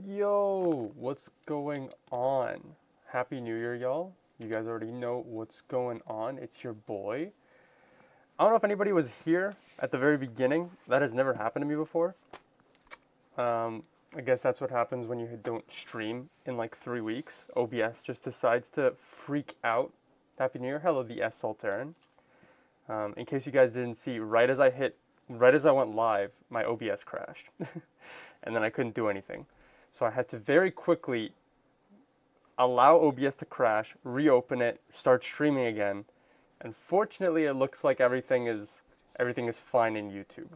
Yo, what's going on? Happy New Year, y'all. You guys already know what's going on. It's your boy. I don't know if anybody was here at the very beginning. That has never happened to me before. I guess that's what happens when you don't stream in like 3 weeks. OBS just decides to freak out. Happy New Year. Hello, the S Sultan. In case you guys didn't see, right as I went live, my OBS crashed. And then I couldn't do anything. So I had to very quickly allow OBS to crash, reopen it, start streaming again. And fortunately, it looks like everything is fine in YouTube.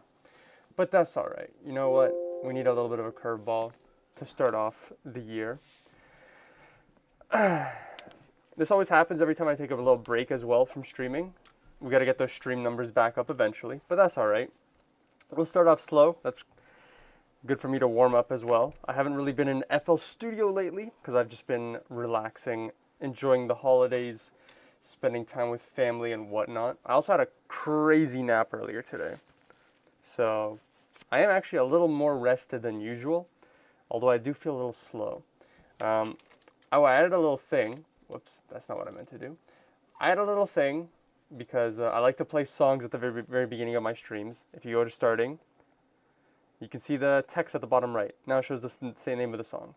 But that's all right. You know what? We need a little bit of a curveball to start off the year. This always happens every time I take a little break as well from streaming. We got to get those stream numbers back up eventually, but that's all right. We'll start off slow. That's good for me to warm up as well. I haven't really been in FL Studio lately because I've just been relaxing, enjoying the holidays, spending time with family and whatnot. I also had a crazy nap earlier today. So I am actually a little more rested than usual, although I do feel a little slow. I added a little thing. Whoops, that's not what I meant to do. I had a little thing because I like to play songs at the very beginning of my streams. If you go to starting, you can see the text at the bottom right. Now it shows the same name of the song.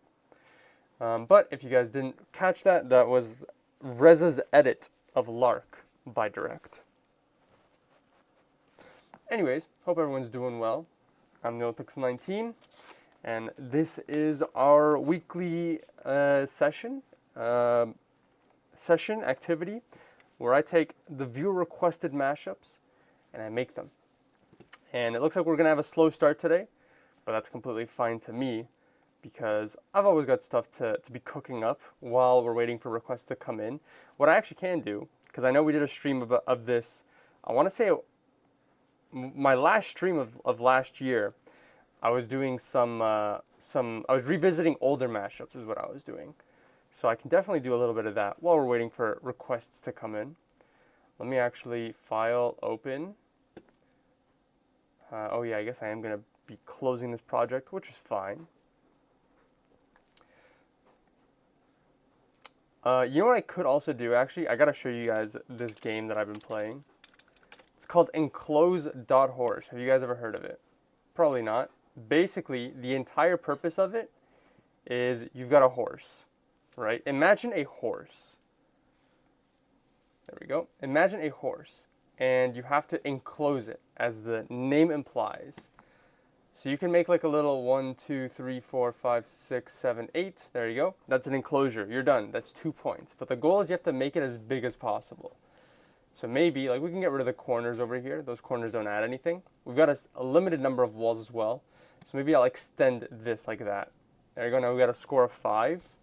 But if you guys didn't catch that, that was Reza's edit of Lark by Direct. Anyways, hope everyone's doing well. I'm NeilPixel19, and this is our weekly session activity where I take the viewer requested mashups and I make them. And it looks like we're gonna have a slow start today, but that's completely fine to me because I've always got stuff to be cooking up while we're waiting for requests to come in. What I actually can do, because I know we did a stream of this, I want to say my last stream of last year, I was doing I was revisiting older mashups is what I was doing. So I can definitely do a little bit of that while we're waiting for requests to come in. Let me actually file open. Oh yeah, I guess I am going to be closing this project, which is fine. You know what I could also do? Actually, I got to show you guys this game that I've been playing. It's called Enclose.horse. Have you guys ever heard of it? Probably not. Basically, the entire purpose of it is you've got a horse, right? Imagine a horse. There we go. Imagine a horse, and you have to enclose it, as the name implies. So you can make like a little 1, 2, 3, 4, 5, 6, 7, 8. There you go. That's an enclosure. You're done. That's 2 points. But the goal is you have to make it as big as possible. So maybe, like, we can get rid of the corners over here. Those corners don't add anything. We've got a limited number of walls as well. So maybe I'll extend this like that. There you go. Now we got a score of 5.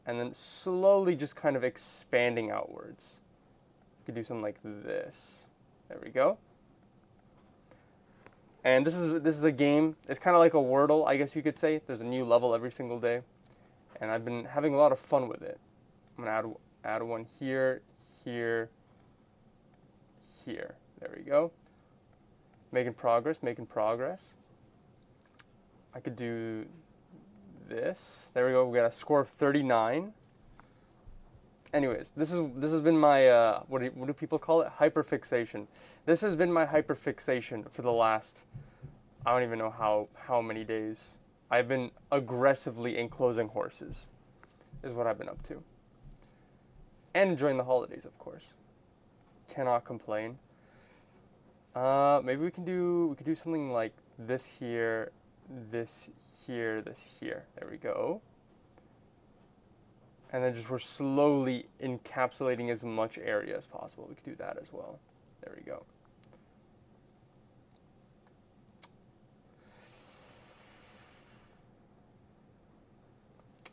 And then slowly just kind of expanding outwards. We could do something like this. There we go. And this is a game. It's kind of like a Wordle, I guess you could say. There's a new level every single day. And I've been having a lot of fun with it. I'm going to add one here, here, here. There we go. Making progress, making progress. I could do this. There we go. We got a score of 39. Anyways, this has been my what do people call it? Hyperfixation. This has been my hyperfixation for the last, I don't even know how many days. I've been aggressively enclosing horses, is what I've been up to. And enjoying the holidays, of course. Cannot complain. Maybe we could do something like this here, this here, this here. There we go. And then just we're slowly encapsulating as much area as possible. We could do that as well. There we go.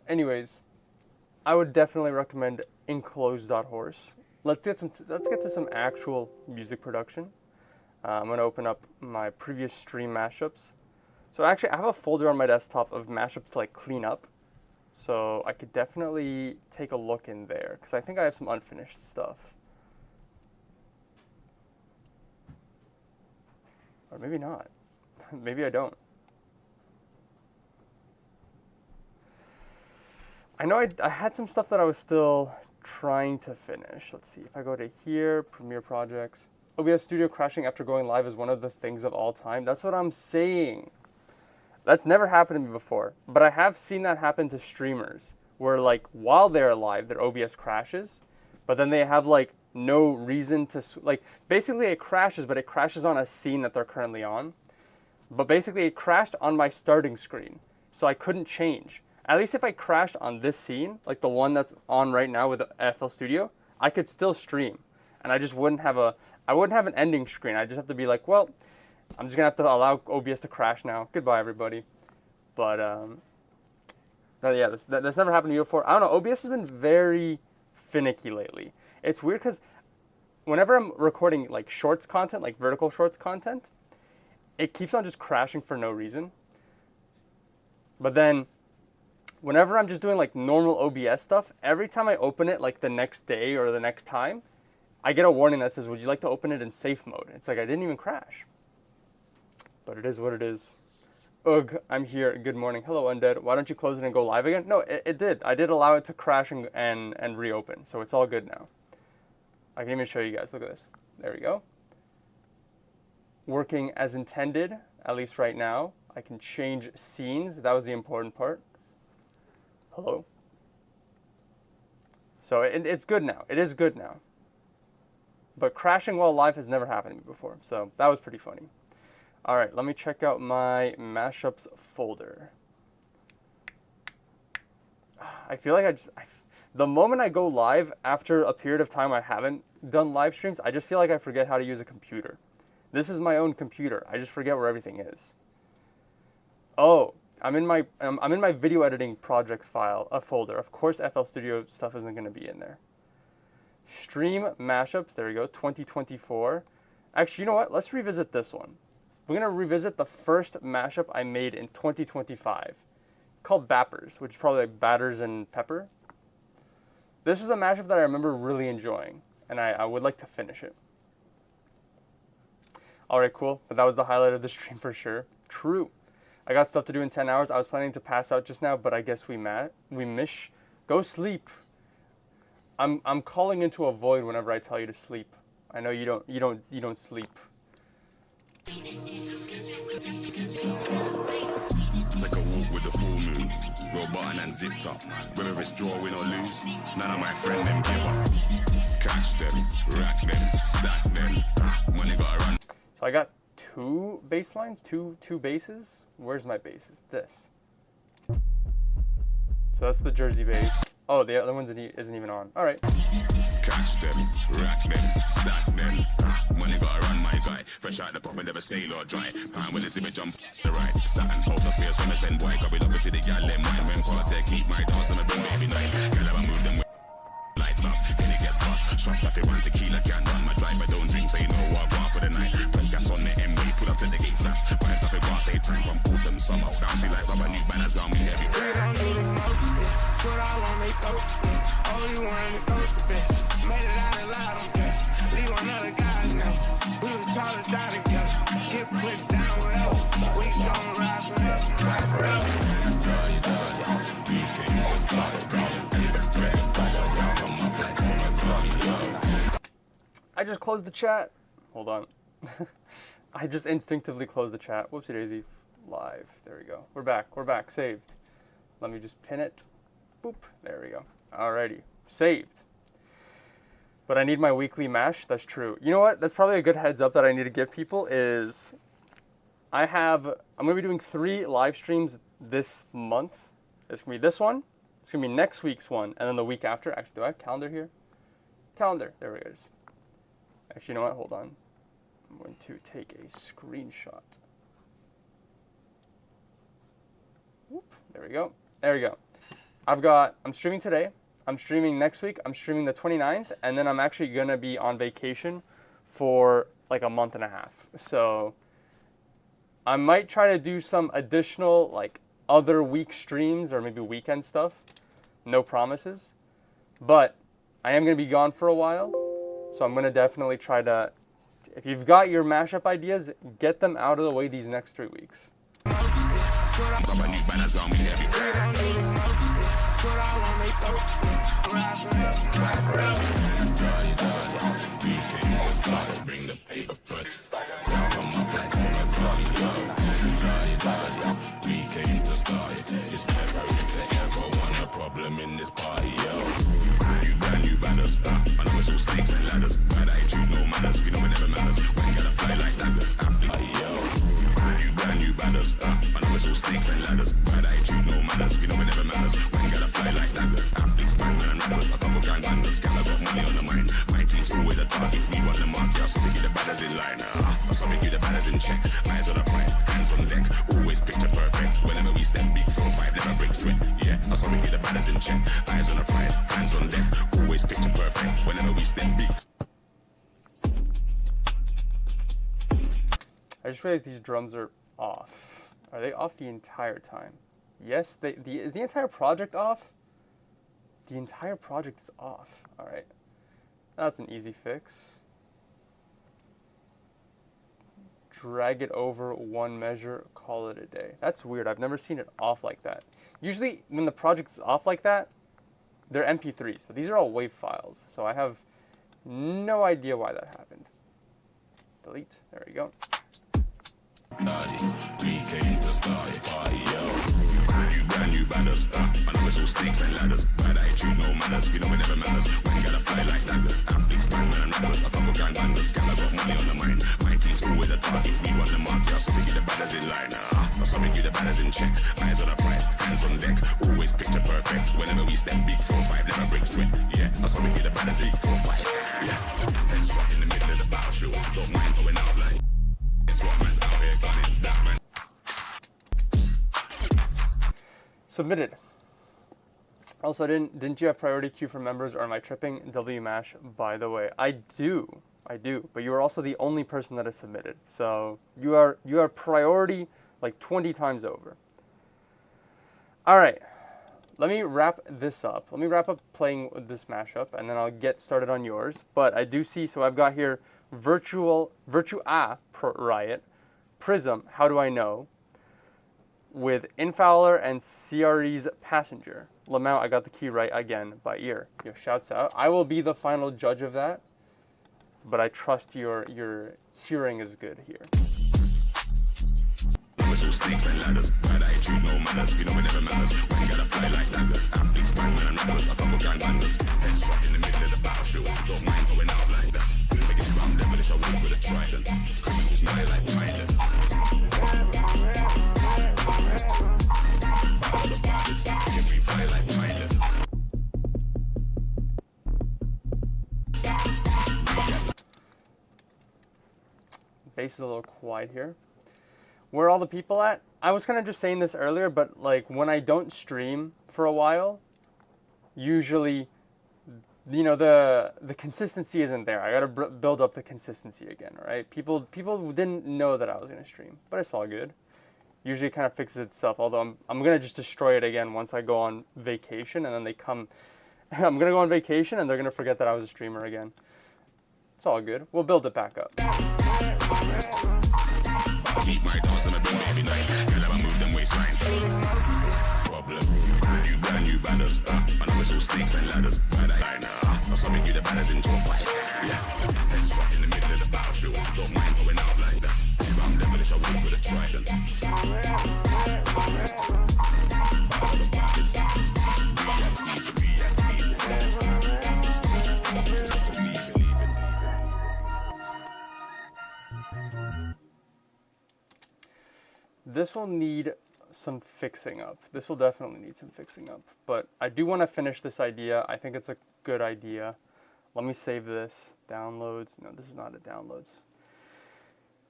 Anyways, I would definitely recommend Enclose.horse. Let's get to some actual music production. I'm gonna open up my previous stream mashups. So actually, I have a folder on my desktop of mashups to like clean up. So I could definitely take a look in there because I think I have some unfinished stuff. Or maybe not. Maybe I don't. I know I had some stuff that I was still trying to finish. Let's see, if I go to here, Premiere Projects. OBS Studio crashing after going live is one of the things of all time. That's what I'm saying. That's never happened to me before, but I have seen that happen to streamers where like while they're live, their OBS crashes, but then they have like no reason to, like basically it crashes, but it crashes on a scene that they're currently on. But basically it crashed on my starting screen, so I couldn't change. At least if I crashed on this scene, like the one that's on right now with the FL Studio, I could still stream. And I just wouldn't have I wouldn't have an ending screen. I just have to be like, well, I'm just gonna have to allow OBS to crash now. Goodbye, everybody. But yeah, that's never happened to me before. I don't know. OBS has been very finicky lately. It's weird because whenever I'm recording like shorts content, like vertical shorts content, it keeps on just crashing for no reason. But then whenever I'm just doing like normal OBS stuff, every time I open it like the next day or the next time, I get a warning that says, would you like to open it in safe mode? It's like I didn't even crash. But it is what it is. Ugh, I'm here. Good morning. Hello, Undead. Why don't you close it and go live again? No, it did. I did allow it to crash and reopen, so it's all good now. I can even show you guys. Look at this. There we go. Working as intended, at least right now. I can change scenes. That was the important part. Hello. So it's good now. It is good now. But crashing while live has never happened to me before, so that was pretty funny. All right, let me check out my mashups folder. I feel like the moment I go live after a period of time I haven't done live streams, I just feel like I forget how to use a computer. This is my own computer. I just forget where everything is. Oh, I'm in my video editing projects file, a folder. Of course, FL Studio stuff isn't going to be in there. Stream mashups. There we go. 2024. Actually, you know what? Let's revisit this one. We're going to revisit the first mashup I made in 2025. It's called Bappers, which is probably like batters and pepper. This was a mashup that I remember really enjoying, and I would like to finish it. All right, cool. But that was the highlight of the stream for sure. True. I got stuff to do in 10 hours. I was planning to pass out just now, but I guess we mish. Go sleep. I'm calling into a void whenever I tell you to sleep. I know you don't sleep. Take a walk with the full moon, roll button and zipped up. Whether it's drawing or lose, none of my friend them give up. Catch them, rack them, stack them. Money gotta run. So I got two bass lines, two bases. Where's my bases? This. So that's the Jersey bass. Oh, the other one isn't even on. All right. Catch them, rack them, stack them. Money gotta run, my guy. Fresh out the pop and never stale or dry. Pound when they see me jump the right. Satin, hold the space when I send boy. Cause we love to see the gal them wine. When party, keep my dance on the bring baby night. Gal ever move them with lights up. Then it gets bust. Shots off it, one tequila can't run. My driver don't drink, so you know what I want for the night. Press gas on the M-way, pull up to the gate flash. Vibes off it, grass, say time from autumn, summer. Bouncing like rubber, new banners round me heavy. We don't do the most, bitch. Put all on they throat, bitch. Oh, you want the ghost, bitch. Made it out alive, I'm bitch. Leave another guy now. We was trying to die together. Hit push down wherever. We gon' rise forever. I just closed the chat. Hold on. I just instinctively closed the chat. Whoopsie daisy. Live. There we go. We're back. We're back. Saved. Let me just pin it. Boop. There we go. Alrighty. Saved. But I need my weekly mash. That's true. You know what? That's probably a good heads up that I need to give people is I'm going to be doing 3 live streams this month. It's going to be this one. It's going to be next week's one. And then the week after. Actually, do I have a calendar here? Calendar. There it is. Actually, you know what? Hold on. I'm going to take a screenshot. Whoop. There we go. There we go. I'm streaming today. I'm streaming next week. I'm streaming the 29th. And then I'm actually going to be on vacation for like a month and a half. So I might try to do some additional like other week streams or maybe weekend stuff. No promises. But I am going to be gone for a while. So I'm going to definitely try to, if you've got your mashup ideas, get them out of the way these next 3 weeks. Foot all on they throat. Ride for We came to start it, bring the paper foot. Now come up like on a party, yo. We came to start it. It's never if they ever want a problem in this party, yo. You brand new banners, I know it's all snakes and ladders. Bad attitude, no manners, we know it never matters. When gotta fly like daggers, party, yo. You brand new banners, I know it's all snakes and ladders. Bad attitude, no manners, we know it never matters. When gotta fly like daggers, athletes, bangmen and rappers. A couple gangbangers, gal, I got money on the mind. My team's always a target, we want the market. I saw we get the batters in line, I saw we get the batters in check. Eyes on the prize, hands on deck, always picture perfect. Whenever we step, big 4-5, never break sweat. Yeah, I saw we get the batters in check. Eyes on the prize, hands on deck, always picture perfect. Whenever we step, big. I just realized these drums are off. Are they off the entire time? Yes, is the entire project off? The entire project is off. All right. That's an easy fix. Drag it over one measure, call it a day. That's weird. I've never seen it off like that. Usually when the project is off like that, they're MP3s, but these are all WAV files. So I have no idea why that happened. Delete. There we go. We came to start a party, yo. You brand new banners, I know it's all snakes and ladders. Bad attitude, no manners, we know it never matters. When gotta fly like daggers, athletes, bangmen and rappers. A couple gangbangers, gal, I got money on the mind. My team's always a target, we want the market. I saw we get the batters in line, I saw we get the batters in check. Eyes on the prize, hands on deck, always picture perfect. Whenever we step, big 4-5, never break sweat. Yeah, I saw we get the batters in 4-5. Yeah, headshot in the middle of the battlefield, don't mind going out like. It's what man's out here gunning, that man. Submitted. Also, didn't you have priority queue for members, or am I tripping? WMash, by the way. I do, but you are also the only person that has submitted. So you are priority like 20 times over. All right, let me wrap this up. Let me wrap up playing with this mashup, and then I'll get started on yours. But I do see, so I've got here Virtua Riot, Prism, How Do I Know, with Infowler and CRE's Passenger. Lamau, I got the key right again by ear. Yo, shouts out. I will be the final judge of that, but I trust your hearing is good here. All snakes and ladders, bad attitude, no manners, we know it never matters. When gotta fly like daggers, athletes, bangmen and rappers. A couple gangbangers, headshot in the middle of the battlefield. Don't mind going out like that. Biggest round devilish, I work with a trident. Criminals die like violent. Battle the baddest, can we fly like violent? Bass is a little quiet here. Where are all the people at? I was kind of just saying this earlier, but like when I don't stream for a while, usually, you know, the consistency isn't there. I gotta build up the consistency again, right? People didn't know that I was gonna stream, but it's all good. Usually it kind of fixes itself, although I'm gonna just destroy it again once I go on vacation, and then they come, I'm gonna go on vacation and they're gonna forget that I was a streamer again. It's all good. We'll build it back up. Keep my dogs on the door every night. Girl, I move them waistline. Problem. You brand new banners. I know it's all snakes and ladders. Bad line. I saw me get the banners in 2-5. Yeah. Headshot in the middle of the battlefield. Don't mind going out like that. I'm devilish, I work with a trident. Battle the baddest. This will need some fixing up. This will definitely need some fixing up. But I do want to finish this idea. I think it's a good idea. Let me save this. Downloads. No, this is not a downloads.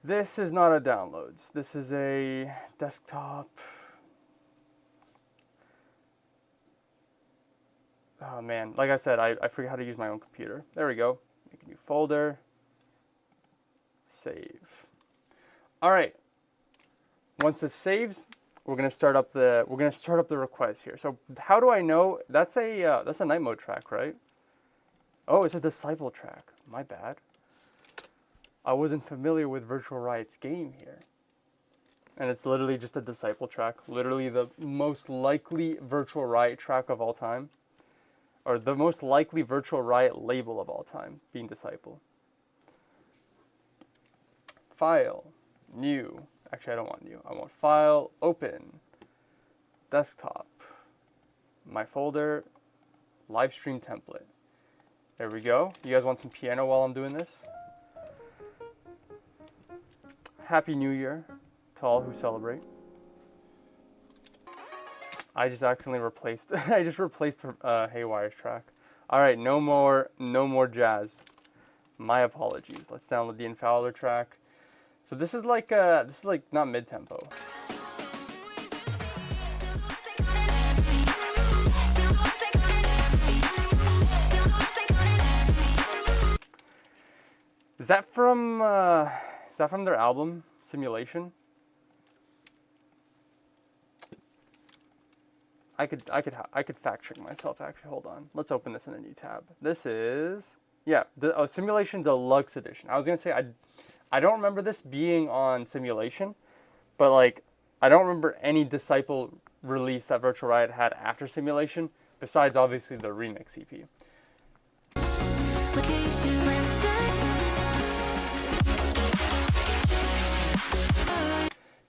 This is not a downloads. This is a desktop. Oh man, like I said, I forget how to use my own computer. There we go. Make a new folder. Save. All right. Once it saves, we're gonna start up the request here. So how do I know? That's a night mode track, right? Oh, it's a disciple track. My bad. I wasn't familiar with Virtual Riot's game here. And it's literally just a Disciple track. Literally the most likely Virtual Riot track of all time. Or the most likely Virtual Riot label of all time, being Disciple. File, new. Actually, I don't want new. I want file, open, desktop, my folder, live stream template. There we go. You guys want some piano while I'm doing this? Happy New Year to all who celebrate. I just accidentally replaced. I just replaced Haywire's track. All right, no more jazz. My apologies. Let's download the Infowler track. So this is like not mid tempo. Is that from their album Simulation? I could fact check myself actually. Hold on. Let's open this in a new tab. This is Simulation Deluxe Edition. I was gonna say I don't remember this being on Simulation, but like I don't remember any Disciple release that Virtual Riot had after Simulation, besides obviously the remix EP.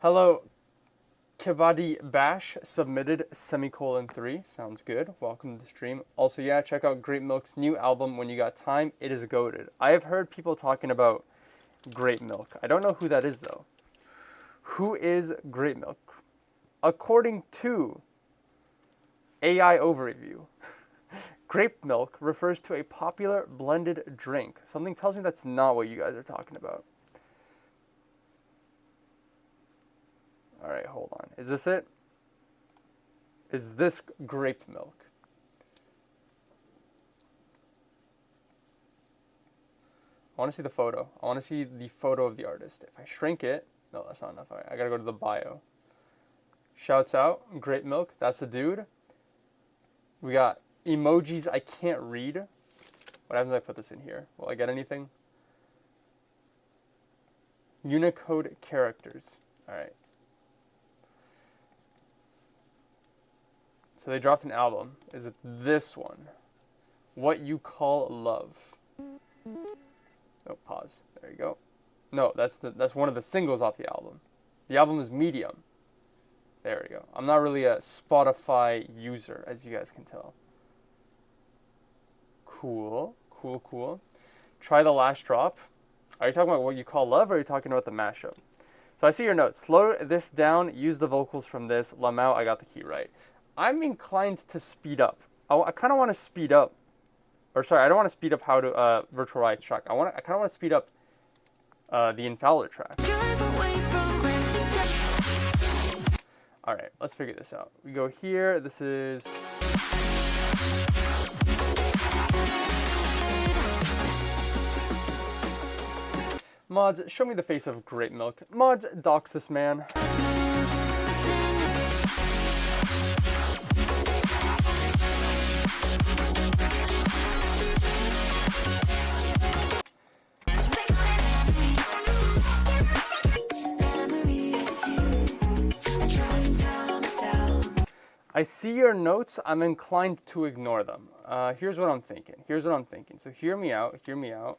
Hello, Kibadi Bash submitted ;3. Sounds good. Welcome to the stream. Also, yeah, check out Great Milk's new album when you got time. It is goated. I have heard people talking about Great Milk. I don't know who that is though. Who is Great Milk? According to AI Overview, grape milk refers to a popular blended drink. Something tells me that's not what you guys are talking about. All right, hold on. Is this it? Is this grape milk? I want to see the photo. I want to see the photo of the artist. If I shrink it, no, that's not enough. All right, I gotta go to the bio. Shouts out, Grape Milk. That's the dude. We got emojis I can't read. What happens if I put this in here? Will I get anything? Unicode characters. All right. So they dropped an album. Is it this one? What You Call Love. Oh, pause. There you go. No, that's one of the singles off the album. The album is Medium. There we go. I'm not really a Spotify user, as you guys can tell. Cool, cool, cool. Try the last drop. Are you talking about What You Call Love, or are you talking about the mashup? So I see your notes. Slow this down. Use the vocals from this. Lamau, I got the key right. I'm inclined to speed up. I kind of want to speed up. Or sorry, I don't want to speed up how to Virtual Riot track. I kind of want to speed up the Infowler track. All right, let's figure this out. We go here. This is. Mods, show me the face of Grape Milk. Mods, dox this man. I see your notes. I'm inclined to ignore them. Here's what I'm thinking. So hear me out.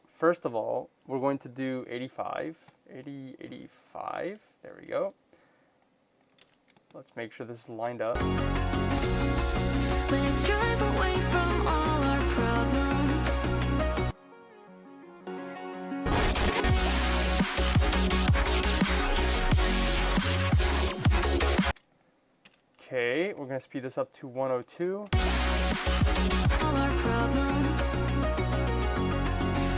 First of all, we're going to do 85. 85. There we go. Let's make sure this is lined up. Let's drive away from all our problems. Okay, we're gonna speed this up to 102. All our problems.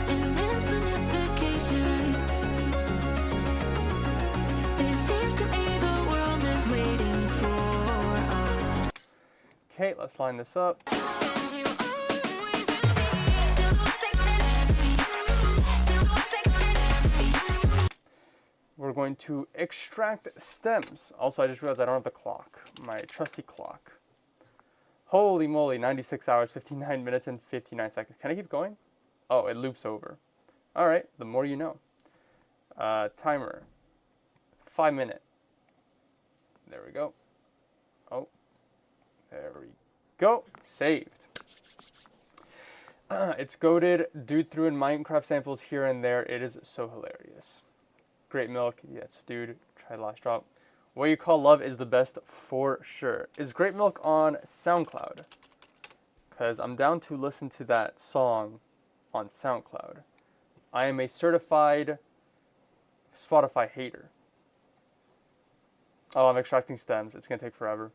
And infinite vacation. It seems to me the world is waiting for us. Okay, let's line this up. We're going to extract stems. Also, I just realized I don't have the clock, my trusty clock. Holy moly, 96 hours, 59 minutes, and 59 seconds. Can I keep going? Oh, it loops over. All right, the more you know. Timer, 5 minute. There we go. Oh, there we go. Saved. It's goated. Dude threw in Minecraft samples here and there. It is so hilarious. Great milk. Yes, dude. Try the last drop. What You Call Love is the best for sure. Is Great Milk on SoundCloud? Because I'm down to listen to that song on SoundCloud. I am a certified Spotify hater. Oh, I'm extracting stems. It's going to take forever.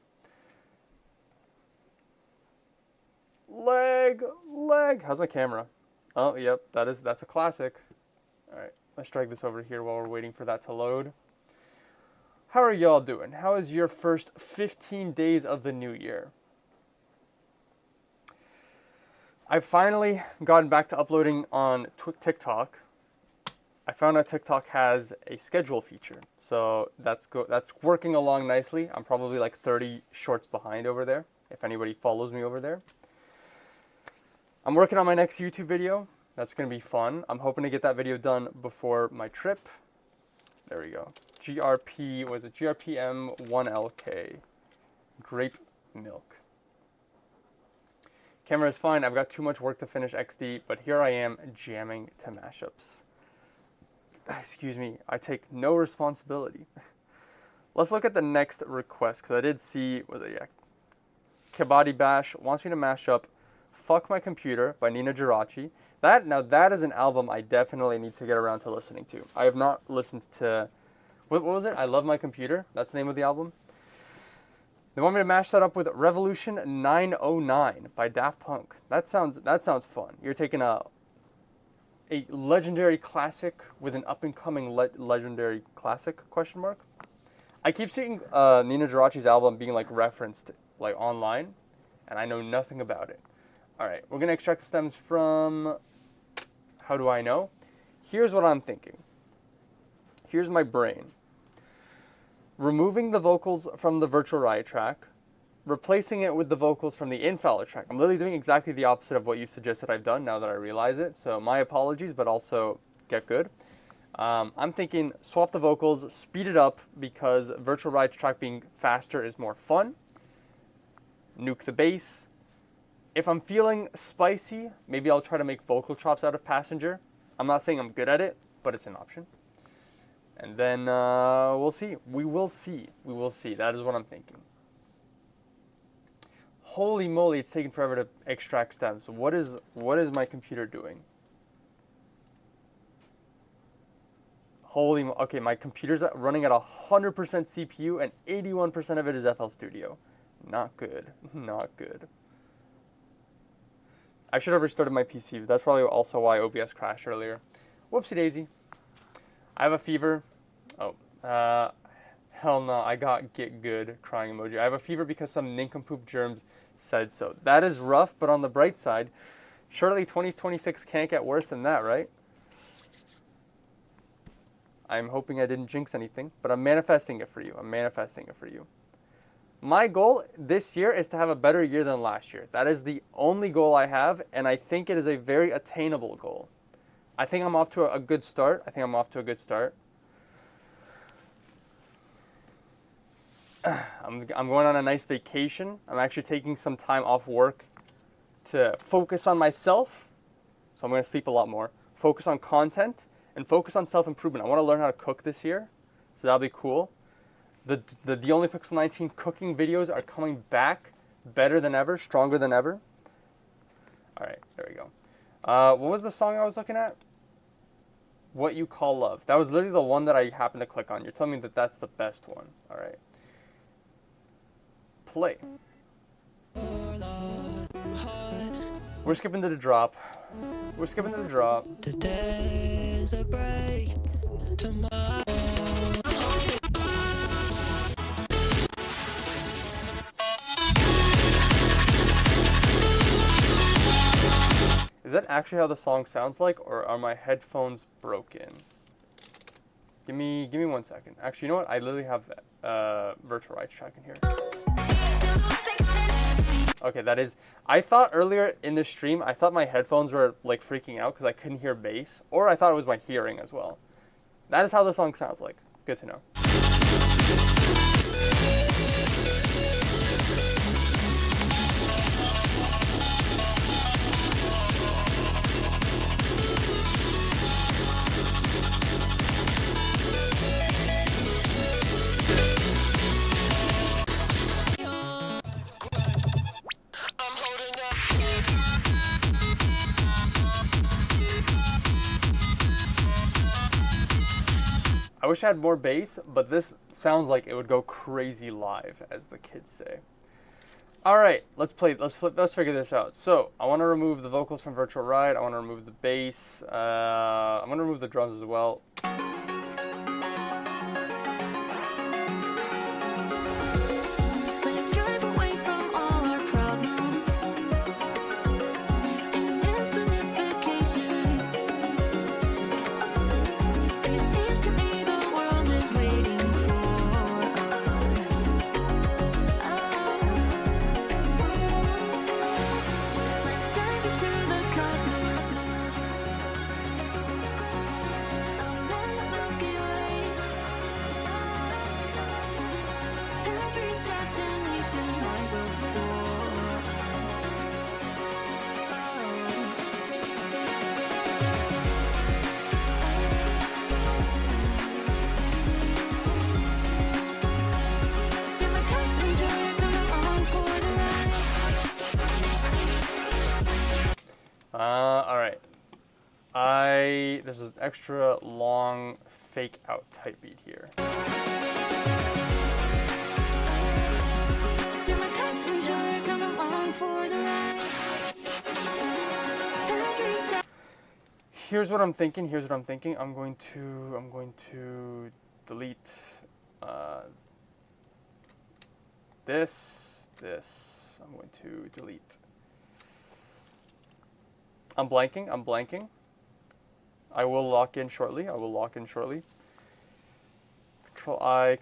Leg. How's my camera? Oh, yep, that's a classic. All right, let's drag this over here while we're waiting for that to load. How are y'all doing? How is your first 15 days of the new year? I've finally gotten back to uploading on TikTok. I found out TikTok has a schedule feature, so that's working along nicely. I'm probably like 30 shorts behind over there, if anybody follows me over there. I'm working on my next YouTube video. That's going to be fun. I'm hoping to get that video done before my trip. There we go. GRPM1LK. Grape milk. Camera is fine. I've got too much work to finish XD, but here I am jamming to mashups. Excuse me. I take no responsibility. Let's look at the next request, because I did see, Kabaddi Bash wants me to mash up Fuck My Computer by Nina Geraci. That is an album I definitely need to get around to listening to. I have not listened to, what was it? I Love My Computer. That's the name of the album. They want me to mash that up with Revolution 909 by Daft Punk. That sounds fun. You're taking a legendary classic with an up-and-coming legendary classic, question mark. I keep seeing Nina Geraci's album being like referenced like online, and I know nothing about it. All right, we're gonna extract the stems from, how do I know? Here's what I'm thinking. Here's my brain. Removing the vocals from the virtual riot track, replacing it with the vocals from the Infowler track. I'm literally doing exactly the opposite of what you suggested I've done now that I realize it. So my apologies, but also get good. I'm thinking swap the vocals, speed it up because virtual riot track being faster is more fun. Nuke the bass. If I'm feeling spicy, maybe I'll try to make vocal chops out of Passenger. I'm not saying I'm good at it, but it's an option. And then we'll see. We will see. We will see. That is what I'm thinking. Holy moly, it's taking forever to extract stems. What is my computer doing? Okay, my computer's running at 100% CPU and 81% of it is FL Studio. Not good. Not good. I should have restarted my PC, but that's probably also why OBS crashed earlier. Whoopsie daisy. I have a fever. Oh, hell no, I got get good crying emoji. I have a fever because some nincompoop germs said so. That is rough, but on the bright side, surely 2026 can't get worse than that, right? I'm hoping I didn't jinx anything, but I'm manifesting it for you. I'm manifesting it for you. My goal this year is to have a better year than last year. That is the only goal I have, and I think it is a very attainable goal. I think I'm off to a good start. I'm going on a nice vacation. I'm actually taking some time off work to focus on myself. So I'm going to sleep a lot more. Focus on content and focus on self-improvement. I want to learn how to cook this year, so that'll be cool. The Only Pixel 19 cooking videos are coming back better than ever, stronger than ever. All right, there we go. What was the song I was looking at? What You Call Love. That was literally the one that I happened to click on. You're telling me that that's the best one. All right. Play. We're skipping to the drop. Today's a break. Tomorrow. Is that actually how the song sounds like, or are my headphones broken? Give me 1 second. Actually, you know what? I literally have virtual rights track in here. Okay, that is. I thought earlier in the stream, I thought my headphones were like freaking out because I couldn't hear bass, or I thought it was my hearing as well. That is how the song sounds like. Good to know. wish I had more bass, but this sounds like it would go crazy live, as the kids say. All right, let's figure this out. So I want to remove the vocals from Virtual Ride. I want to remove the bass. I'm going to remove the drums as well. Let's drive away from all our problems. An infinite vacation. And it seems to me the world is waiting for us. Let's dive into the cosmos. Around the Milky Way. Every destination lies before us. You're my passenger, come along for the ride. All right. There's an extra long fake out type beat here. You're my passenger, come along for the ride. Every day. Here's what I'm thinking. I'm going to delete this. I'm going to delete. I'm blanking. I will lock in shortly. Control I,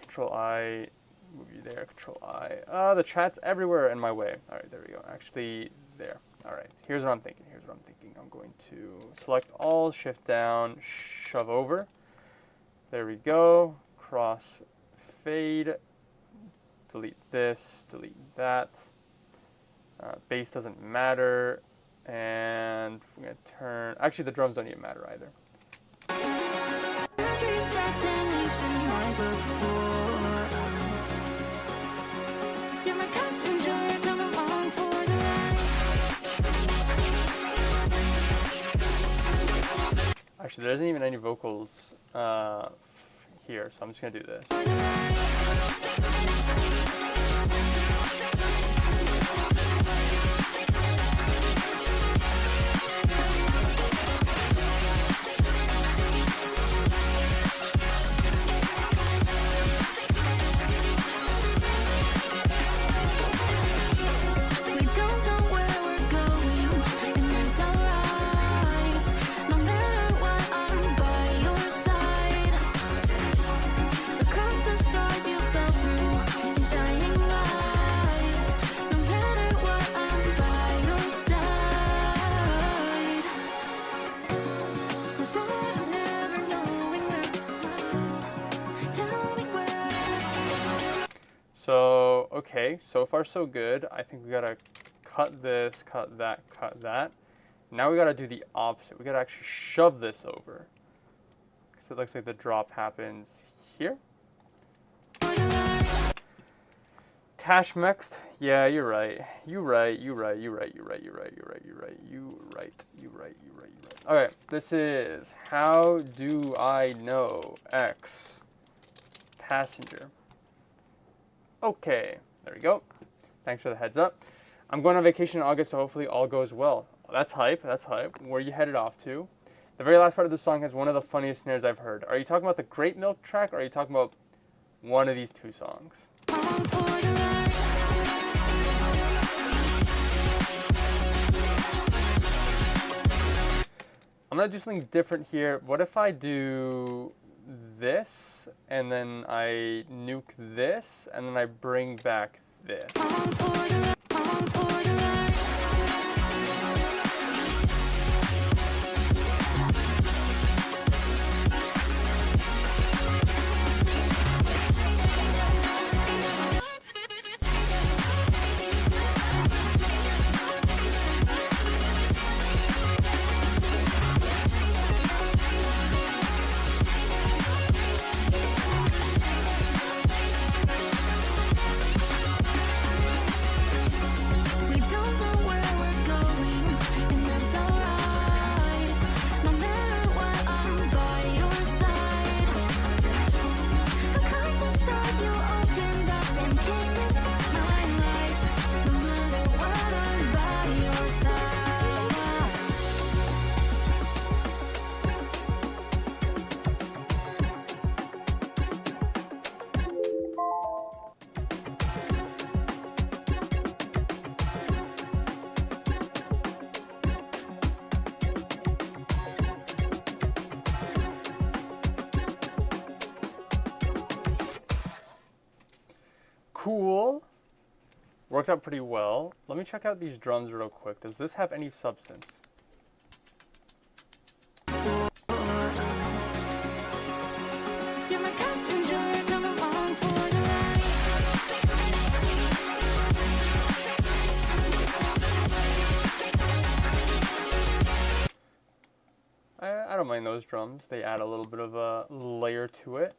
move you there, Control I. The chat's everywhere in my way. All right, there we go. Actually, there. All right, here's what I'm thinking. I'm going to select all, shift down, shove over. There we go. Cross fade. Delete this, delete that. Bass doesn't matter. And we're going to turn, actually the drums don't even matter either. Every destination lies before us. You're my passenger, come along for the ride. Actually, there isn't even any vocals here, so I'm just going to do this. For the ride. We don't know where we're going, and that's alright. No matter what, I'm by your side. Across the stars you fell through, in shining light. No matter what, I'm by your side. We're both never knowing where. Tell me where. So, okay, so far so good. I think we gotta cut this, cut that. Now we gotta do the opposite. We gotta actually shove this over. Because it looks like the drop happens here. Tash mixed? Yeah, you're right. You right. Okay, this is How Do I Know X Passenger. Okay, there we go. Thanks for the heads up. I'm going on vacation in August, so hopefully all goes well. That's hype. Where are you headed off to? The very last part of the song has one of the funniest snares I've heard. Are you talking about the Great Milk track, or are you talking about one of these two songs? On for the ride. I'm going to do something different here. What if I do this, and then I nuke this, and then I bring back this? On for the ride. Cool. Worked out pretty well. Let me check out these drums real quick. Does this have any substance? You're my passenger, come along for the ride. I don't mind those drums. They add a little bit of a layer to it.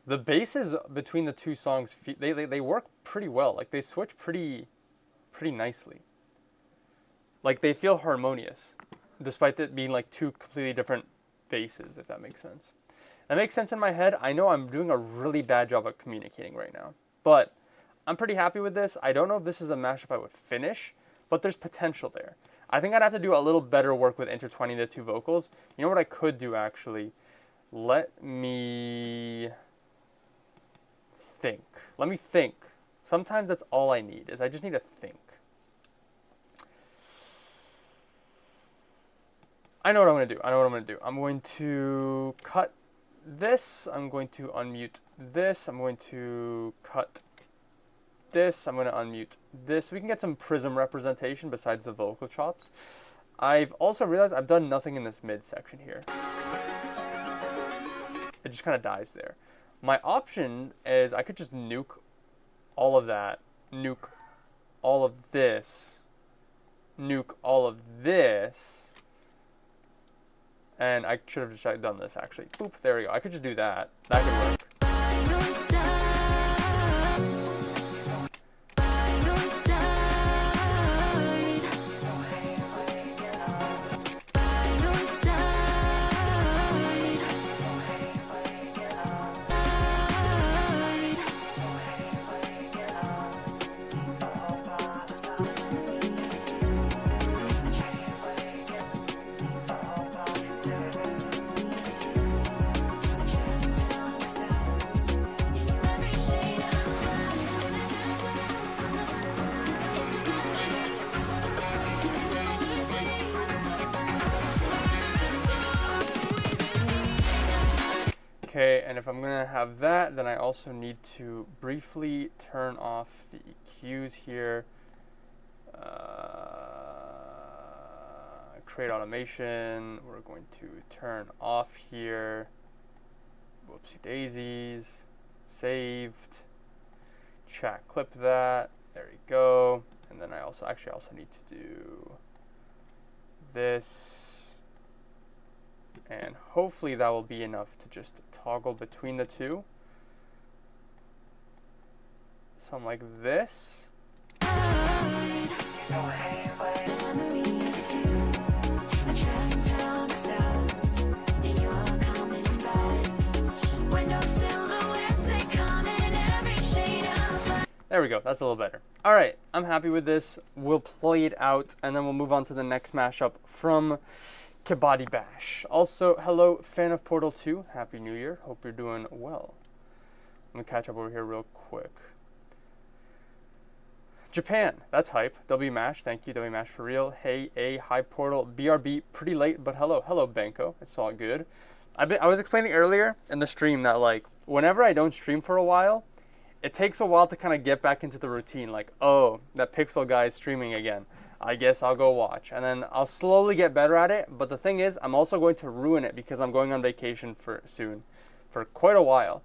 The basses between the two songs, they work pretty well. Like, they switch pretty nicely. Like, they feel harmonious, despite it being like two completely different basses, if that makes sense. That makes sense in my head. I know I'm doing a really bad job at communicating right now, but I'm pretty happy with this. I don't know if this is a mashup I would finish, but there's potential there. I think I'd have to do a little better work with intertwining the two vocals. You know what I could do, actually? Let me think. Let me think. Sometimes that's all I need, is I just need to think. I know what I'm going to do. I'm going to cut this. I'm going to unmute this. I'm going to cut this. I'm going to unmute this. We can get some prism representation besides the vocal chops. I've also realized I've done nothing in this mid section here. It just kind of dies there. My option is I could just nuke all of that, nuke all of this, nuke all of this, and I should have just done this actually. Boop, there we go. I could just do that. That could work. Okay, and if I'm gonna have that, then I also need to briefly turn off the EQs here. Create automation. We're going to turn off here. Whoopsie daisies. Saved. Chat clip that. There you go. And then I also need to do this. And hopefully that will be enough to just toggle between the two. Something like this. There we go, that's a little better. All right, I'm happy with this. We'll play it out and then we'll move on to the next mashup from Kibadi Bash. Also, hello, fan of Portal 2. Happy New Year. Hope you're doing well. I'm going to catch up over here real quick. Japan. That's hype. WMash. Thank you, WMash for real. Hey, hi, Portal. BRB. Pretty late, but hello. Hello, Benko. It's all good. I was explaining earlier in the stream that, like, whenever I don't stream for a while, it takes a while to kind of get back into the routine. Like, oh, that Pixel guy is streaming again. I guess I'll go watch. And then I'll slowly get better at it. But the thing is, I'm also going to ruin it because I'm going on vacation soon. For quite a while.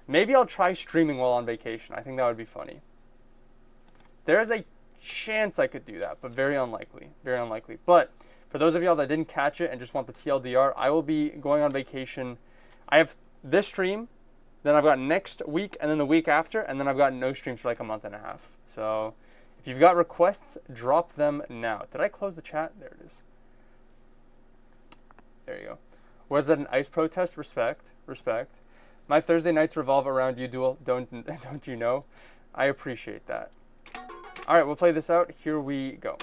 Maybe I'll try streaming while on vacation. I think that would be funny. There's a chance I could do that, but very unlikely. Very unlikely. But for those of y'all that didn't catch it and just want the TLDR, I will be going on vacation. I have this stream, then I've got next week, and then the week after, and then I've got no streams for like a month and a half. So if you've got requests, drop them now. Did I close the chat? There it is. There you go. Was that an ice protest? Respect. Respect. My Thursday nights revolve around you, Duel. Don't you know? I appreciate that. All right, we'll play this out. Here we go.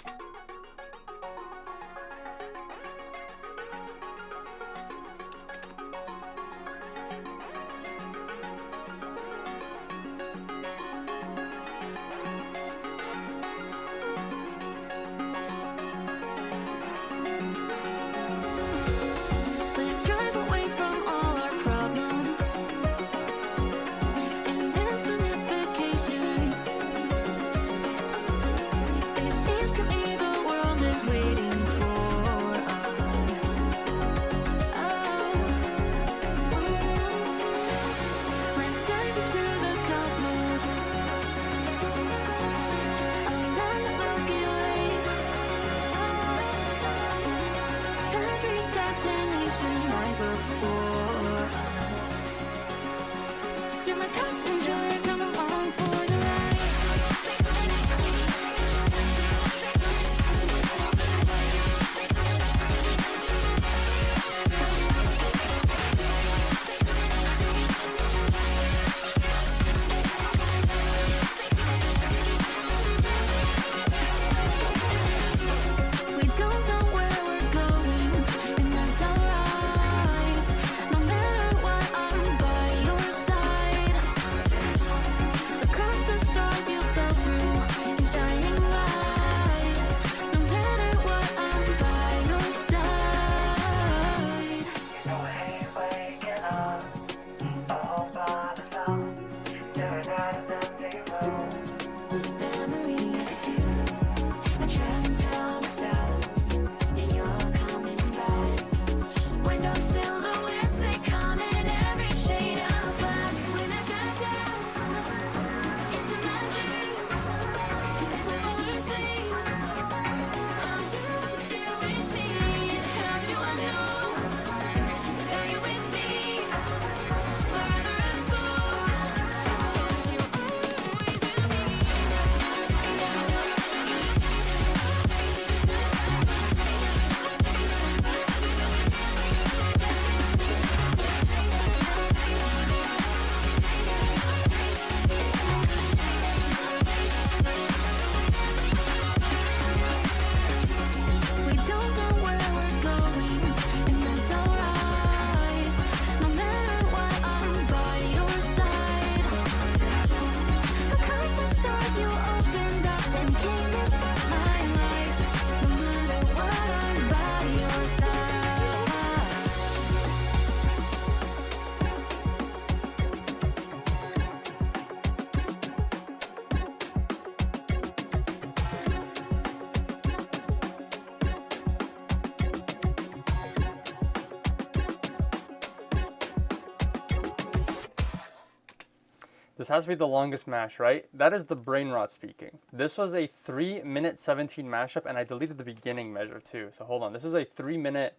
This has to be the longest mash, right? That is the brain rot speaking. This was a 3-minute 17 mashup, and I deleted the beginning measure too. So hold on. This is a 3-minute,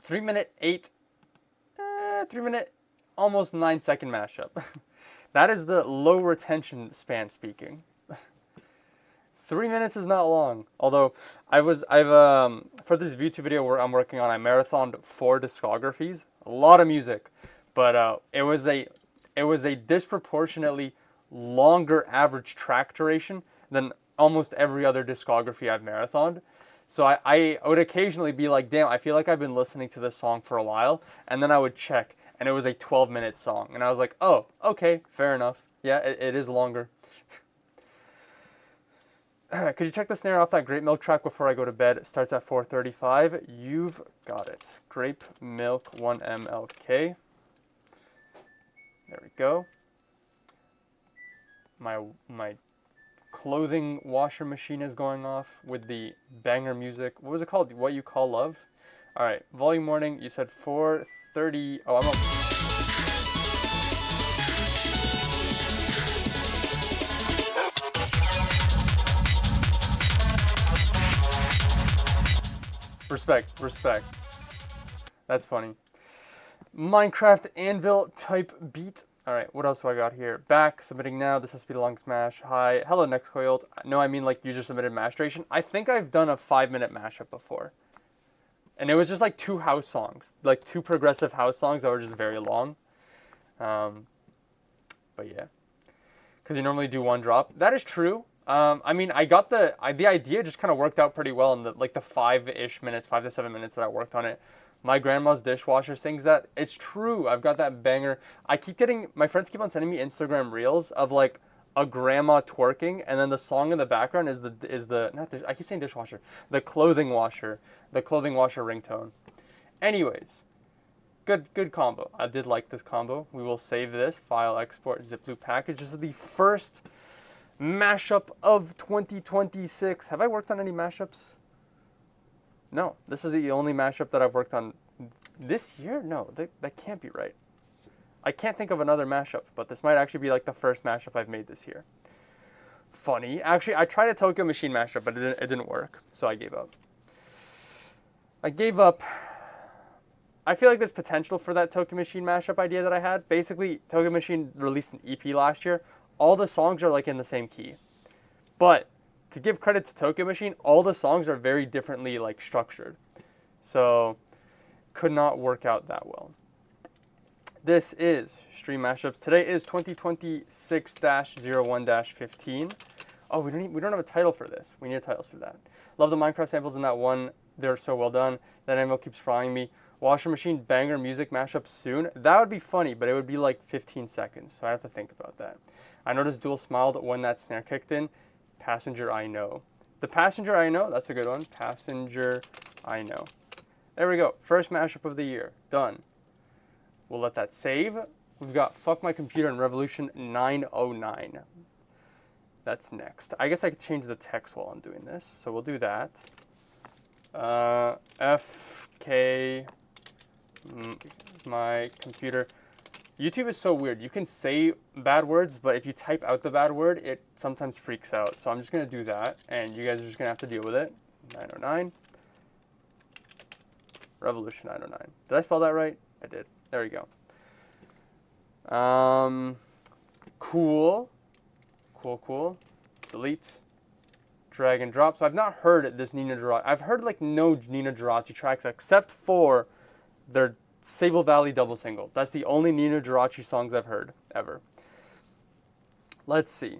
3-minute, almost 9-second mashup. That is the low retention span speaking. 3 minutes is not long. Although for this YouTube video where I'm working on, I marathoned 4 discographies, a lot of music, but it was a disproportionately longer average track duration than almost every other discography I've marathoned. So I would occasionally be like, damn, I feel like I've been listening to this song for a while, and then I would check, and it was a 12-minute song, and I was like, oh, okay, fair enough. Yeah, it is longer. Could you check the snare off that Grape Milk track before I go to bed? It starts at 4:35. You've got it. Grape Milk 1MLK. There we go. My clothing washer machine is going off with the banger music. What was it called? What You Call Love? All right, volume warning. You said 4:30. Oh, I'm up. Respect. That's funny. Minecraft Anvil type beat. All right, what else do I got here? Back, submitting now. This has to be the longest mash. Hi, hello, next coiled. No, I mean like user submitted mash duration. I think I've done a 5-minute mashup before. And it was just like 2 house songs, like 2 progressive house songs that were just very long. But yeah, because you normally do 1 drop. That is true. I mean, I got the idea just kind of worked out pretty well in the 5-ish minutes, 5 to 7 minutes that I worked on it. My grandma's dishwasher sings that. It's true. I've got that banger. My friends keep on sending me Instagram reels of like a grandma twerking, and then the song in the background is I keep saying dishwasher, the clothing washer ringtone. Anyways, good combo. I did like this combo. We will save this, file, export, zip loop package. This is the first mashup of 2026. Have I worked on any mashups? No, this is the only mashup that I've worked on this year? No, that can't be right. I can't think of another mashup, but this might actually be like the first mashup I've made this year. Funny. Actually, I tried a Tokyo Machine mashup, but it didn't work, so I gave up. I feel like there's potential for that Tokyo Machine mashup idea that I had. Basically, Tokyo Machine released an EP last year. All the songs are like in the same key. But to give credit to Tokyo Machine, all the songs are very differently like structured. So could not work out that well. This is Stream Mashups. Today is 2026-01-15. Oh, we don't have a title for this. We need titles for that. Love the Minecraft samples in that one. They're so well done. That anvil keeps frying me. Washer machine banger music mashup soon. That would be funny, but it would be like 15 seconds. So I have to think about that. I noticed Duel smiled when that snare kicked in. Passenger I Know. The Passenger I Know, that's a good one. Passenger I Know. There we go. First mashup of the year. Done. We'll let that save. We've got Fuck My Computer and Revolution 909. That's next. I guess I could change the text while I'm doing this. So we'll do that. FK My Computer. YouTube is so weird. You can say bad words, but if you type out the bad word, it sometimes freaks out. So I'm just going to do that, and you guys are just going to have to deal with it. 909. Revolution 909. Did I spell that right? I did. There we go. Cool. Delete. Drag and drop. So I've not heard this Nina Geraci. I've heard like no Nina Geraci tracks except for their Sable Valley double single. That's the only Nina Geraci songs I've heard ever. Let's see.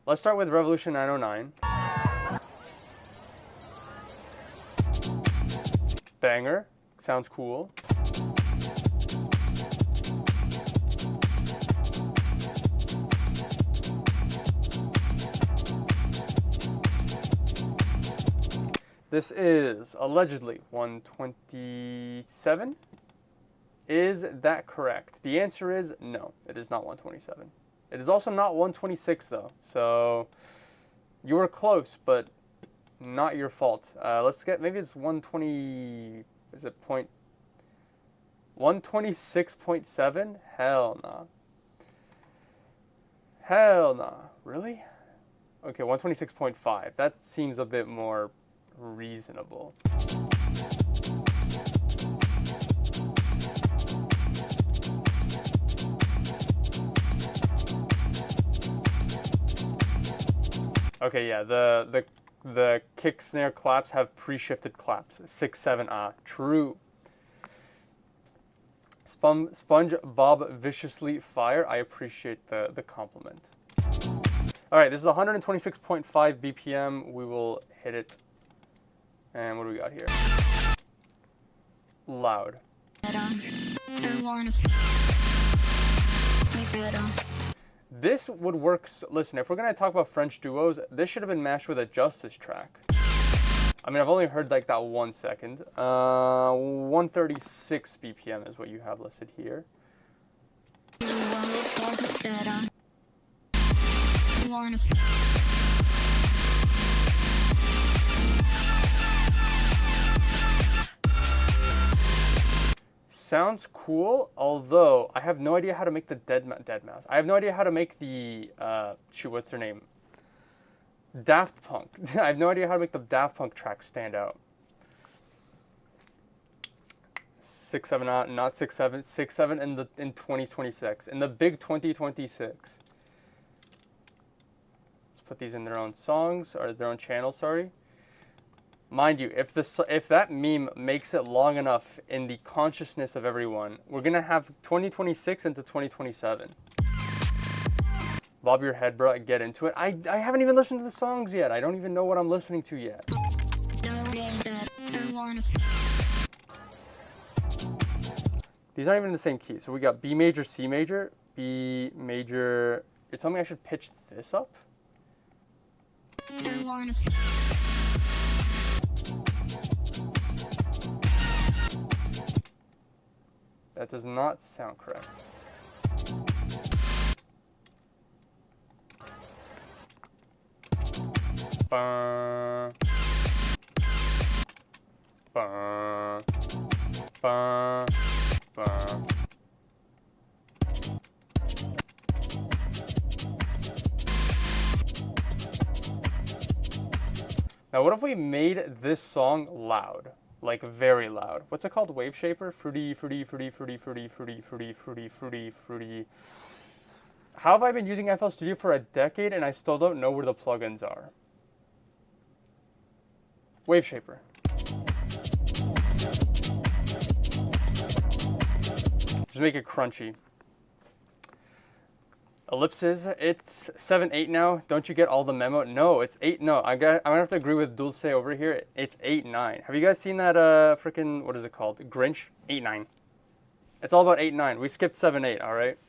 Let's start with Revolution 909. Banger. Sounds cool. This is allegedly 127. Is that correct? The answer is no, it is not 127. It is also not 126 though, so you were close, but not your fault. Let's get, maybe it's 120, is it 126.7? Hell no. Hell nah. Really? Okay, 126.5. That seems a bit more reasonable. Okay, yeah, the kick snare claps have pre-shifted claps. 6/7 ah. True. SpongeBob viciously fire. I appreciate the compliment. All right, this is 126.5 BPM. We will hit it. And what do we got here? Loud. This would work. Listen, if we're gonna talk about French duos, this should have been mashed with a Justice track. I mean, I've only heard like that 1 second. 136 BPM is what you have listed here. Sounds cool, although I have no idea how to make the dead mouse. I have no idea how to make the shoot, what's their name? Daft Punk. I have no idea how to make the Daft Punk track stand out. 6/7 not 6/7. 6/7 in 2026. In the big 2026. Let's put these in their own songs or their own channel. Sorry. Mind you, if that meme makes it long enough in the consciousness of everyone, we're gonna have 2026 into 2027. Bob your head, bro. Get into it. I haven't even listened to the songs yet. I don't even know what I'm listening to yet. These aren't even in the same key. So we got B major, C major, B major. You're telling me I should pitch this up? That does not sound correct. Ba, ba, ba, ba. Now, what if we made this song loud? Like very loud. What's it called? Wave shaper? Fruity. How have I been using FL Studio for a decade and I still don't know where the plugins are? Wave shaper. Just make it crunchy. Ellipses, it's 7/8 now. Don't you get all the memo? No, it's 8. No, I'm gonna have to agree with Dulce over here. It's 8/9. Have you guys seen that freaking, what is it called? Grinch? 8/9. It's all about 8/9. We skipped 7/8, all right?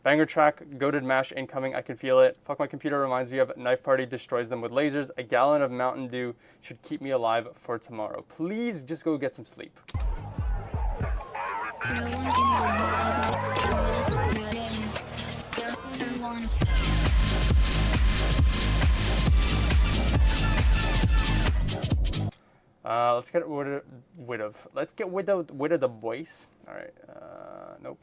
Banger track, goated mash incoming. I can feel it. Fuck my computer reminds me of Knife Party destroys them with lasers. A gallon of Mountain Dew should keep me alive for tomorrow. Please just go get some sleep. Let's get rid of. Let's get rid of the voice. All right. Nope.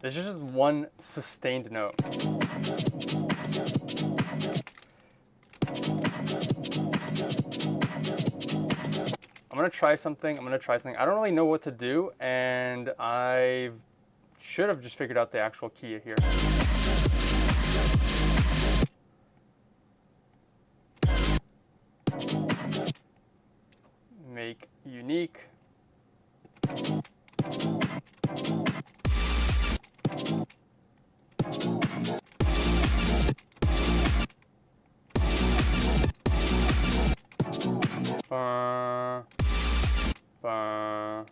There's just one sustained note. I'm gonna try something. I don't really know what to do, and I should have just figured out the actual key here. Make unique. Ba.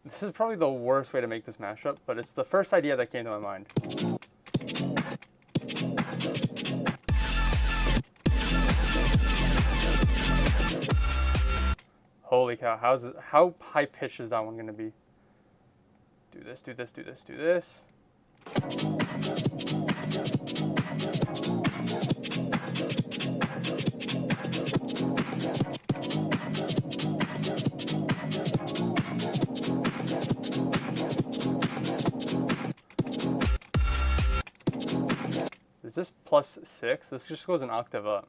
This is probably the worst way to make this mashup, but it's the first idea that came to my mind. Holy cow, how high pitched is that one gonna be? Do this, do this, do this, do this. Is this +6? This just goes an octave up.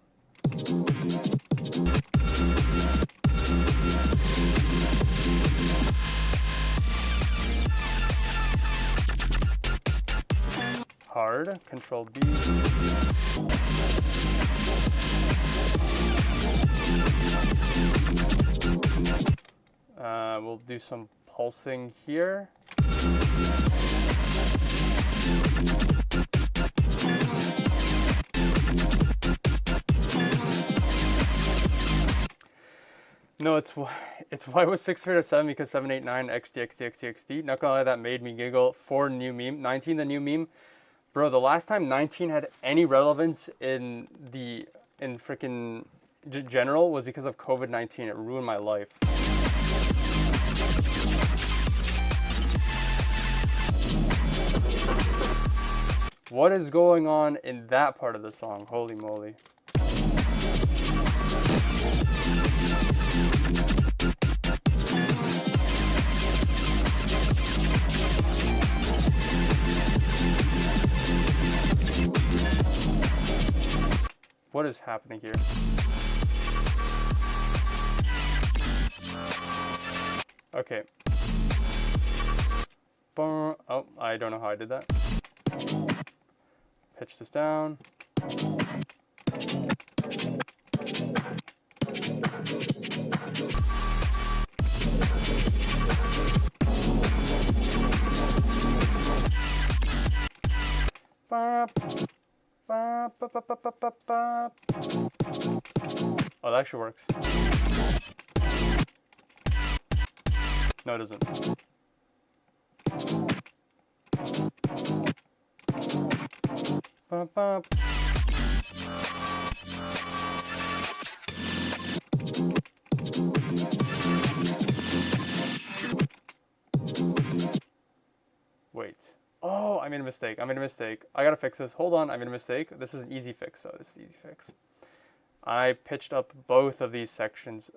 Hard, Control B. We'll do some pulsing here. No, it's why was 6 rid of 7 because 7, 8, 9, XD, XD, XD, XD. Not gonna lie, that made me giggle. 4 new meme. 19, the new meme. Bro, the last time 19 had any relevance in freaking general was because of COVID-19. It ruined my life. What is going on in that part of the song? Holy moly. What is happening here? Okay. Oh, I don't know how I did that. Pitch this down. Oh, that actually works. No, it doesn't. Wait. Oh, I made a mistake. I gotta fix this. Hold on, I made a mistake. This is an easy fix, though. This is an easy fix. I pitched up both of these sections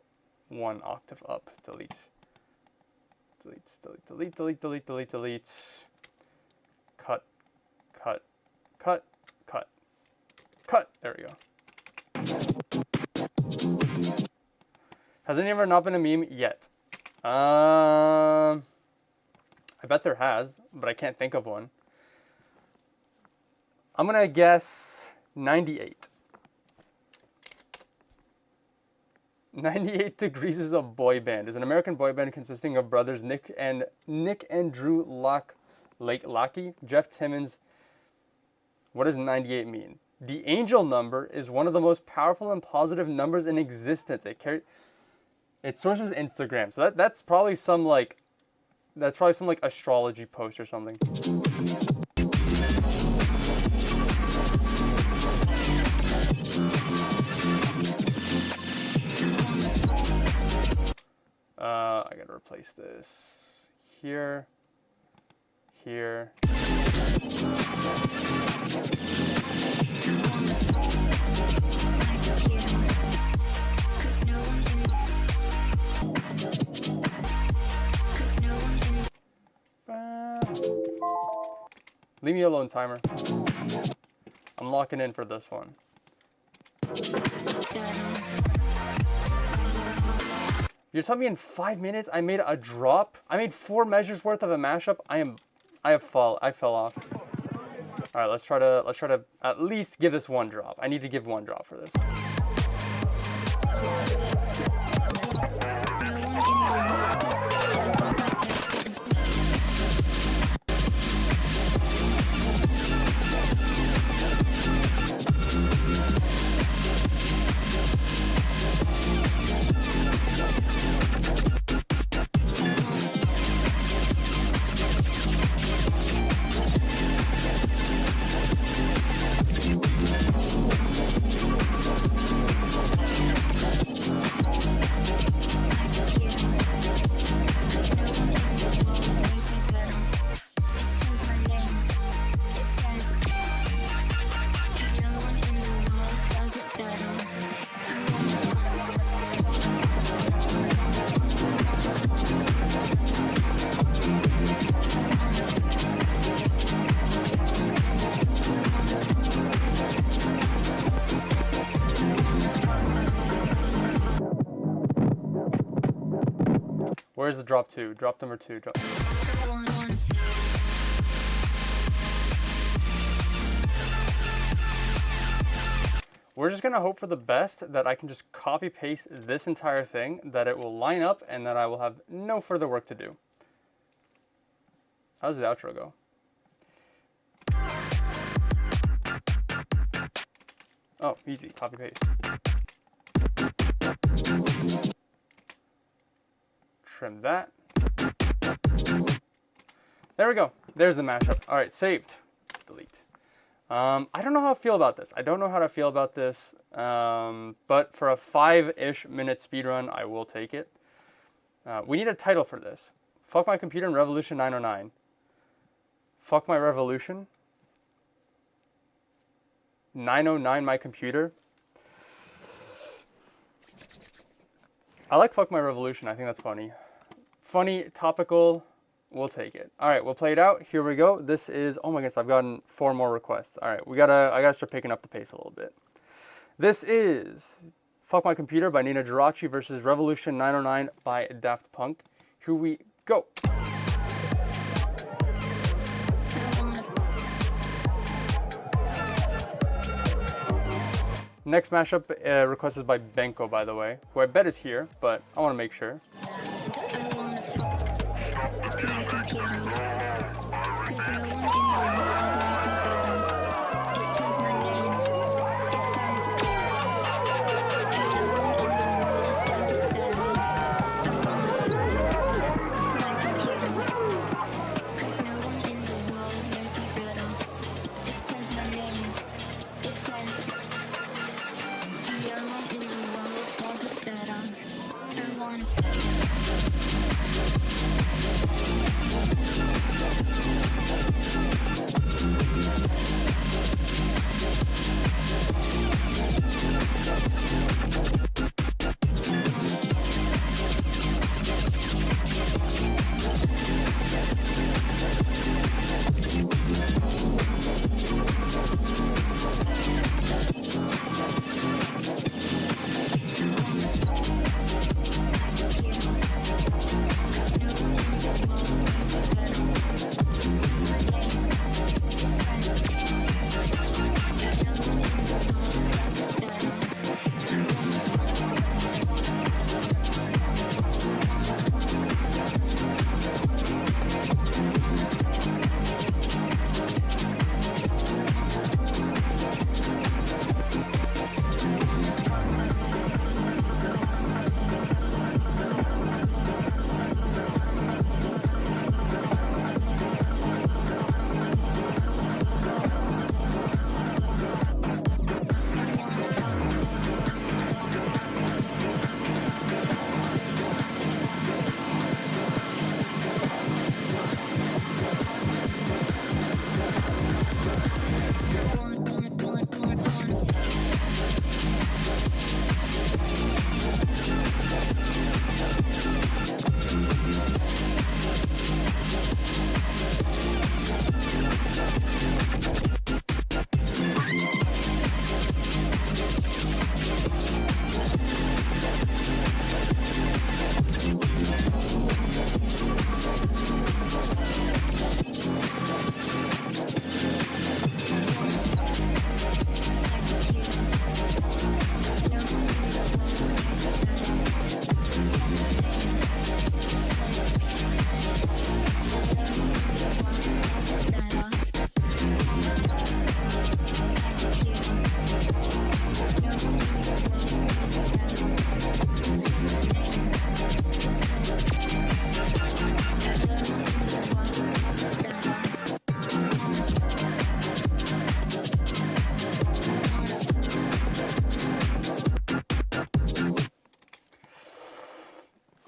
1 octave up. Delete. Delete, delete, delete, delete, delete, delete, delete. Cut, cut, cut, cut, cut. There we go. Has any ever not been a meme yet? I bet there has, but I can't think of one. I'm gonna guess 98. 98 Degrees is a boy band. Is an American boy band consisting of brothers Nick and Drew Lockey, Jeff Timmons. What does 98 mean? The angel number is one of the most powerful and positive numbers in existence. Its source is Instagram. So that's probably some like astrology post or something. I gotta replace this here, here. Leave me alone, timer. I'm locking in for this one. You're telling me in 5 minutes I made a drop? I made 4 measures worth of a mashup. I fell off. All right, let's try to at least give this 1 drop. I need to give 1 drop for this. Where's the drop 2? Drop number 2. Drop. We're just gonna hope for the best that I can just copy paste this entire thing, that it will line up, and that I will have no further work to do. How does the outro go? Oh, easy, copy paste. Trim that. There we go. There's the mashup. All right, saved. Delete. I don't know how I feel about this. But for a 5-ish minute speedrun, I will take it. We need a title for this. Fuck my computer and Revolution 909. Fuck my revolution. 909 my computer. I like fuck my revolution. I think that's funny. Funny, topical. We'll take it. All right, we'll play it out. Here we go. This is, oh my goodness, I've gotten 4 more requests. All right, I gotta start picking up the pace a little bit. This is Fuck My Computer by Nina Geraci versus Revolution 909 by Daft Punk. Here we go. Next mashup requested by Benko, by the way, who I bet is here, but I want to make sure.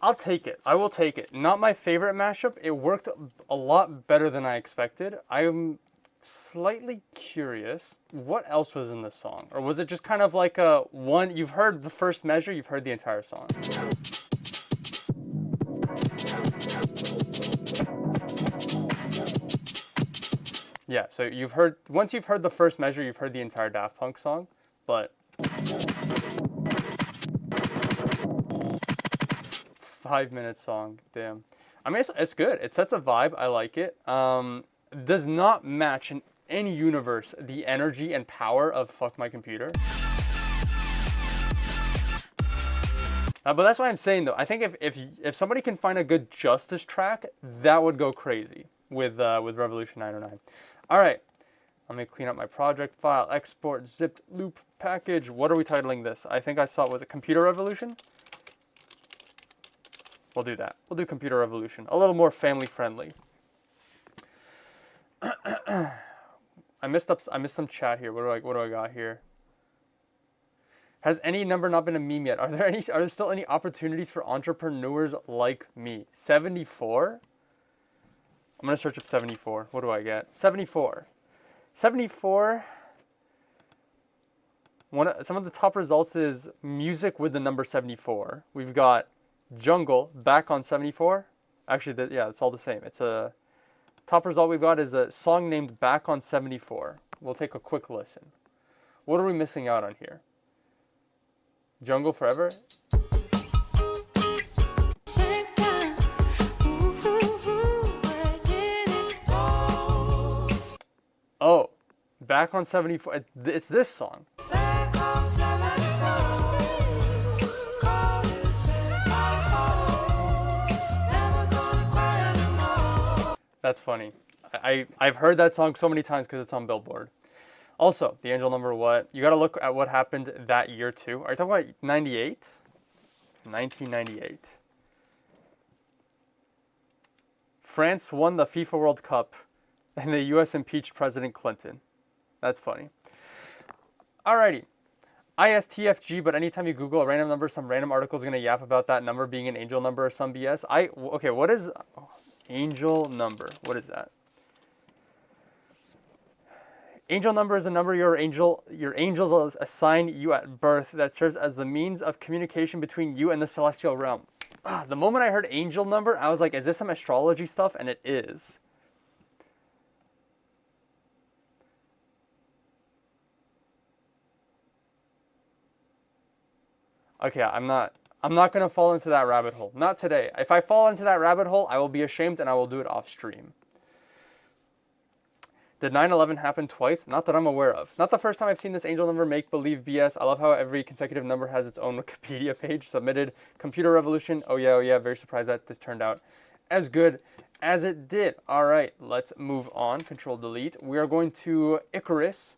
I'll take it. I will take it. Not my favorite mashup. It worked a lot better than I expected. I'm slightly curious. What else was in this song? Or was it just kind of like a one, you've heard the first measure, you've heard the entire song. Yeah, so you've heard, once you've heard the first measure, you've heard the entire Daft Punk song, but 5-minute song. Damn. I mean, it's good. It sets a vibe. I like it. Does not match in any universe the energy and power of Fuck My Computer. But that's why I'm saying, though, I think if somebody can find a good Justice track, that would go crazy with Revolution 909. All right, let me clean up my project file, export, zipped loop package. What are we titling this? I think I saw it was a Computer Revolution. We'll do that. We'll do Computer Revolution. A little more family friendly. I missed some chat here. What do I got here? Has any number not been a meme yet? Are there still any opportunities for entrepreneurs like me? 74? I'm gonna search up 74. What do I get? 74. 74. Some of the top results is music with the number 74. We've got Jungle back on 74. Actually, yeah, it's all the same. It's a top result we've got is a song named Back on 74. We'll take a quick listen. What are we missing out on here? Jungle Forever? Oh, Back on 74. It's this song. That's funny. I've heard that song so many times because it's on Billboard. Also, the angel number what? You got to look at what happened that year too. Are you talking about 98? 1998. France won the FIFA World Cup and the US impeached President Clinton. That's funny. Alrighty. ISTFG, but anytime you Google a random number, some random article is going to yap about that number being an angel number or some BS. Okay, what is angel number? What is that? Angel number is a number your angels assign you at birth that serves as the means of communication between you and the celestial realm. The moment I heard angel number, I was like, is this some astrology stuff? And it is. Okay, I'm not going to fall into that rabbit hole. Not today. If I fall into that rabbit hole, I will be ashamed and I will do it off stream. Did 9/11 happen twice? Not that I'm aware of. Not the first time I've seen this angel number make-believe BS. I love how every consecutive number has its own Wikipedia page. Submitted. Computer Revolution. Oh yeah. Very surprised that this turned out as good as it did. All right, let's move on. Control-Delete. We are going to Icarus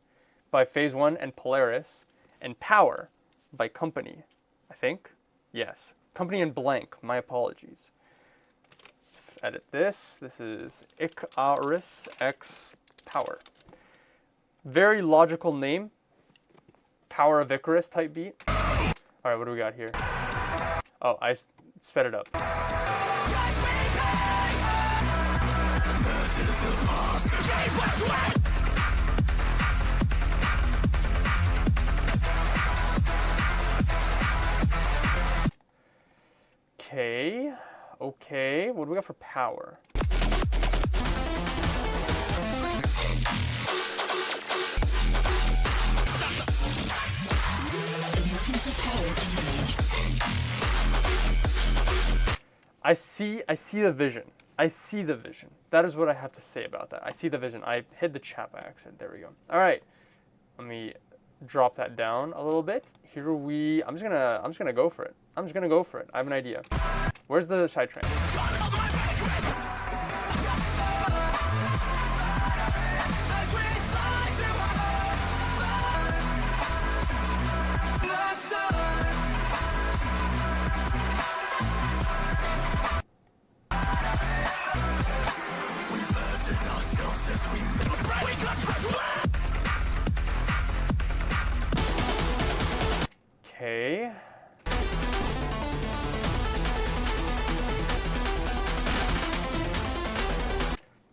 by Phase 1 and Polaris. And Power by Company, I think. Yes. Company and blank. My apologies. Let's edit this. This is Icarus X Power. Very logical name. Power of Icarus type beat. All right, what do we got here? Oh, I sped it up. Okay. What do we got for Power? I see the vision. I see the vision. That is what I have to say about that. I see the vision. I hid the chat by accident. There we go. All right. Let me drop that down a little bit. I'm just gonna go for it. I have an idea. Where's the side train? Okay.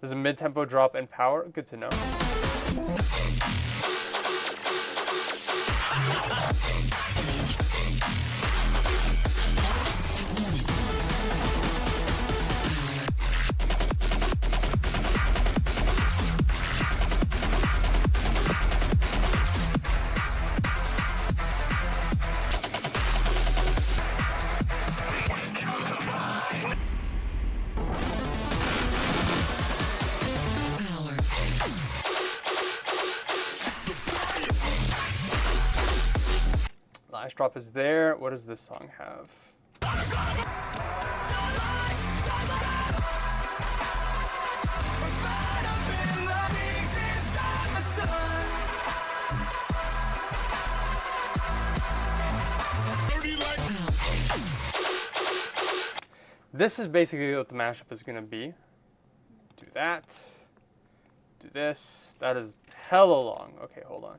There's a mid-tempo drop in Power. Good to know. drop is there. What does this song have? This is basically what the mashup is gonna be. Do that. Do this. That is hella long. Okay, hold on.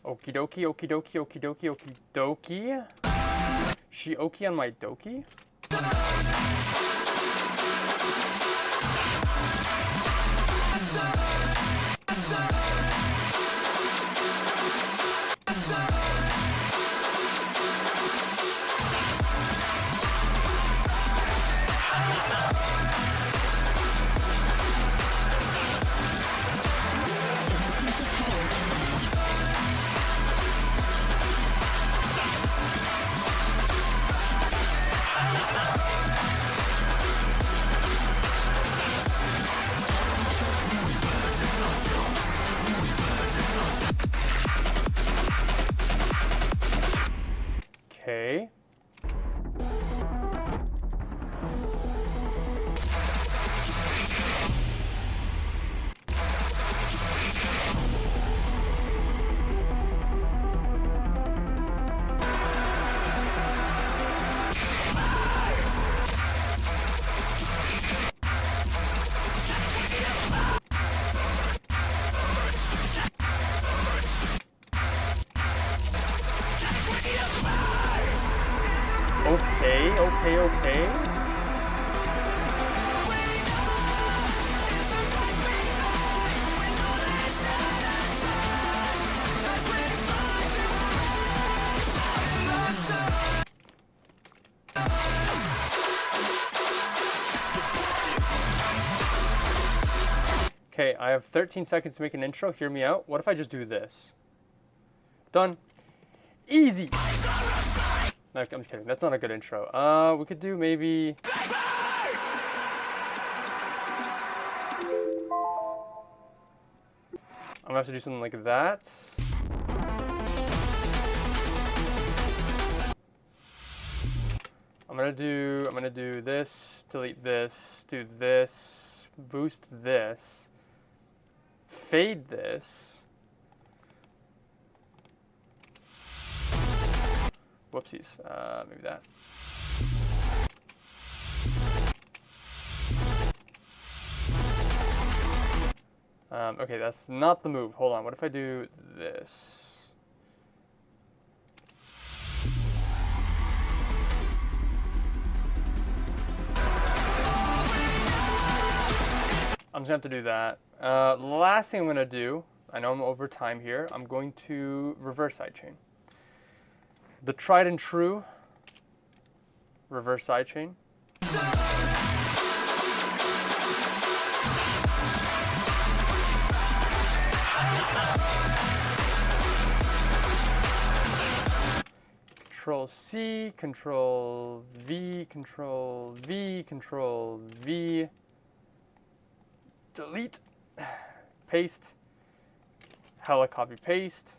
Okie dokie, okie dokie, okie dokie, okie dokie. She okie on my dokie? Okay. Okay. Okay, I have 13 seconds to make an intro. Hear me out. What if I just do this? Done. Easy. No, I'm just kidding. That's not a good intro. We could do maybe... I'm gonna have to do something like that. I'm gonna do this, delete this, do this, boost this, fade this. Whoopsies, maybe that. Okay, that's not the move. Hold on, what if I do this? I'm just gonna have to do that. The last thing I'm gonna do, I know I'm over time here, I'm going to reverse sidechain. The tried and true reverse sidechain. Control C, Control V, Control V, Control V, delete, paste, hella copy paste.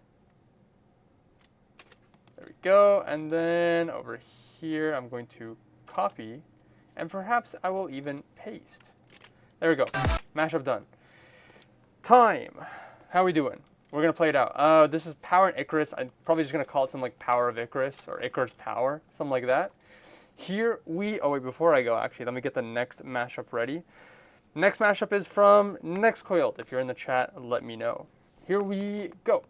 There we go, and then over here I'm going to copy, and perhaps I will even paste. There we go, mashup done. Time, how we doing? We're gonna play it out. This is Power and Icarus. I'm probably just gonna call it something like Power of Icarus or Icarus Power, something like that. Here we, oh wait, before I go, actually, let me get the next mashup ready. Next mashup is from Nextcoiled. If you're in the chat, let me know. Here we go.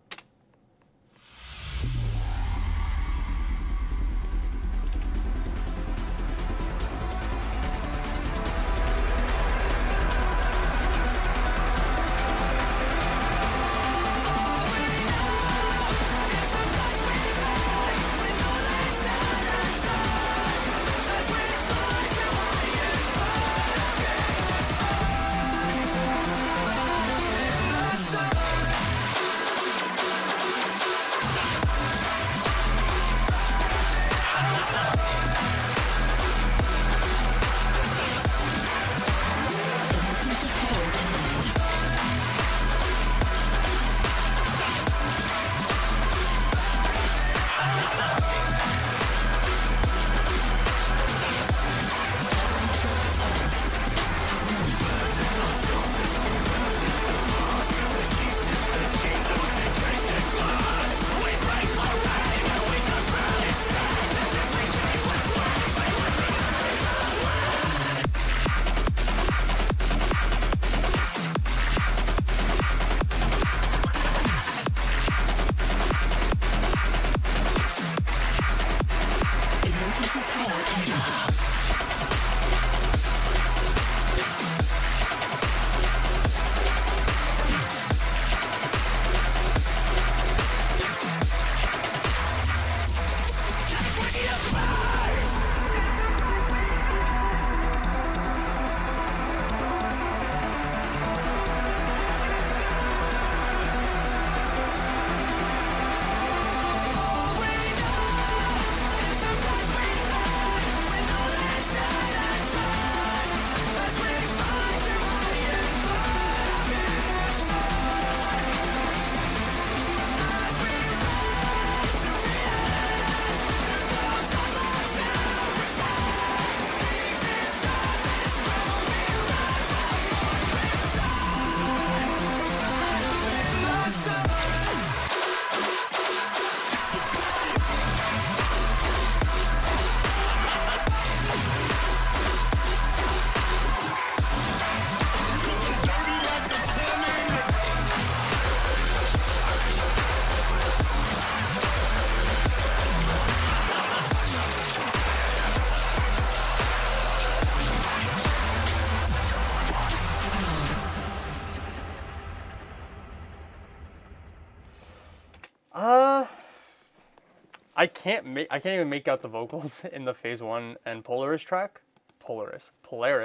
I can't even make out the vocals in the Phase 1 and Polaris track. Polaris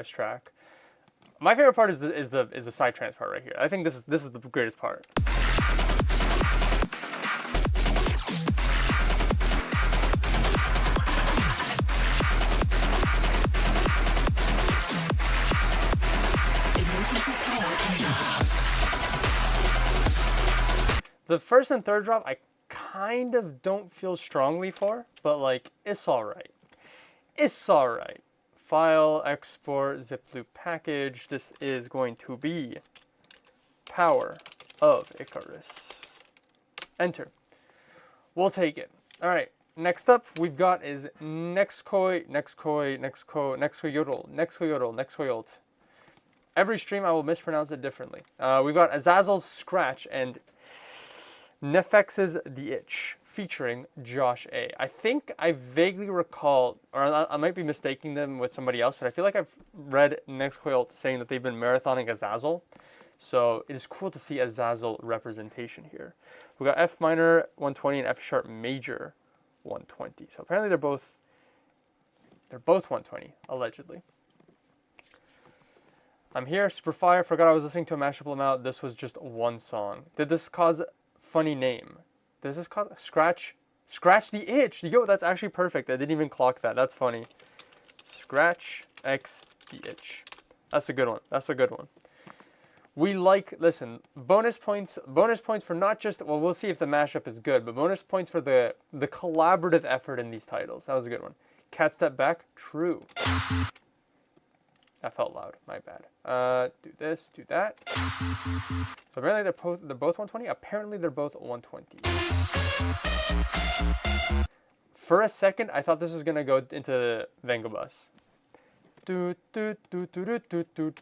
track. My favorite part is the side trance part right here. I think this is the greatest part. The first and third drop I kind of don't feel strongly for, but like it's alright. It's alright. File, export, zip loop package. This is going to be Power of Icarus. Enter. We'll take it. Alright, next up we've got is Nextcoiled. Every stream I will mispronounce it differently. We've got Azazel's Scratch and Nefex's The Itch, featuring Josh A. I think I vaguely recall, or I might be mistaking them with somebody else, but I feel like I've read Nextcoiled saying that they've been marathoning Azazel. So it is cool to see Azazel representation here. We got F minor 120 and F sharp major 120. So apparently they're both 120, allegedly. I'm here, super fire. Forgot I was listening to a mashup Lamau. This was just one song. Did this cause funny name? Does this cause Scratch Scratch the itch. Yo, that's actually perfect. I didn't even clock that. That's funny. Scratch X the itch. That's a good one. That's a good one. We like, listen, bonus points for not just, well, we'll see if the mashup is good, but bonus points for the collaborative effort in these titles. That was a good one. Cat Step Back, true. That felt loud, my bad. Do this, do that. So apparently they're both 120? Apparently they're both 120. For a second, I thought this was gonna go into Vengabus. Do, do, do, do, do, do, do.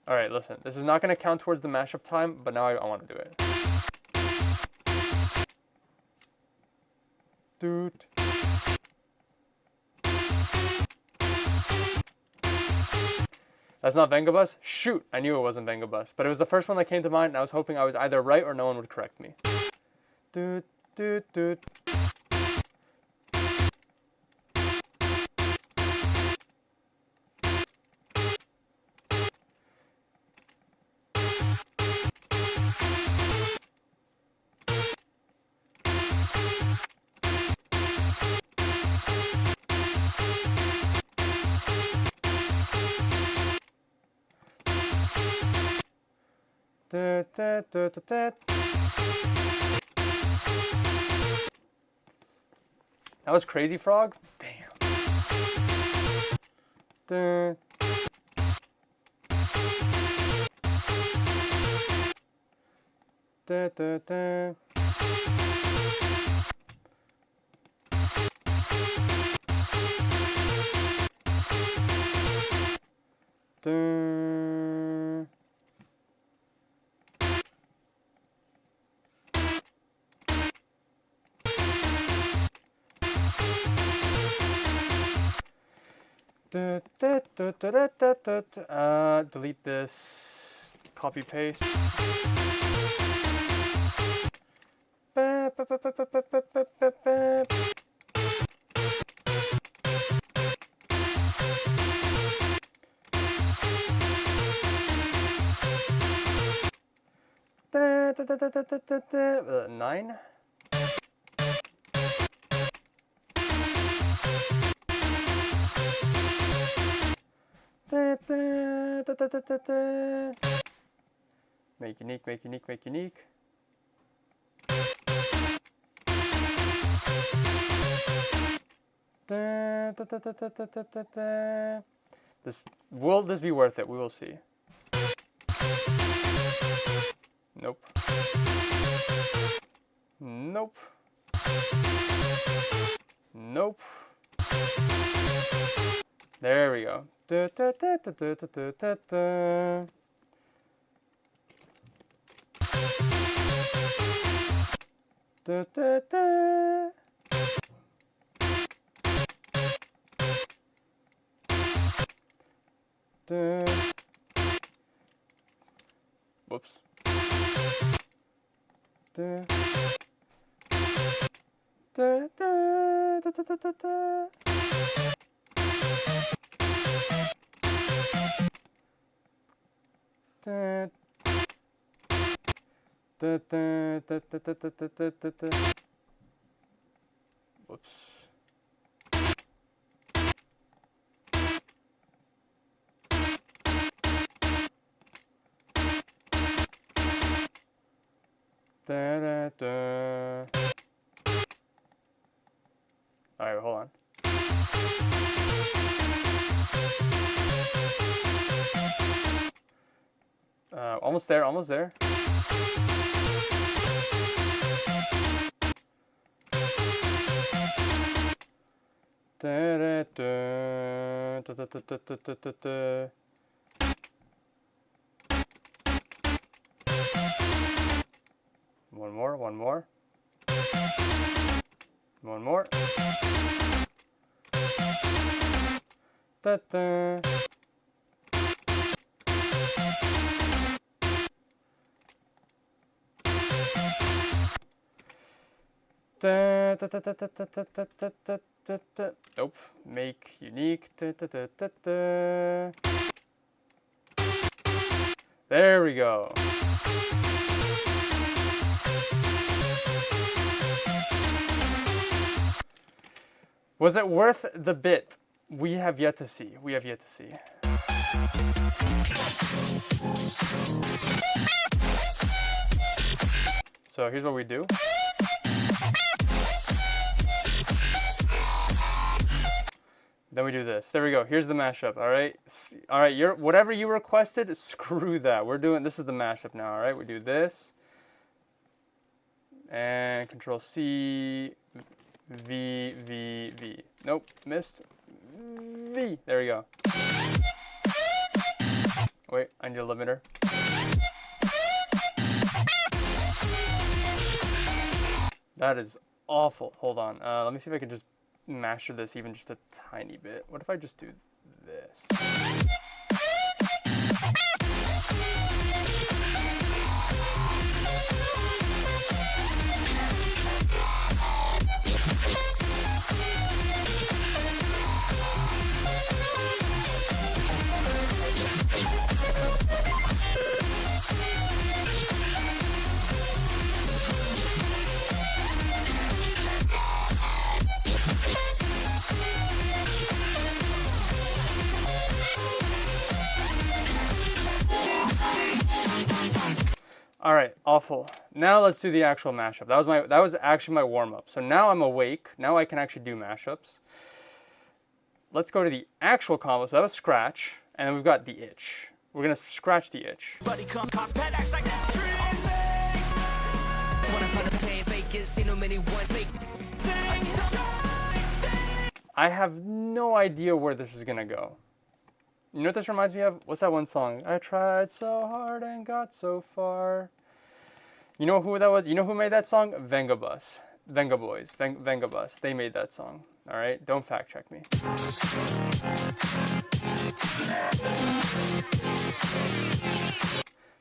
Alright, listen. This is not going to count towards the mashup time, but now I want to do it. Dude. That's not Vengabus? Shoot! I knew it wasn't Vengabus, but it was the first one that came to mind, and I was hoping I was either right or no one would correct me. Dude, dude, dude. That was Crazy Frog? Damn. Delete this. Copy paste. Nine. Make unique, make unique, make unique. Will this be worth it? We will see. Nope. Nope. Nope. There we go. Whoops. Whoops. All right, hold on. Almost there, almost there. One more, one more. One more. Da-da. Da, da, da, da, da, da, da, da, da, Nope. Make unique. There we go. Was it worth the bit? We have yet to see. We have yet to see. So here's what we do. Then we do this. There we go. Here's the mashup. All right. All right. Whatever you requested, screw that. We're doing. This is the mashup now. All right. We do this. And Control C, V, V, V. Nope. Missed. V. There we go. Wait. I need a limiter. That is awful. Hold on. Let me see if I can just master this even just a tiny bit. What if I just do this? All right, awful. Now let's do the actual mashup. That was actually my warm-up. So now I'm awake. Now I can actually do mashups. Let's go to the actual combo. So that was scratch, and then we've got the itch. We're gonna scratch the itch. I have no idea where this is gonna go. You know what this reminds me of? What's that one song? I tried so hard and got so far. You know who that was? You know who made that song? Venga Boys. Venga Bus. They made that song. All right? Don't fact check me.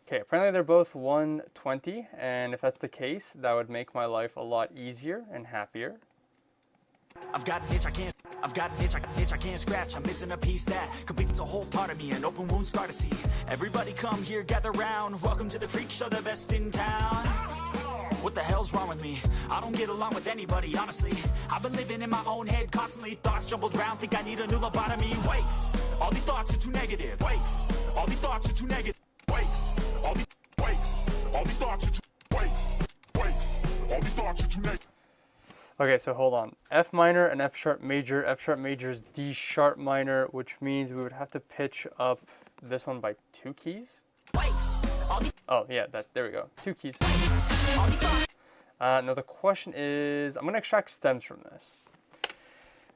Okay, apparently they're both 120, and if that's the case, that would make my life a lot easier and happier. I've got an itch I can't scratch. I'm missing a piece that completes a whole part of me. An open wound scar to see. Everybody come here, gather round. Welcome to the freak show, the best in town. What the hell's wrong with me? I don't get along with anybody, honestly. I've been living in my own head constantly. Thoughts jumbled around, think I need a new lobotomy. Wait, all these thoughts are too negative. Wait, all these thoughts are too negative. Wait, all these thoughts are too all these thoughts are too negative. Okay, so hold on. F minor and F sharp major. F sharp major is D sharp minor, which means we would have to pitch up this one by 2 keys. Oh, yeah, there we go. 2 keys. Now the question is, I'm going to extract stems from this.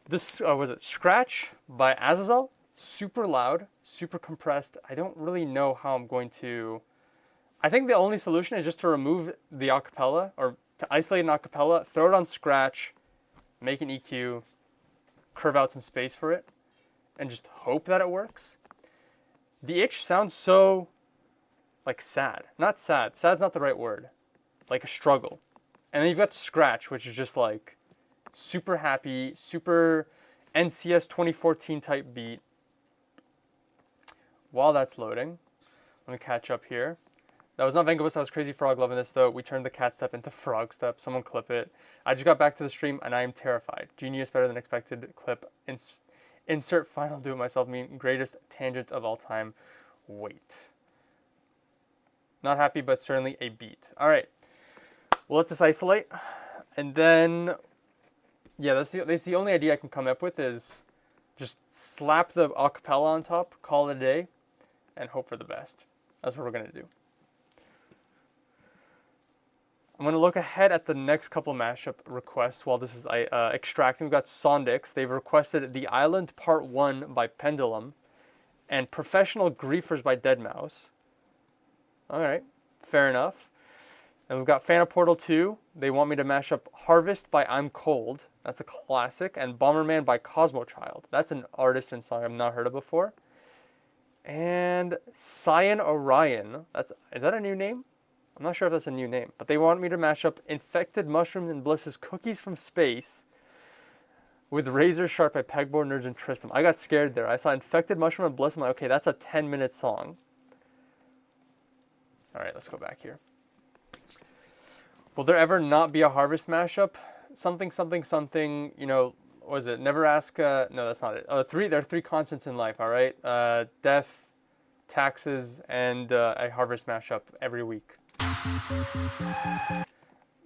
This, was it Scratch by Azazel? Super loud, super compressed. I don't really know how I'm going to... I think the only solution is just to remove the acapella, or to isolate an acapella, throw it on Scratch, make an EQ, curve out some space for it, and just hope that it works. The itch sounds so, like, sad. Not sad. Sad's not the right word. Like a struggle. And then you've got the Scratch, which is just like super happy, super NCS 2014 type beat. While that's loading, let me catch up here. That was not Vengabus, that was Crazy Frog loving this though. We turned the cat step into frog step. Someone clip it. I just got back to the stream and I am terrified. Genius, better than expected clip. Insert final do it myself meme. Greatest tangent of all time. Wait. Not happy, but certainly a beat. All right. We'll let this isolate. And then, yeah, that's the only idea I can come up with is just slap the acapella on top, call it a day, and hope for the best. That's what we're going to do. I'm going to look ahead at the next couple mashup requests while this is extracting. We've got Sondix. They've requested The Island Part 1 by Pendulum and Professional Griefers by Deadmau5. All right, fair enough. And we've got Phantom Portal 2. They want me to mash up Harvest by I'm Cold. That's a classic. And Bomberman by Cosmo Child. That's an artist and song I've not heard of before. And Cyan Orion. Is that a new name? I'm not sure if that's a new name. But they want me to mash up Infected Mushrooms and Bliss's Cookies from Space with Razor Sharp by Pegboard Nerds and Tristram. I got scared there. I saw Infected Mushroom and Bliss. I'm like, okay, that's a 10-minute song. All right, let's go back here. Will there ever not be a Harvest mashup? Something, something, something, you know, what is it? Never ask, no, that's not it. There are 3 constants in life, all right? Death, taxes, and a Harvest mashup every week.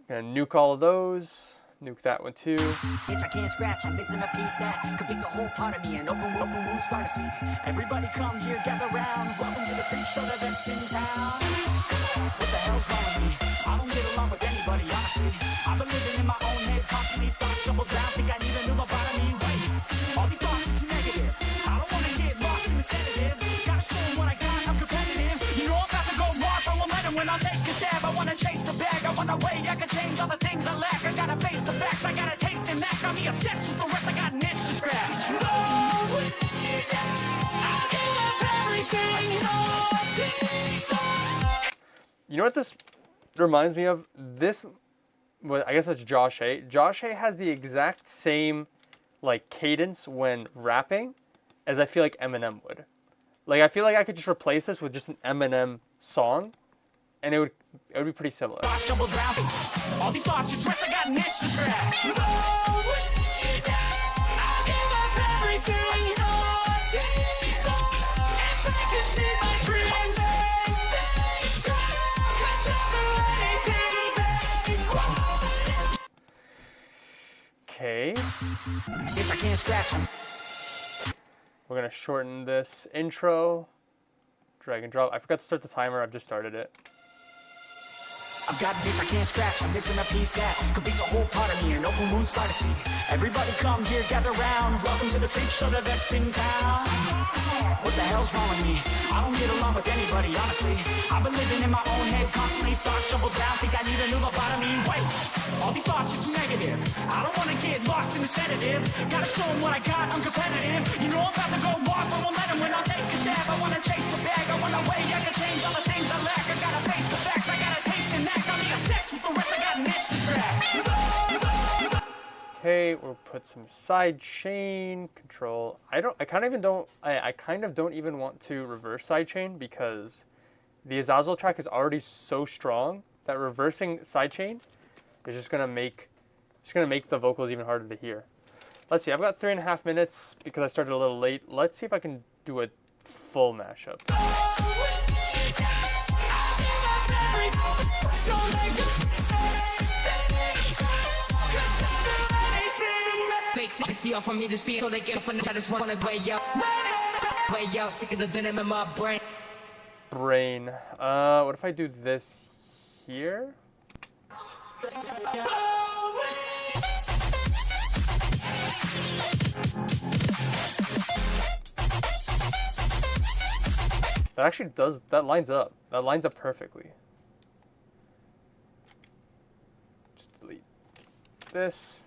Gonna nuke all of those. Nuke that one too. Bitch, I can't scratch, I'm missing a piece that completes a whole part of me. An open wound scar to see. Everybody come here, gather round. Welcome to the freak show, the best in town. What the hell's wrong with me? I don't get along with anybody, honestly. I've been living in my own head, constantly thoughts jumbled down. Think I need a new lobotomy. Wait, all these thoughts are too negative. I don't wanna get lost in the sedative. Gotta show 'em what I got, I'm competitive. You know I'm about to go off, I won't let 'em when I'll take a stab. I wanna chase the bag, I wanna wait, I can change all the things I lack. I gotta face the facts, I got a taste in that. Got me obsessed with the rest, I got an itch to scratch. I'll give up everything. You know what this reminds me of? This, well, I guess that's Josh A. Josh A has the exact same like cadence when rapping as I feel like Eminem would. Like I feel like I could just replace this with just an Eminem song, and it would be pretty similar. Thoughts jumbled around me. All these thoughts, you twist, I got an itch to scratch. I'll give up everything. If I could see my dreams, Okay, bitch, I can't scratch them. we're gonna shorten this intro. Drag and drop. I forgot to start the timer. I've just started it. I've got an itch I can't scratch, I'm missing a piece that completes a whole part of me, an open wound scar to see. Everybody come here, gather round. Welcome to the freak show, the best in town. What the hell's wrong with me? I don't get along with anybody, honestly. I've been living in my own head, constantly thoughts jumbled down. Think I need a new lobotomy. Wait, all these thoughts are too negative. I don't wanna get lost in the sedative. Gotta show 'em what I got, I'm competitive. You know I'm about to go off, I won't let 'em when I'll take a stab. I wanna chase the bag, I wanna wait, I can change all the things I lack. I gotta face the facts, I got a taste in that. Got me obsessed with the rest, I got an itch to scratch. Okay, we'll put some side chain control. I kind of don't even want to reverse side chain because the Azazel track is already so strong that reversing side chain is just gonna make the vocals even harder to hear. Let's see, I've got 3.5 minutes because I started a little late. Let's see if I can do a full mashup. See off on me to speak so they get off on I just wanna way out, sick of the venom in my brain. What if I do this here? That actually does, that lines up. That lines up perfectly. Just delete this.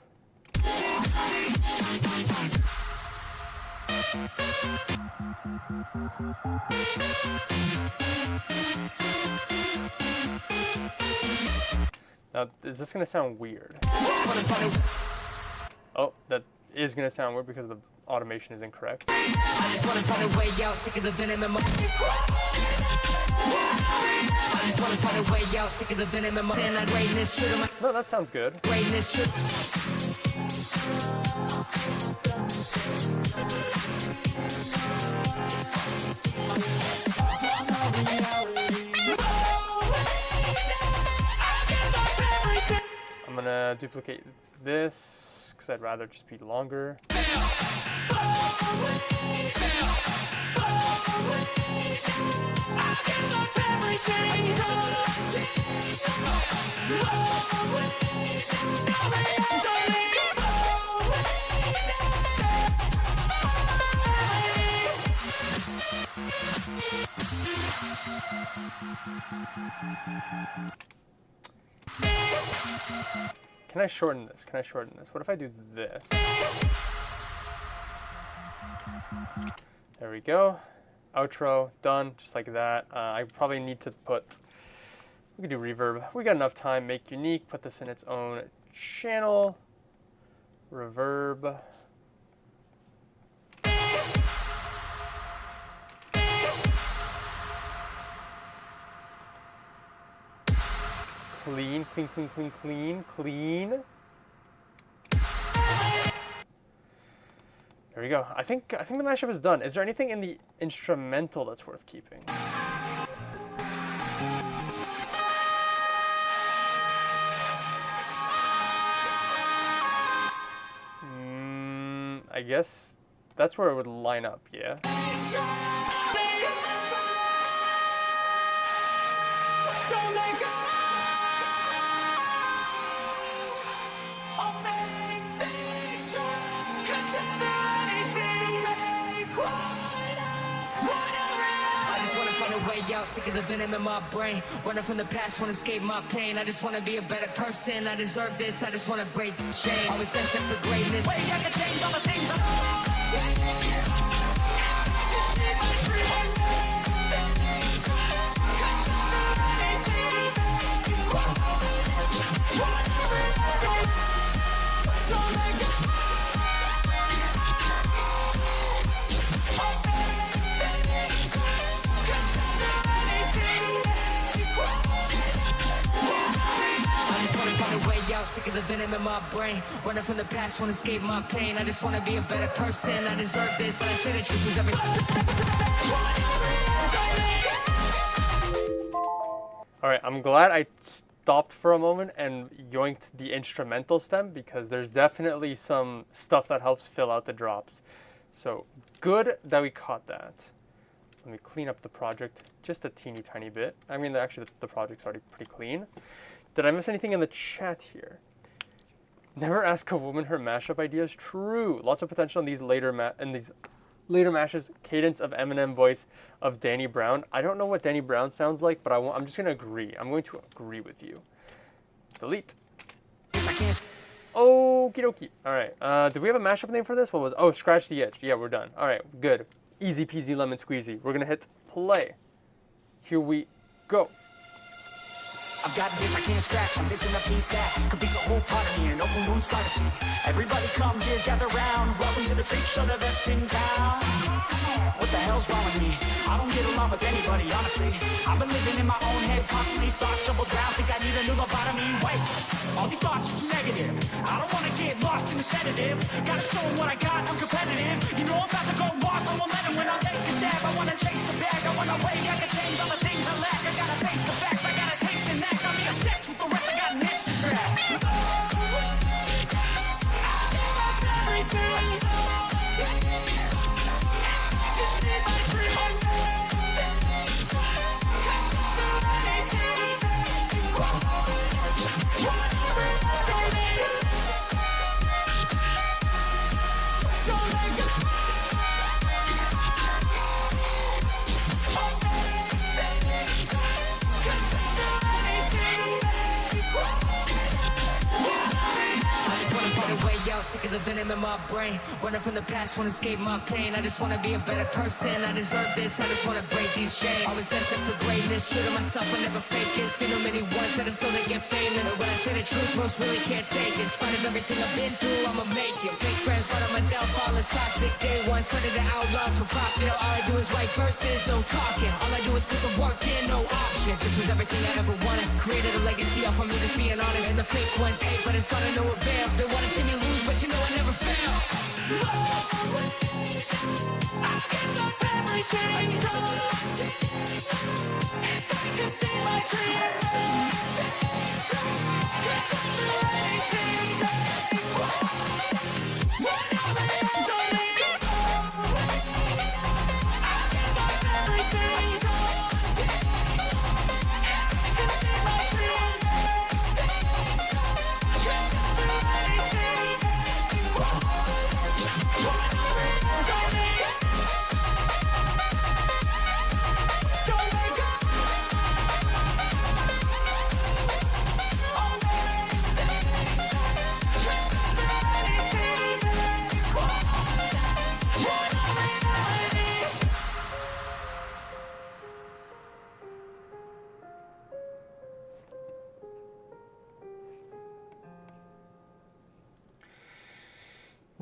Now, is this going to sound weird? Oh, that is going to sound weird because the automation is incorrect. I just wanna find a way out, sick of the venom in my. I just wanna find a way out, sick of the venom in my. And I'd rain this shit on my. No, that sounds good. Rain this shit. I'm gonna duplicate this because I'd rather just be longer. Can I shorten this? Can I shorten this? What if I do this? There we go. Outro, done, just like that. I probably need to put, we can do reverb. We got enough time. Make unique, put this in its own channel. Reverb. Clean, clean, clean, clean, clean, clean. There we go. I think the mashup is done. Is there anything in the instrumental that's worth keeping? I guess that's where it would line up, yeah? Way out, sick of the venom in my brain. Running from the past, wanna escape my pain. I just wanna be a better person. I deserve this. I just wanna break the chains. Always destined for greatness. Way I can change all the things. Sick of the venom in my brain. Running from the past, wanna escape my pain. I just wanna be a better person. I deserve this. I said it just was everything. Alright, I'm glad I stopped for a moment and yoinked the instrumental stem because there's definitely some stuff that helps fill out the drops. So good that we caught that. Let me clean up the project just a teeny tiny bit. I mean, actually the project's already pretty clean. Did I miss anything in the chat here? Never ask a woman her mashup ideas. True. Lots of potential in these later mashes. Cadence of Eminem, voice of Danny Brown. I don't know what Danny Brown sounds like, but I'm just gonna agree. I'm going to agree with you. Delete. Okie dokie. All right. Did we have a mashup name for this? What was? Oh, Scratch the Itch. Yeah, we're done. All right. Good. Easy peasy lemon squeezy. We're gonna hit play. Here we go. I've got an itch I can't scratch, I'm missing a piece that completes a whole part of me, an open wound scar to see. Everybody come here, gather round, welcome to the freak show, the best in town. What the hell's wrong with me? I don't get along with anybody, honestly. I've been living in my own head, constantly thoughts jumbled down, think I need a new lobotomy. Wait, all these thoughts are too negative. I don't wanna get lost in the sedative. Gotta show them what I got, I'm competitive. You know I'm about to go walk, I won't let them when I take a stab. I wanna chase the bag, I wanna wait, I can change all the things I lack. I gotta face the facts, I gotta taste the knack. Got me obsessed with the rest, I got an itch to scratch. Sick of the venom in my brain. Running from the past, wanna escape my pain. I just wanna be a better person. I deserve this, I just wanna break these chains. Always destined for greatness, true to myself, I never fake it. Seen too many ones that so they get famous. But when I say the truth, most really can't take it. In spite of everything I've been through, I'ma make it. Fake friends, but I'm a downfall, it's toxic. Day one, started the outlaws for profit. All I do is write verses, no talking. All I do is put the work in, no option. This was everything I ever wanted. Created a legacy off of me, just being honest. And the fake ones hate, but it's all to no avail. They wanna see me lose, but you know I never fail. I give up everything. If I could see my dreams,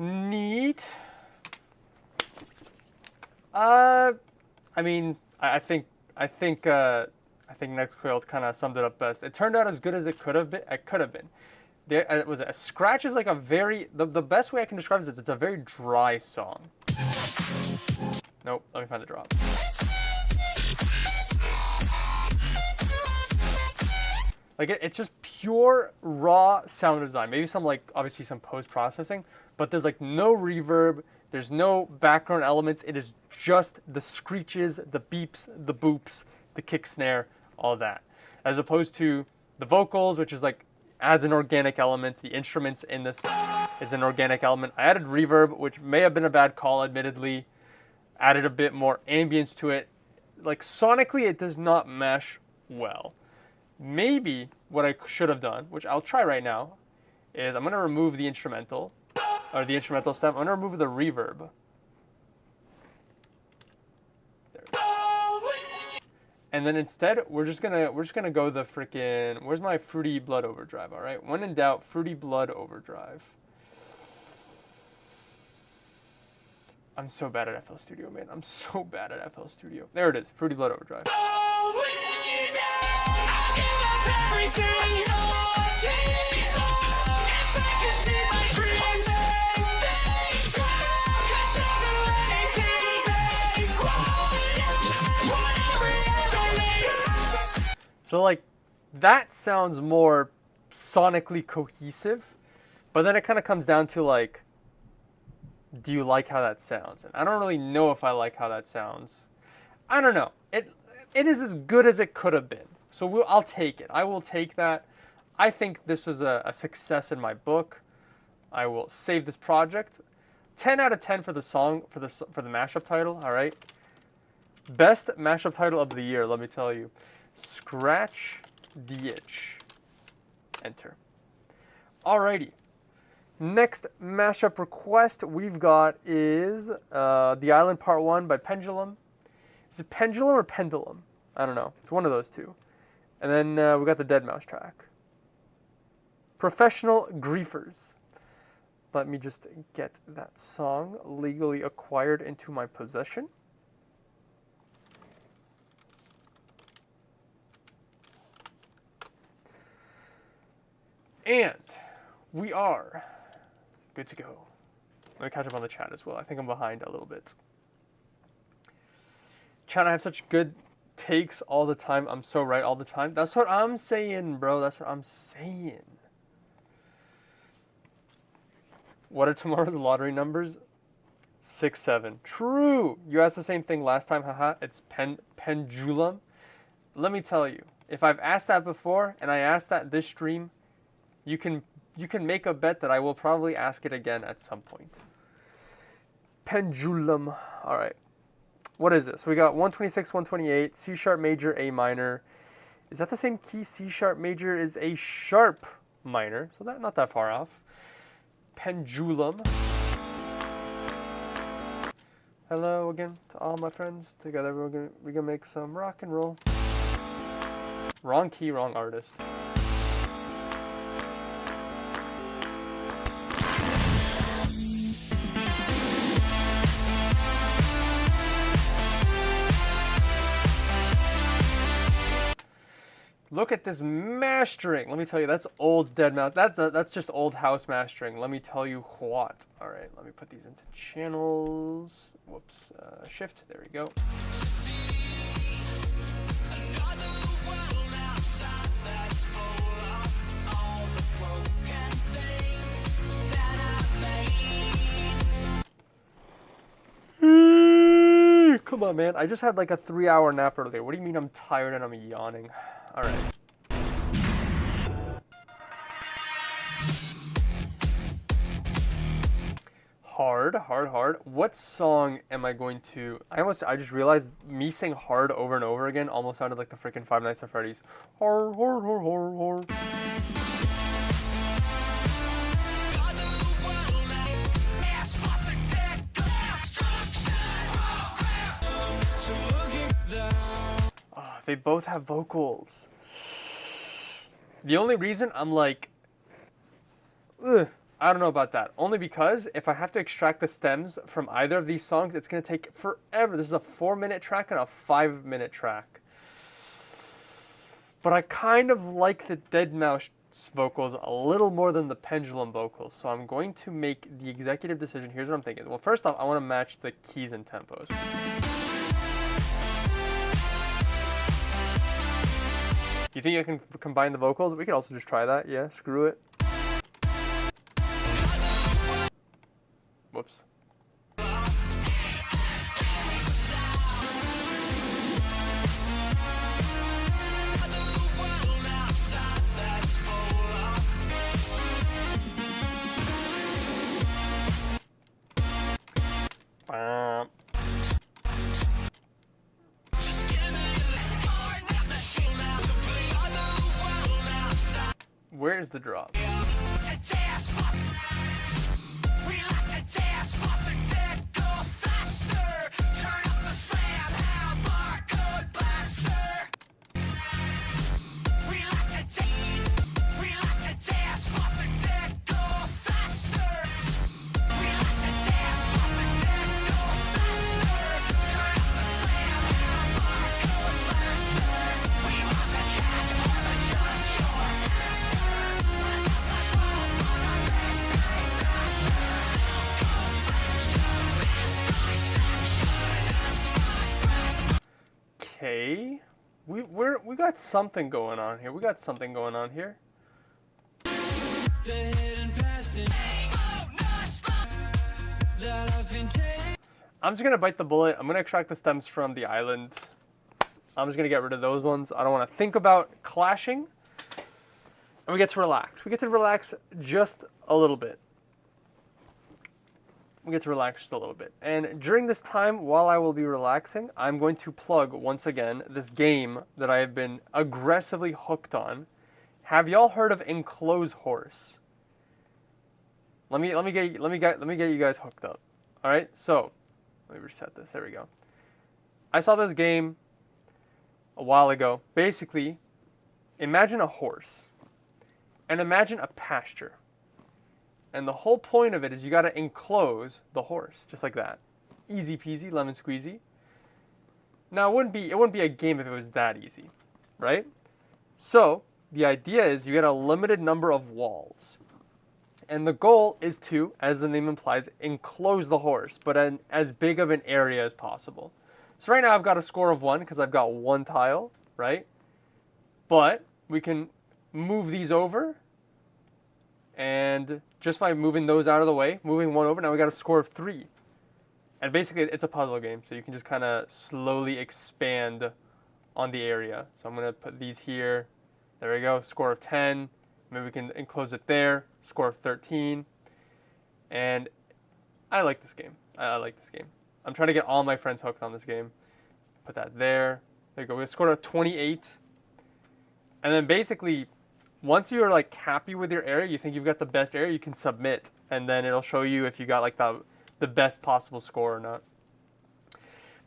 Neat. I mean, I think I think Nextcoil kind of summed it up best. It turned out as good as it could have been. It could have been. It was a scratch is like a very the best way I can describe it is it's a very dry song. Nope, let me find the drop. Like it's just pure raw sound design. Maybe some like obviously some post processing, but there's like no reverb. There's no background elements. It is just the screeches, the beeps, the boops, the kick snare, all that. As opposed to the vocals, which is like adds an organic element. The instruments in this is an organic element. I added reverb, which may have been a bad call, admittedly. Added a bit more ambience to it. Like sonically, it does not mesh well. Maybe what I should have done, which I'll try right now, is I'm going to remove the instrumental, or the instrumental stem. I'm going to remove the reverb. There it is. And then instead, we're just gonna go the freaking. Where's my Fruity Blood Overdrive? All right. When in doubt, Fruity Blood Overdrive. I'm so bad at FL Studio, man. I'm so bad at FL Studio. There it is, Fruity Blood Overdrive. So like, that sounds more sonically cohesive, but then it kind of comes down to like, do you like how that sounds? And I don't really know if I like how that sounds. I don't know. It is as good as it could have been. So I'll take it. I will take that. I think this was a success in my book. I will save this project. 10 out of 10 for the song, for the mashup title, all right? Best mashup title of the year, let me tell you. Scratch the Itch. Enter. Alrighty. Next mashup request we've got is The Island Part 1 by Pendulum. Is it Pendulum or Pendulum? I don't know. It's one of those two. And then we got the Deadmau5 track. Professional Griefers. Let me just get that song legally acquired into my possession. And we are good to go. Let me catch up on the chat as well. I think I'm behind a little bit. Chat, I have such good takes all the time. I'm so right all the time. That's what I'm saying, bro. That's what I'm saying. What are tomorrow's lottery numbers? 6, 7. True. You asked the same thing last time. Haha. It's pendulum. Let me tell you, if I've asked that before and I asked that this stream, you can make a bet that I will probably ask it again at some point. Pendulum. All right. What is this? We got 126, 128, C sharp major, A minor. Is that the same key? C sharp major is A sharp minor, so that not that far off. Pendulum. Hello again to all my friends. Together we're gonna make some rock and roll. Wrong key, wrong artist. Look at this mastering. Let me tell you, that's old Deadmau5. That's just old house mastering. Let me tell you what. All right, let me put these into channels. Whoops, shift. There we go. Come on, man. I just had like a 3-hour nap earlier. What do you mean I'm tired and I'm yawning? All right. Hard. What song am I going to... I just realized me saying hard over and over again almost sounded like the freaking Five Nights at Freddy's. Hard. They both have vocals. The only reason I'm like, ugh, I don't know about that. Only because if I have to extract the stems from either of these songs, it's going to take forever. This is a 4-minute track and a 5-minute track. But I kind of like the dead mouse vocals a little more than the pendulum vocals. So I'm going to make the executive decision. Here's what I'm thinking. Well, first off, I want to match the keys and tempos. You think I can combine the vocals? We could also just try that. Yeah, screw it. Whoops. Where's the drop? Okay, we got something going on here. We got something going on here. I'm just gonna bite the bullet. I'm gonna extract the stems from the island. I'm just gonna get rid of those ones. I don't want to think about clashing. And we get to relax. We get to relax just a little bit. We get to relax just a little bit. And during this time, while I will be relaxing, I'm going to plug, once again, this game that I have been aggressively hooked on. Have y'all heard of Enclose Horse? Let me get you guys hooked up. All right, so let me reset this. There we go. I saw this game a while ago. Basically, imagine a horse and imagine a pasture. And the whole point of it is you got to enclose the horse, just like that. Easy peasy, lemon squeezy. Now, it wouldn't be a game if it was that easy, right? So, the idea is you get a limited number of walls. And the goal is to, as the name implies, enclose the horse, but in as big of an area as possible. So right now I've got a score of 1 because I've got 1 tile, right? But we can move these over. And just by moving those out of the way, moving 1 over, now we got a score of 3. And basically it's a puzzle game, so you can just kind of slowly expand on the area. So I'm going to put these here. There we go, score of 10. Maybe we can enclose it there, score of 13. And I like this game. I like this game. I'm trying to get all my friends hooked on this game. Put that there. There you go, we scored a 28. And then basically, once you're like happy with your area, you think you've got the best area, you can submit, and then it'll show you if you got like the best possible score or not.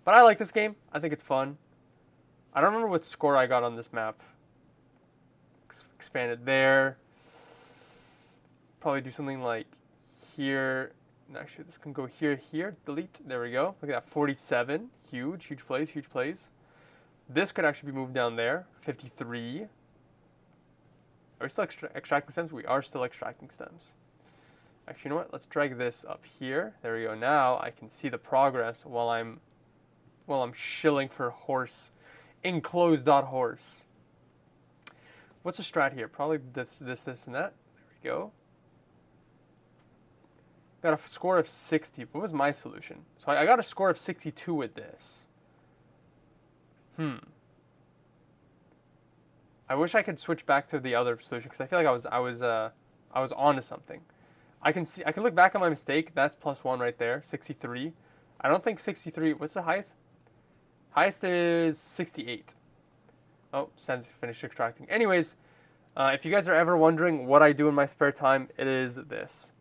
But I like this game. I think it's fun. I don't remember what score I got on this map. Expand it there. Probably do something like here. Actually, this can go here, here. Delete. There we go. Look at that. 47. Huge, huge plays, huge plays. This could actually be moved down there. 53. Are we still extracting stems? We are still extracting stems. Actually, you know what? Let's drag this up here. There we go. Now I can see the progress while I'm shilling for horse. Enclosed.horse. What's a strat here? Probably this, and that. There we go. Got a score of 60. What was my solution? So I got a score of 62 with this. I wish I could switch back to the other solution because I feel like I was onto something. I can look back on my mistake. That's +1 right there, 63. I don't think 63. What's the highest? Highest is 68. Oh, stands finished extracting. Anyways, if you guys are ever wondering what I do in my spare time, it is this.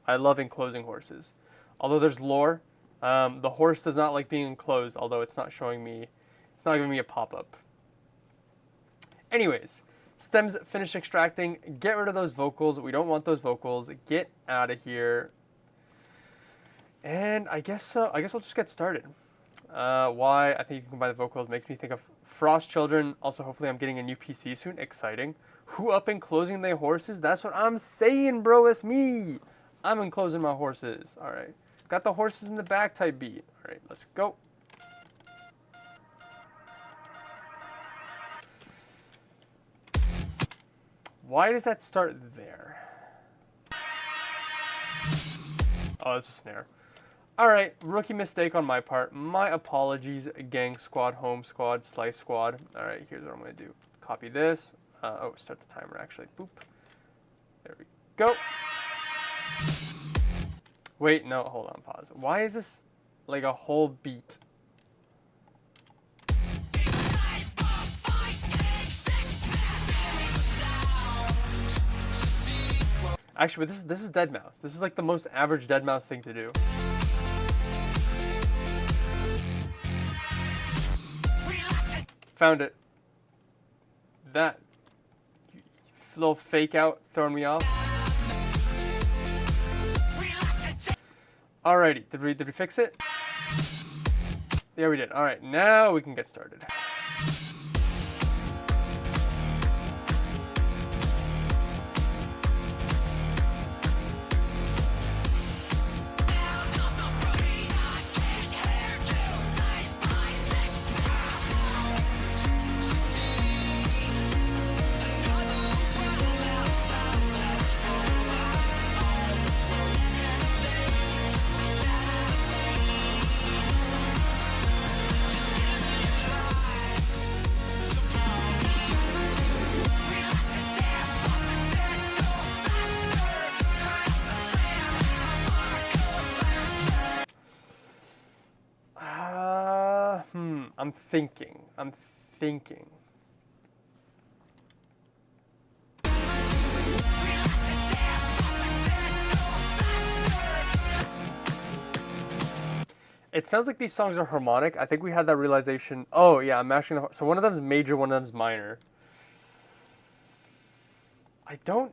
I love enclosing horses. Although there's lore, the horse does not like being enclosed. Although it's not showing me, it's not giving me a pop-up. Anyways, stems finished extracting. Get rid of those vocals. We don't want those vocals. Get out of here. And I guess we'll just get started. Why? I think you can combine the vocals. Makes me think of Frost Children. Also, hopefully I'm getting a new PC soon. Exciting. Who up and closing their horses? That's what I'm saying, bro. It's me. I'm enclosing my horses. All right. Got the horses in the back type beat. All right, let's go. Why does that start there? Oh, it's a snare. Alright, rookie mistake on my part. My apologies, gang squad, home squad, slice squad. Alright, here's what I'm going to do. Copy this. Start the timer actually. Boop. There we go. Wait, no, hold on, pause. Why is this like a whole beat? Actually, but this is deadmau5. This is like the most average deadmau5 thing to do. Found it. That little fake out throwing me off. Alrighty, did we fix it? Yeah, we did. Alright, now we can get started. I'm thinking. It sounds like these songs are harmonic. I think we had that realization. Oh yeah, I'm mashing the. So one of them's major, one of them's minor. I don't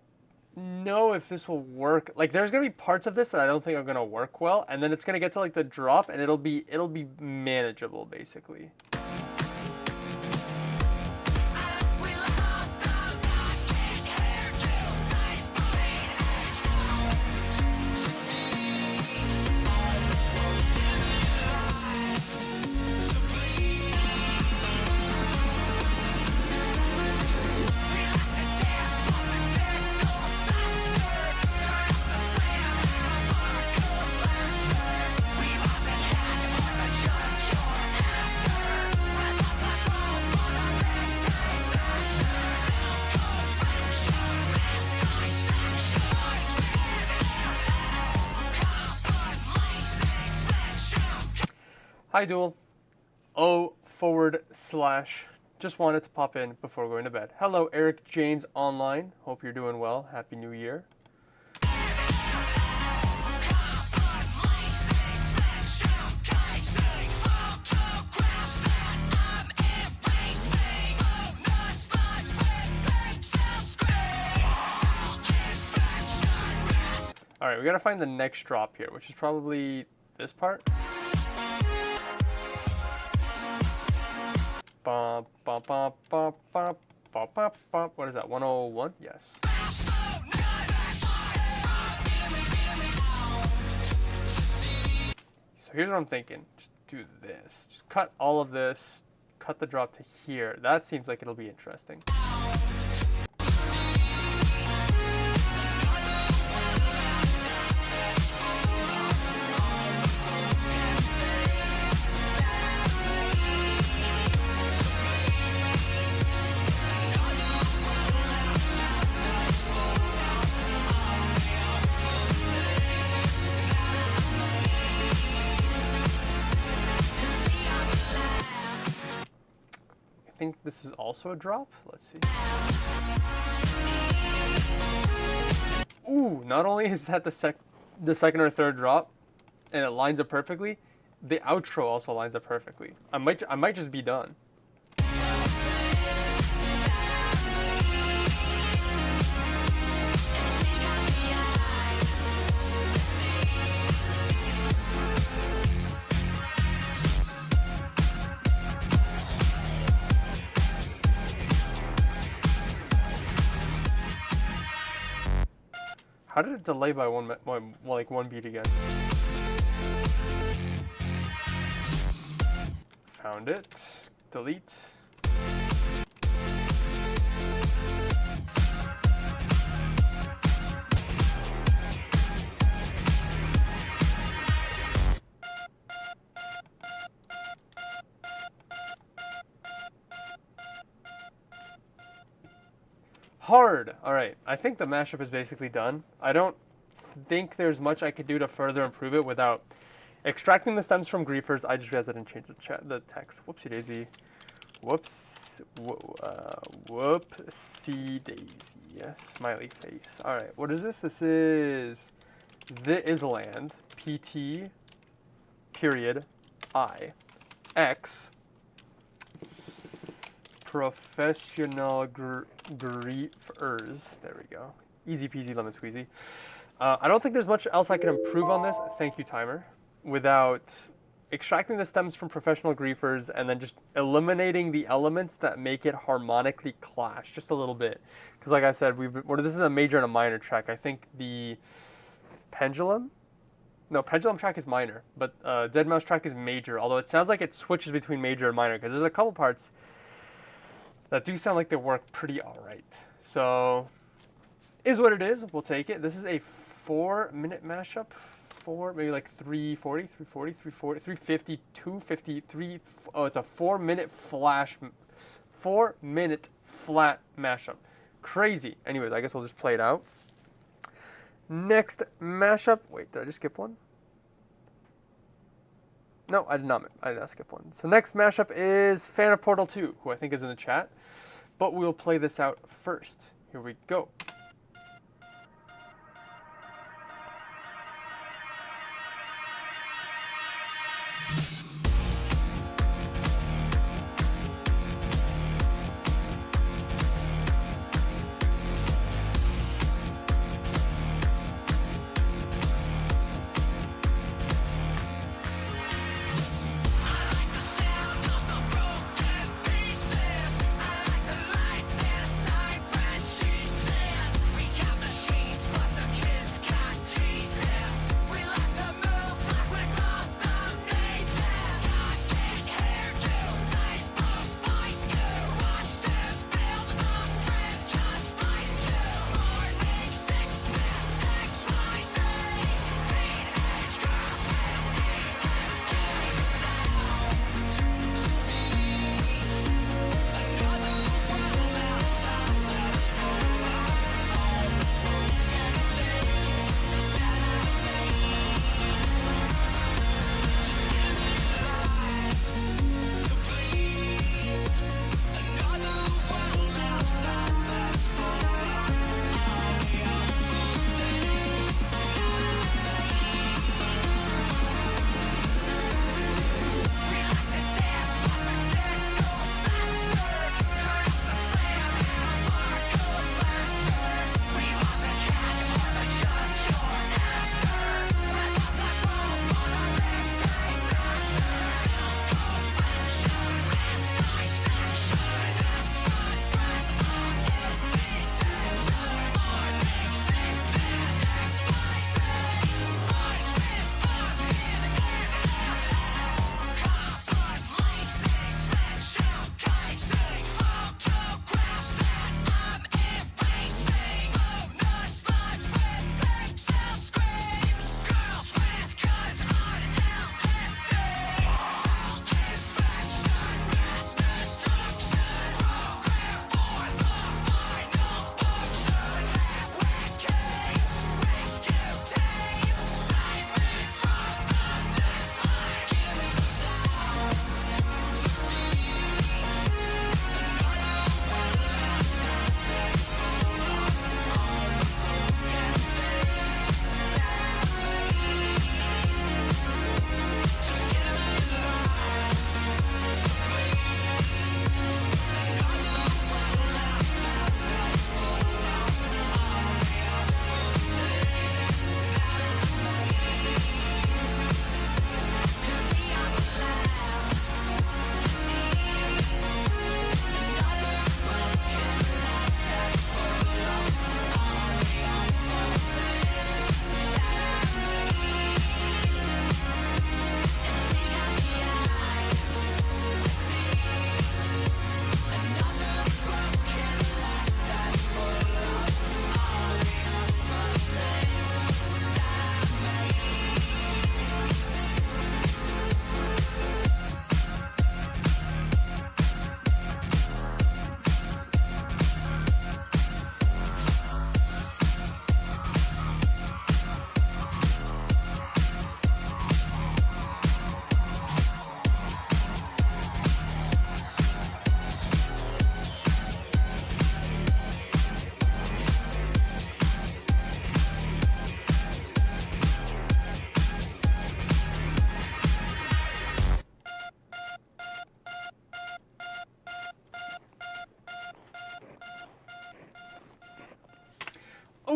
know if this will work. Like, there's gonna be parts of this that I don't think are gonna work well, and then it's gonna get to like the drop, and it'll be manageable basically. Hi Duel. /. Just wanted to pop in before going to bed. Hello, Eric James online. Hope you're doing well. Happy New Year. All right, we gotta find the next drop here, which is probably this part. What is that? 101? Yes. So here's what I'm thinking. Just do this. Just cut all of this. Cut the drop to here. That seems like it'll be interesting. I think this is also a drop. Let's see. Ooh, not only is that the second or third drop, and it lines up perfectly, the outro also lines up perfectly. I might just be done. How did it delay by one beat again? Found it. Delete. Hard. All right. I think the mashup is basically done. I don't think there's much I could do to further improve it without extracting the stems from griefers. I just realized I didn't change the text. Whoopsie daisy. Whoopsie daisy. Yes, smiley face. All right. What is this? This is the Island. PT. Period. I. X. Professional griefers. There we go. Easy peasy lemon squeezy. I don't think there's much else I can improve on this. Thank you, timer. Without extracting the stems from professional griefers and then just eliminating the elements that make it harmonically clash just a little bit. Because like I said, this is a major and a minor track. I think the pendulum track is minor, but Dead Mouse track is major. Although it sounds like it switches between major and minor because there's a couple parts that do sound like they work pretty all right. So, is what it is. We'll take it. This is a 4-minute mashup. Maybe like 340, 350, 250, 3. Oh, it's a 4-minute flat mashup. Crazy. Anyways, I guess we'll just play it out. Next mashup. Wait, did I just skip one? No, I did not skip one. So next mashup is Fan of Portal 2, who I think is in the chat. But we'll play this out first. Here we go.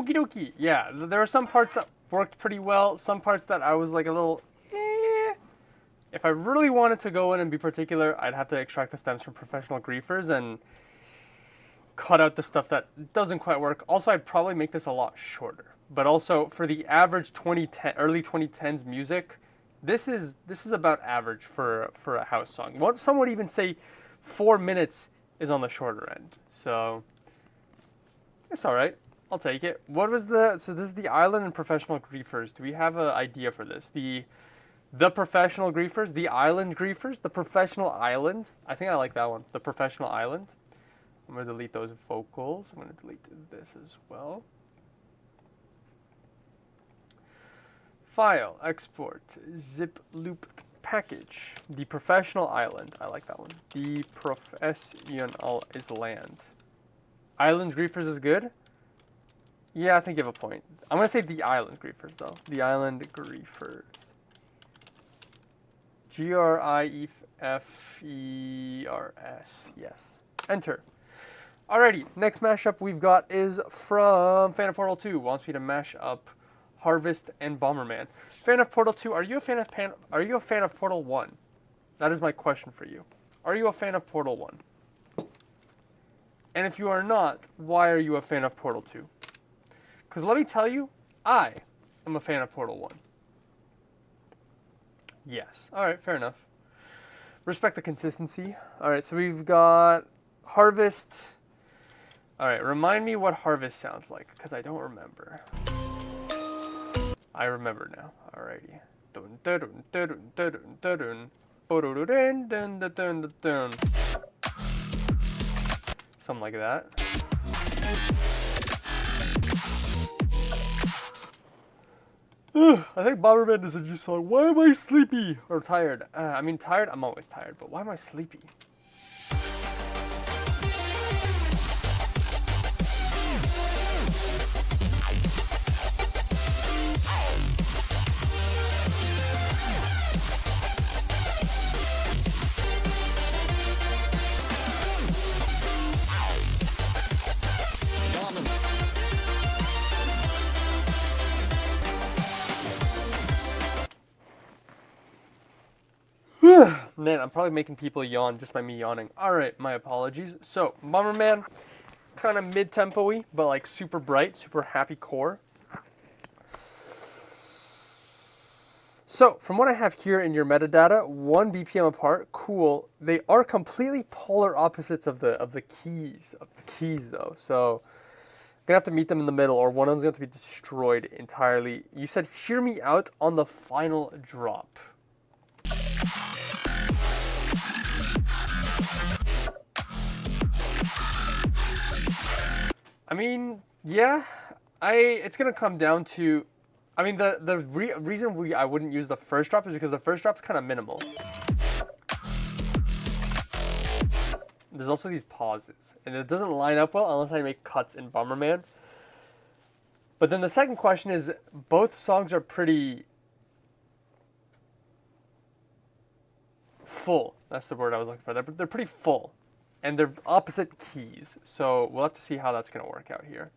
Okie dokie. Yeah, there were some parts that worked pretty well. Some parts that I was like a little, eh. If I really wanted to go in and be particular, I'd have to extract the stems from Professional Griefers and cut out the stuff that doesn't quite work. Also, I'd probably make this a lot shorter. But also, for the average 2010, early 2010s music, this is about average for a house song. Some would even say 4 minutes is on the shorter end. So it's all right. I'll take it. So this is the Island and Professional Griefers. Do we have an idea for this? The Professional Griefers, the Island Griefers, the Professional Island. I think I like that one. The Professional Island. I'm going to delete those vocals. I'm going to delete this as well. File, export, zip looped package. The Professional Island. I like that one. The Professional is land. Island Griefers is good. Yeah, I think you have a point. I'm going to say the Island Griefers, though. The Island Griefers. Griefers. Yes. Enter. Alrighty, next mashup we've got is from Fan of Portal 2. Wants me to mash up Harvest and Bomberman. Fan of Portal 2, are you a fan of Portal 1? That is my question for you. Are you a fan of Portal 1? And if you are not, why are you a fan of Portal 2? Because let me tell you, I am a fan of Portal 1. Yes. Alright, fair enough. Respect the consistency. Alright, so we've got Harvest. Alright, remind me what Harvest sounds like, because I don't remember. I remember now. Alrighty. Something like that. I think Bomberman is a new song. Why am I sleepy? Or tired? I mean, tired? I'm always tired, but why am I sleepy? Man, I'm probably making people yawn just by me yawning. Alright, my apologies. So, Bomberman, kind of mid-tempo-y, but like super bright, super happy core. So, from what I have here in your metadata, 1 BPM apart, cool. They are completely polar opposites of the keys though. So, I'm gonna have to meet them in the middle, or one of them's going to be destroyed entirely. You said, hear me out on the final drop. I mean, yeah, it's gonna come down to, I mean, the reason I wouldn't use the first drop is because the first drop's kind of minimal. There's also these pauses, and it doesn't line up well unless I make cuts in Bomberman. But then the second question is, both songs are pretty full. That's the word I was looking for. They're pretty full. And they're opposite keys, so we'll have to see how that's going to work out here.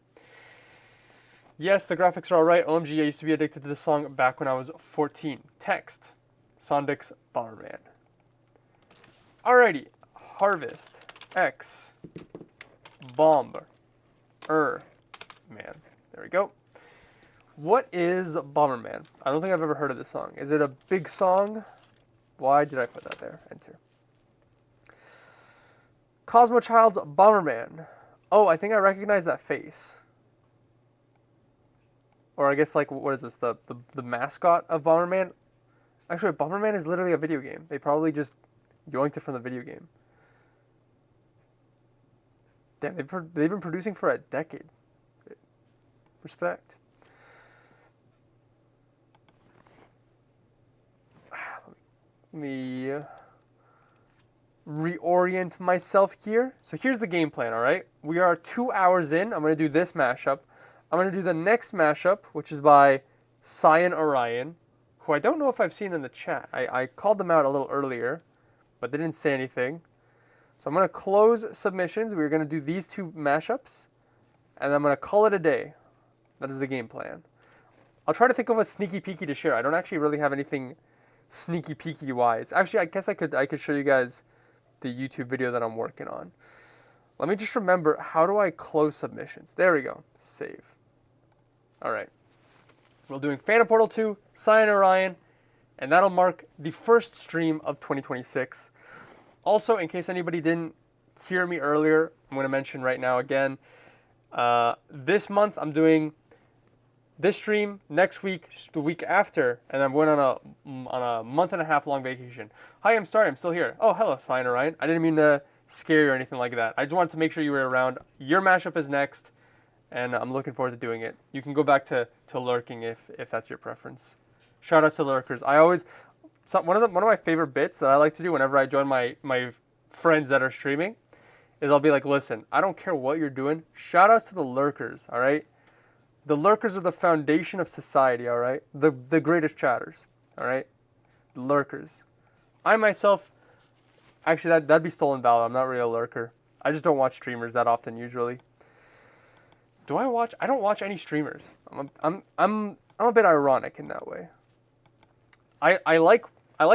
Yes, the graphics are alright. OMG, I used to be addicted to this song back when I was 14. Text. Sondix Bomberman. Alrighty. Harvest. X. Bomber. Man. There we go. What is Bomberman? I don't think I've ever heard of this song. Is it a big song? Why did I put that there? Enter. Cosmo Child's Bomberman. Oh, I think I recognize that face. Or I guess, like, what is this? The mascot of Bomberman? Actually, Bomberman is literally a video game. They probably just yoinked it from the video game. Damn, they've been producing for a decade. Respect. Let me reorient myself here. So here's the game plan, all right? We are 2 hours in. I'm going to do this mashup. I'm going to do the next mashup, which is by Cyan Orion, who I don't know if I've seen in the chat. I called them out a little earlier, but they didn't say anything. So I'm going to close submissions. We're going to do these 2 mashups, and I'm going to call it a day. That is the game plan. I'll try to think of a sneaky peeky to share. I don't actually really have anything sneaky peeky wise. Actually, I guess I could show you guys the YouTube video that I'm working on. Let me just remember, how do I close submissions? There we go. Save. All right. We're doing Phantom Portal 2, Cyan Orion, and that'll mark the first stream of 2026. Also, in case anybody didn't hear me earlier, I'm going to mention right now again, this month I'm doing this stream, next week, the week after, and I'm going on a month and a half long vacation. Hi, I'm sorry, I'm still here. Oh, hello, Cyan Orion. I didn't mean to scare you or anything like that. I just wanted to make sure you were around. Your mashup is next, and I'm looking forward to doing it. You can go back to lurking if that's your preference. Shout out to lurkers. One of my favorite bits that I like to do whenever I join my friends that are streaming is I'll be like, listen, I don't care what you're doing. Shout outs to the lurkers, all right? The lurkers are the foundation of society, all right? The greatest chatters, all right? The lurkers. I myself, actually, that'd be stolen valor. I'm not really a lurker. I just don't watch streamers that often usually. Do I watch? I don't watch any streamers. I'm a bit ironic in that way. I like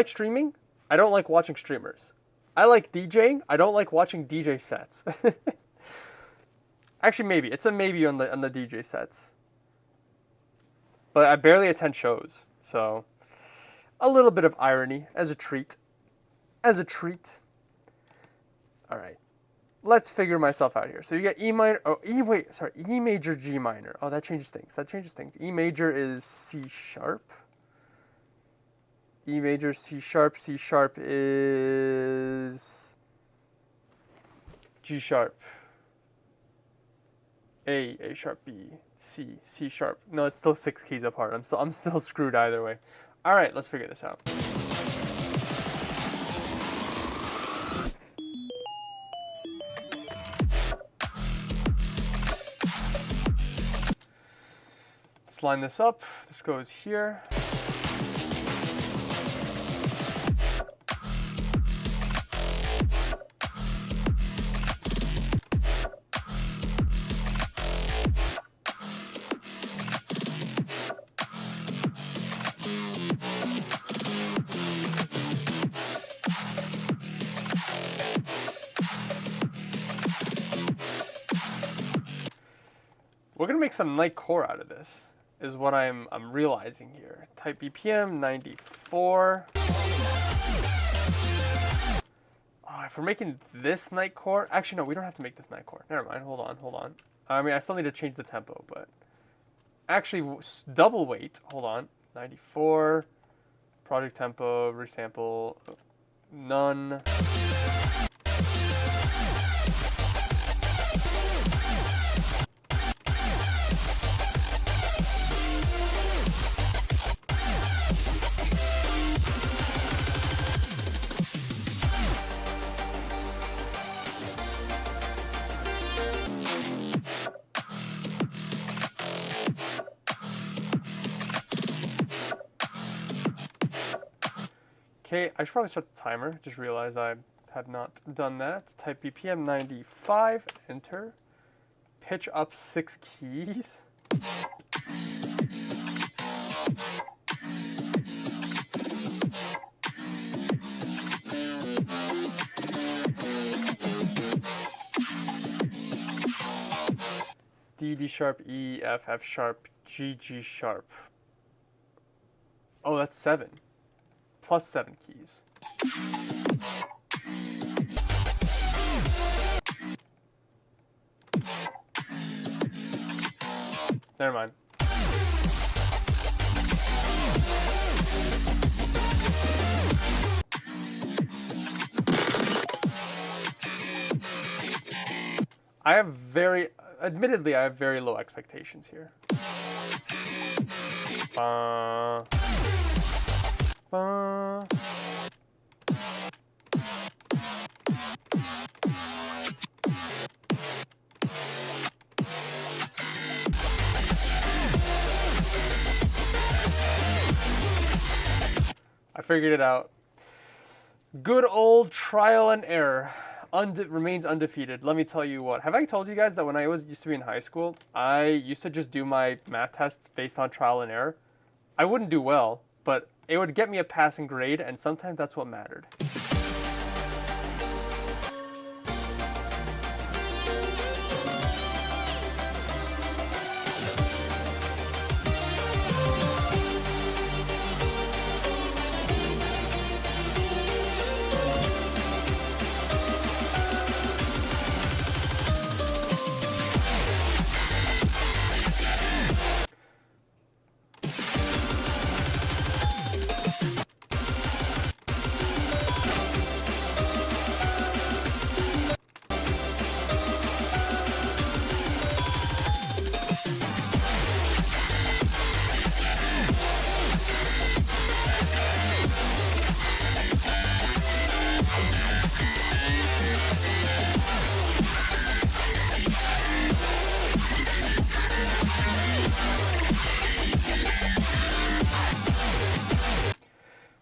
streaming. I don't like watching streamers. I like DJing. I don't like watching DJ sets. Actually, maybe it's a maybe on the DJ sets. But I barely attend shows, so a little bit of irony as a treat. As a treat. All right, let's figure myself out here. So you get E minor. Oh, E major, G minor. Oh, that changes things. E major is C sharp. E major, C sharp. C sharp is G sharp. A sharp, B, C sharp. No, it's still 6 keys apart. I'm still screwed either way. All right, let's figure this out. Let's line this up. This goes here. We're gonna make some night core out of this, is what I'm realizing here. Type BPM 94. Oh, if we're making this night core, actually no, we don't have to make this night core. Never mind. Hold on. I mean, I still need to change the tempo, but actually double weight. Hold on. 94. Project tempo, resample, none. Okay, I should probably start the timer. Just realized I had not done that. Type BPM 95, enter. Pitch up 6 keys. D sharp, E, F sharp, G sharp. Oh, that's 7. Plus 7 keys. Never mind. Admittedly, I have very low expectations here. I figured it out. Good old trial and error. remains undefeated. Let me tell you what. Have I told you guys that when I used to be in high school, I used to just do my math tests based on trial and error? I wouldn't do well, but it would get me a passing grade, and sometimes that's what mattered.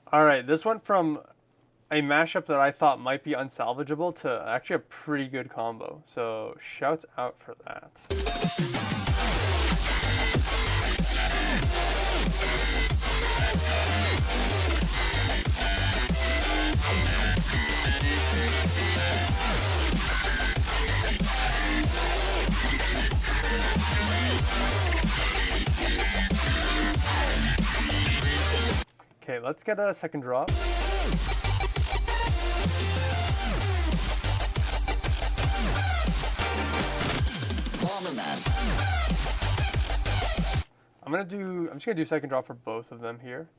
All right, this went from a mashup that I thought might be unsalvageable to actually a pretty good combo. So shouts out for that. Okay, let's get a second drop. I'm just gonna do second drop for both of them here.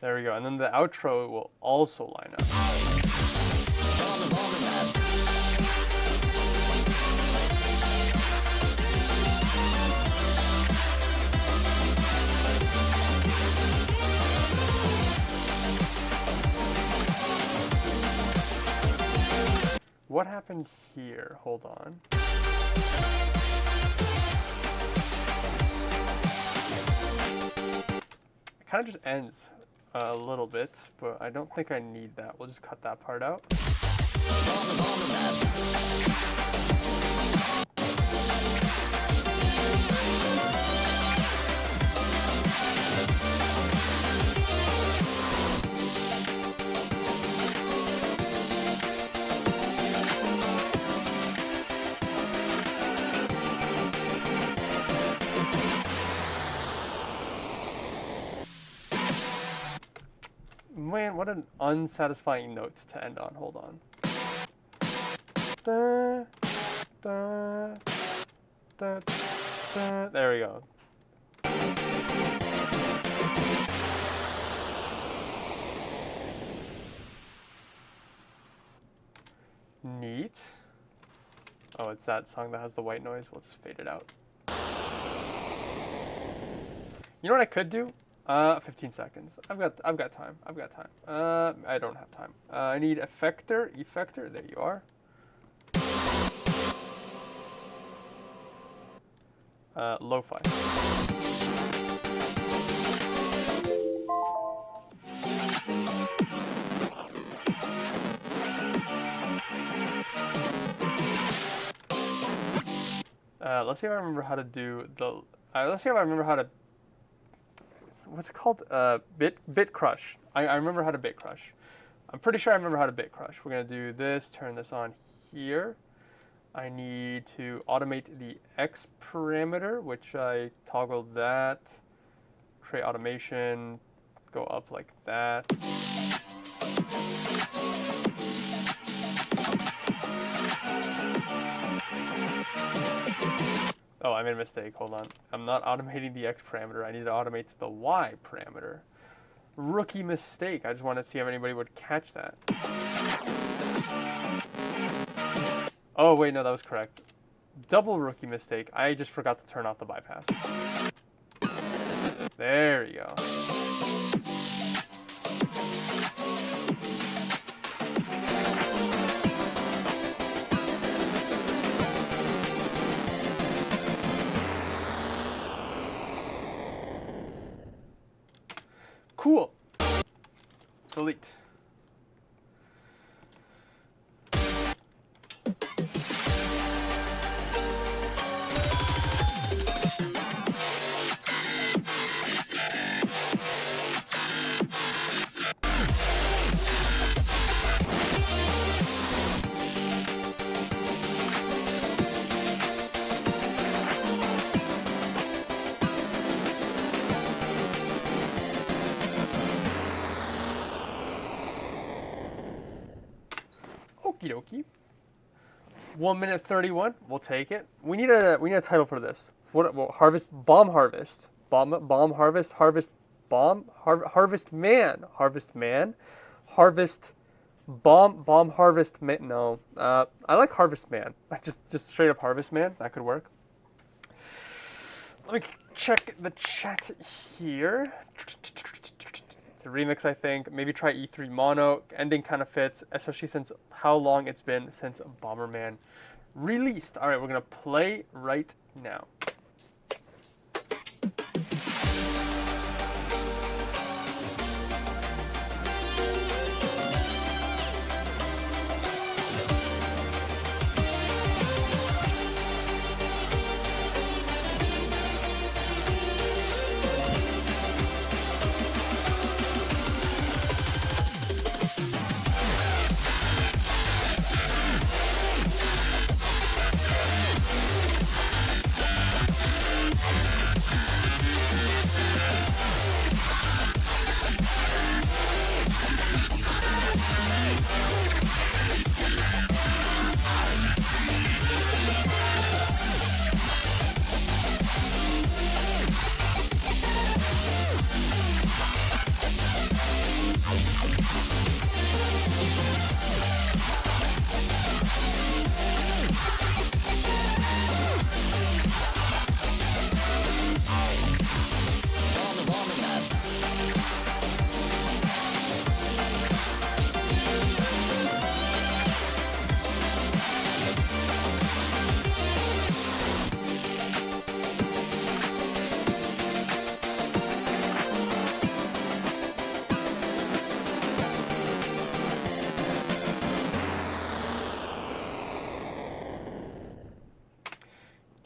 There we go, and then the outro will also line up. What happened here? Hold on. It kind of just ends a little bit, but I don't think I need that. We'll just cut that part out. Man, what an unsatisfying note to end on. Hold on. Da, da, da, da. There we go. Neat. Oh, it's that song that has the white noise. We'll just fade it out. You know what I could do? 15 seconds. I've got time. I don't have time. I need effector. There you are. Lo-fi. Let's see if I remember how to do the. Let's see if I remember how to. What's it called? Bit crush. I remember how to bit crush. I'm pretty sure I remember how to bit crush. We're gonna do this. Turn this on here. I need to automate the X parameter, which I toggled that. Create automation. Go up like that. Oh, I made a mistake. Hold on. I'm not automating the X parameter. I need to automate the Y parameter. Rookie mistake. I just want to see if anybody would catch that. Oh, wait, no, that was correct. Double rookie mistake. I just forgot to turn off the bypass. There you go. Cool. Delete. Okie dokie. 1 minute 31. We'll take it. We need a title for this. What harvest bomb harvest. Bomb harvest harvest bomb harvest man. Harvest bomb harvest man. No. I like harvest man. Just straight up harvest man. That could work. Let me check the chat here. It's a remix, I think. Maybe try E3 mono. Ending kind of fits, especially since how long it's been since Bomberman released. All right, we're gonna play right now.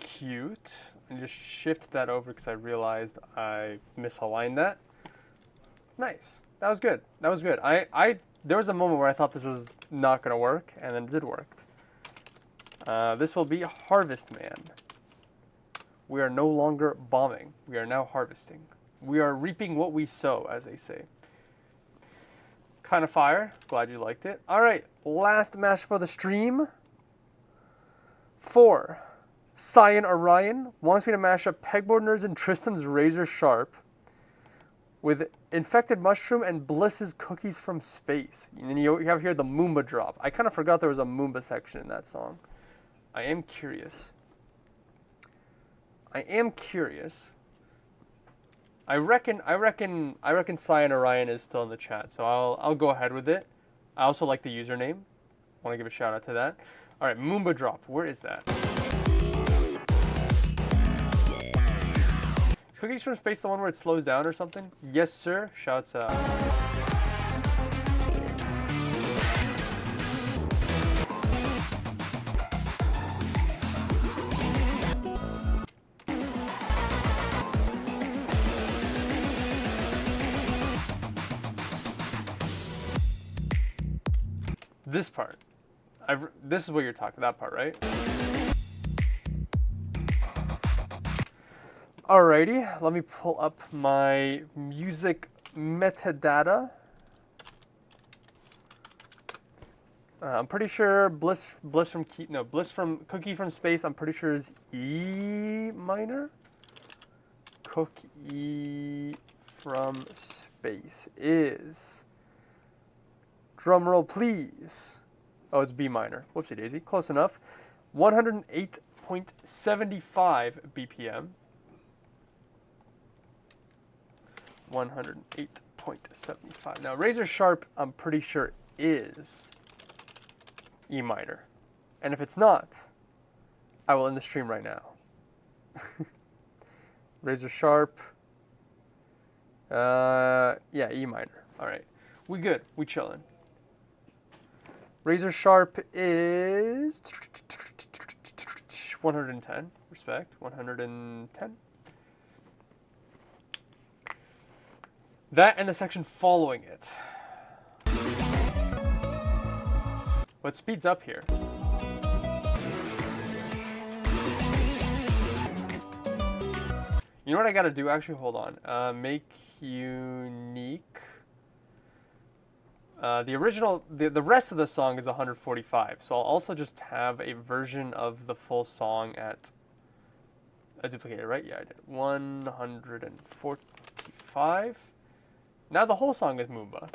Cute. And just shift that over because I realized I misaligned that. Nice. That was good. That was good. There was a moment where I thought this was not going to work, and then it did work. This will be Harvest Man. We are no longer bombing. We are now harvesting. We are reaping what we sow, as they say. Kind of fire. Glad you liked it. All right. Last mashup of the stream. 4. Cyan Orion wants me to mash up Pegboard Nerds and Tristram's Razor Sharp with Infected Mushroom and Bliss's Cookies from Space. And then you have here the Moomba drop. I kind of forgot there was a Moomba section in that song. I am curious. I reckon Cyan Orion is still in the chat, so I'll go ahead with it. I also like the username. Want to give a shout out to that. All right, Moomba drop. Where is that? Is Cookies from Space the one where it slows down or something? Yes, sir. Shouts out. This part. This is what you're talking, that part, right? Alrighty, let me pull up my music metadata. I'm pretty sure Bliss from Cookie from Space, I'm pretty sure is E minor. Cookie from Space is, drumroll please. Oh, it's B minor. Whoopsie daisy, close enough. 108.75 BPM. 108.75. Now, Razor Sharp, I'm pretty sure is E minor. And if it's not, I will end the stream right now. Razor Sharp, yeah, E minor. All right. We good. We chilling. Razor Sharp is 110. Respect. 110. That and the section following it. What speeds up here? You know what I gotta do? Actually, hold on. Make unique. The original, the rest of the song is 145. So I'll also just have a version of the full song at a duplicated, right? Yeah, I did. 145. Now the whole song is Moomba.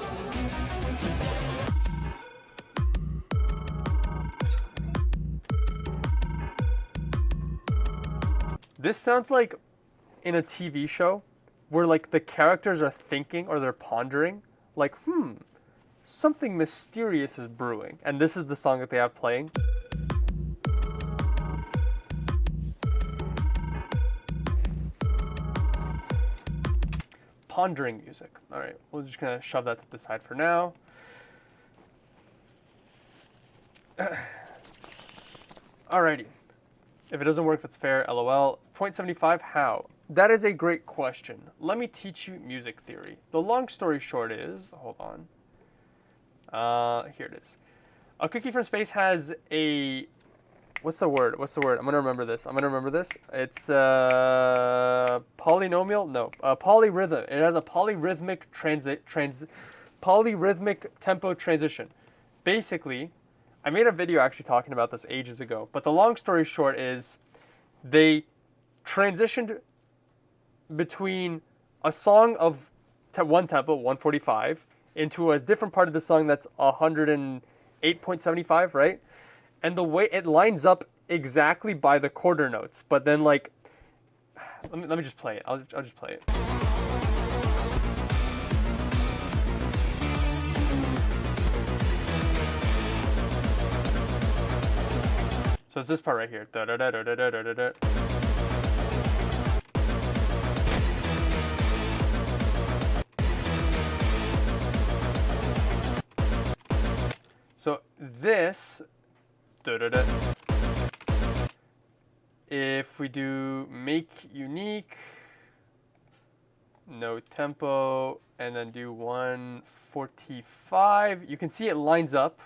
This sounds like in a TV show where like the characters are thinking or they're pondering, like, something mysterious is brewing. And this is the song that they have playing. Pondering music. All right, we're just gonna shove that to the side for now. Alrighty. If it doesn't work, that's fair, LOL. 0.75, how? That is a great question. Let me teach you music theory. The long story short is, hold on. Here it is. A cookie from space has a, what's the word? I'm gonna remember this. It's polynomial? No, polyrhythm. It has a polyrhythmic tempo transition. Basically, I made a video actually talking about this ages ago, but the long story short is they transitioned between a song of one tempo, 145, into a different part of the song that's 108.75, right? And the way it lines up exactly by the quarter notes, but then like, let me just play it. I'll just play it. So it's this part right here. Da, da, da, da, da, da, da, da. So this, da, da, da. If we do make unique, no tempo, and then do 145, you can see it lines up.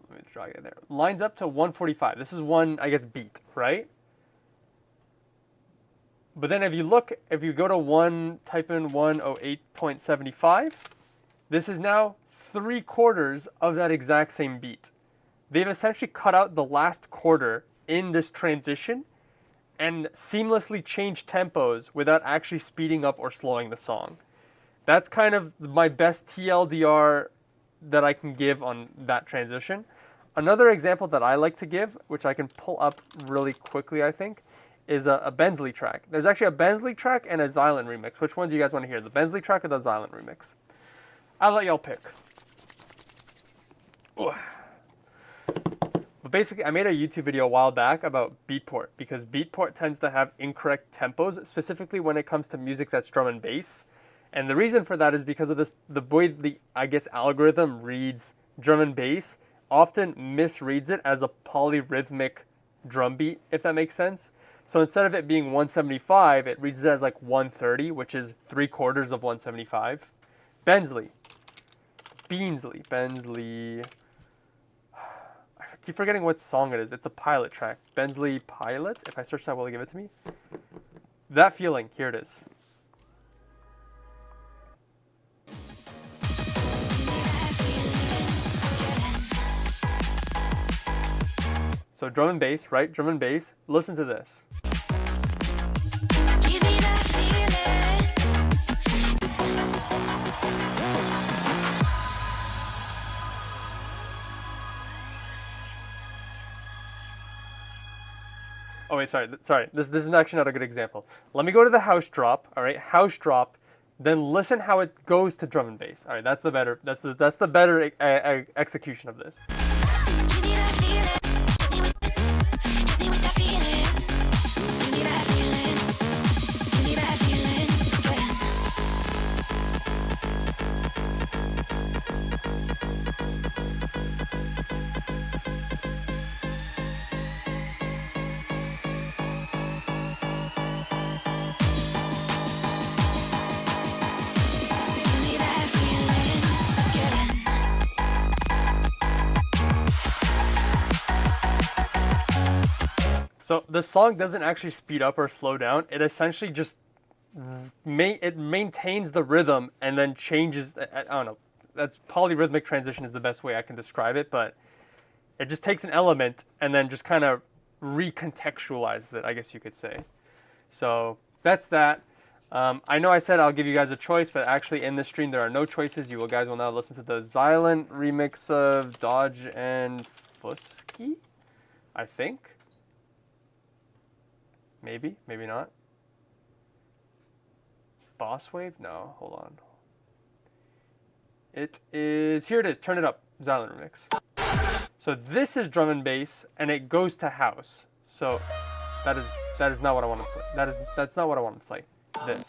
Let me drag it there. Lines up to 145. This is one, I guess, beat, right? But then if you go to type in 108.75, this is now 3/4 of that exact same beat. They've essentially cut out the last quarter in this transition and seamlessly changed tempos without actually speeding up or slowing the song. That's kind of my best TLDR that I can give on that transition. Another example that I like to give, which I can pull up really quickly, I think, is a Bensley track. There's actually a Bensley track and a Xylan remix. Which one do you guys want to hear, the Bensley track or the Xylan remix? I'll let y'all pick. But basically, I made a YouTube video a while back about beatport because beatport tends to have incorrect tempos, specifically when it comes to music that's drum and bass. And the reason for that is because of the way the, I guess, algorithm reads drum and bass often misreads it as a polyrhythmic drum beat, if that makes sense. So instead of it being 175, it reads it as like 130, which is 3/4 of 175. Bensley. I keep forgetting what song it is. It's a pilot track. Bensley Pilot. If I search that, will it give it to me? That feeling. Here it is. So drum and bass, right? Drum and bass. Listen to this. Give me that feeling. Oh wait, sorry. This is actually not a good example. Let me go to the house drop. All right, house drop. Then listen how it goes to drum and bass. All right, that's the better execution of this. Give me that feeling. Hit me with that feeling. Give me that feeling. Give me that feeling. So the song doesn't actually speed up or slow down. It essentially just it maintains the rhythm and then changes. I don't know. That's polyrhythmic transition is the best way I can describe it, but it just takes an element and then just kind of recontextualizes it, I guess you could say. So that's that. I know I said I'll give you guys a choice, but actually in this stream there are no choices. You guys will now listen to the Xylent remix of Dodge and Fusky, I think. Maybe, maybe not. Boss Wave? No, hold on. It is, here it is, Turn It Up, Xylent remix. So this is drum and bass, and it goes to house. So that is not what I want to play. That's not what I want to play. This.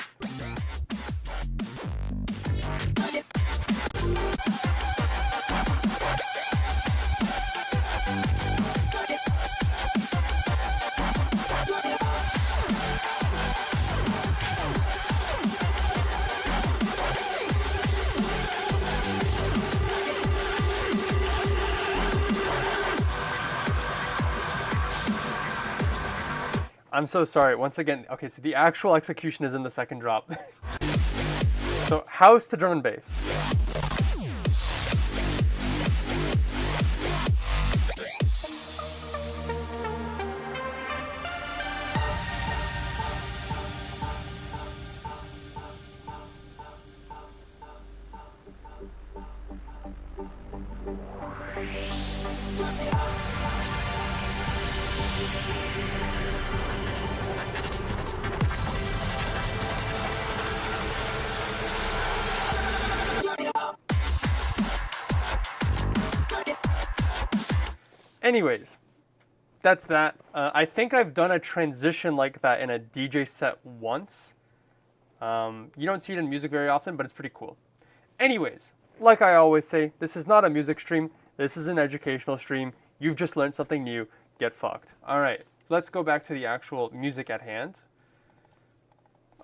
I'm so sorry. Once again, okay, so the actual execution is in the second drop. So house to drum and bass. Anyways, that's that. I think I've done a transition like that in a DJ set once. You don't see it in music very often, but it's pretty cool. Anyways, like I always say, this is not a music stream. This is an educational stream. You've just learned something new. Get fucked. All right, let's go back to the actual music at hand.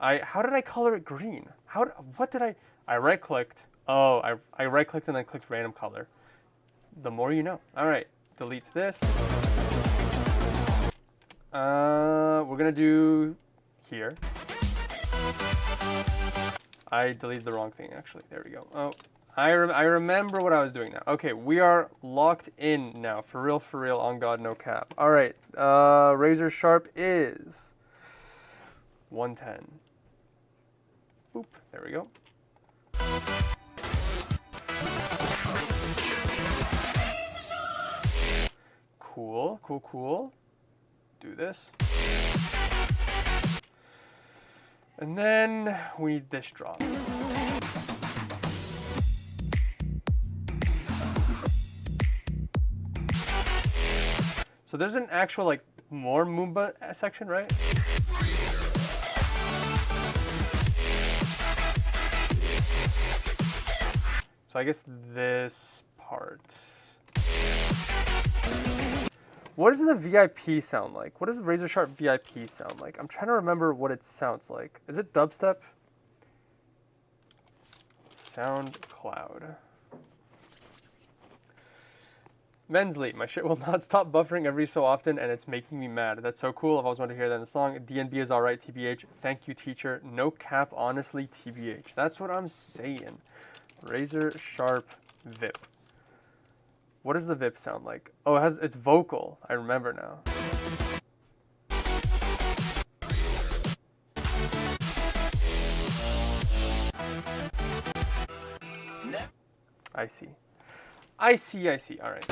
How did I color it green? I right-clicked. Oh, I right-clicked and then clicked random color. The more you know. All right. Delete this. We're gonna do here. I deleted the wrong thing actually. There we go. Oh, I remember what I was doing now. Okay, we are locked in now. For real, on God, no cap. All right, razor sharp is 110. Boop, there we go. Cool. Do this. And then we need this drop. So there's an actual like more Moomba section, right? So I guess this part. What does the VIP sound like? What does the Razor Sharp VIP sound like? I'm trying to remember what it sounds like. Is it dubstep? SoundCloud. Mensley, my shit will not stop buffering every so often and it's making me mad. That's so cool. I've always wanted to hear that in the song. DNB is alright, TBH. Thank you, teacher. No cap, honestly, TBH. That's what I'm saying. Razor Sharp VIP. What does the VIP sound like? Oh, it's vocal. I remember now. I see. All right.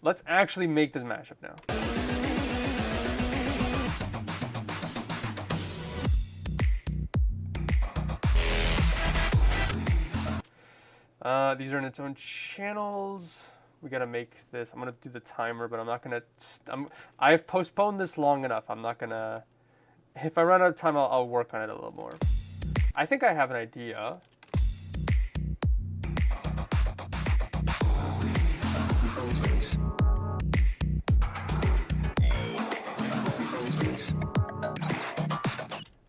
Let's actually make this mashup now. These are in its own channels. We gotta make this. I'm gonna do the timer, but I'm not gonna. I've postponed this long enough. I'm not gonna. If I run out of time, I'll work on it a little more. I think I have an idea.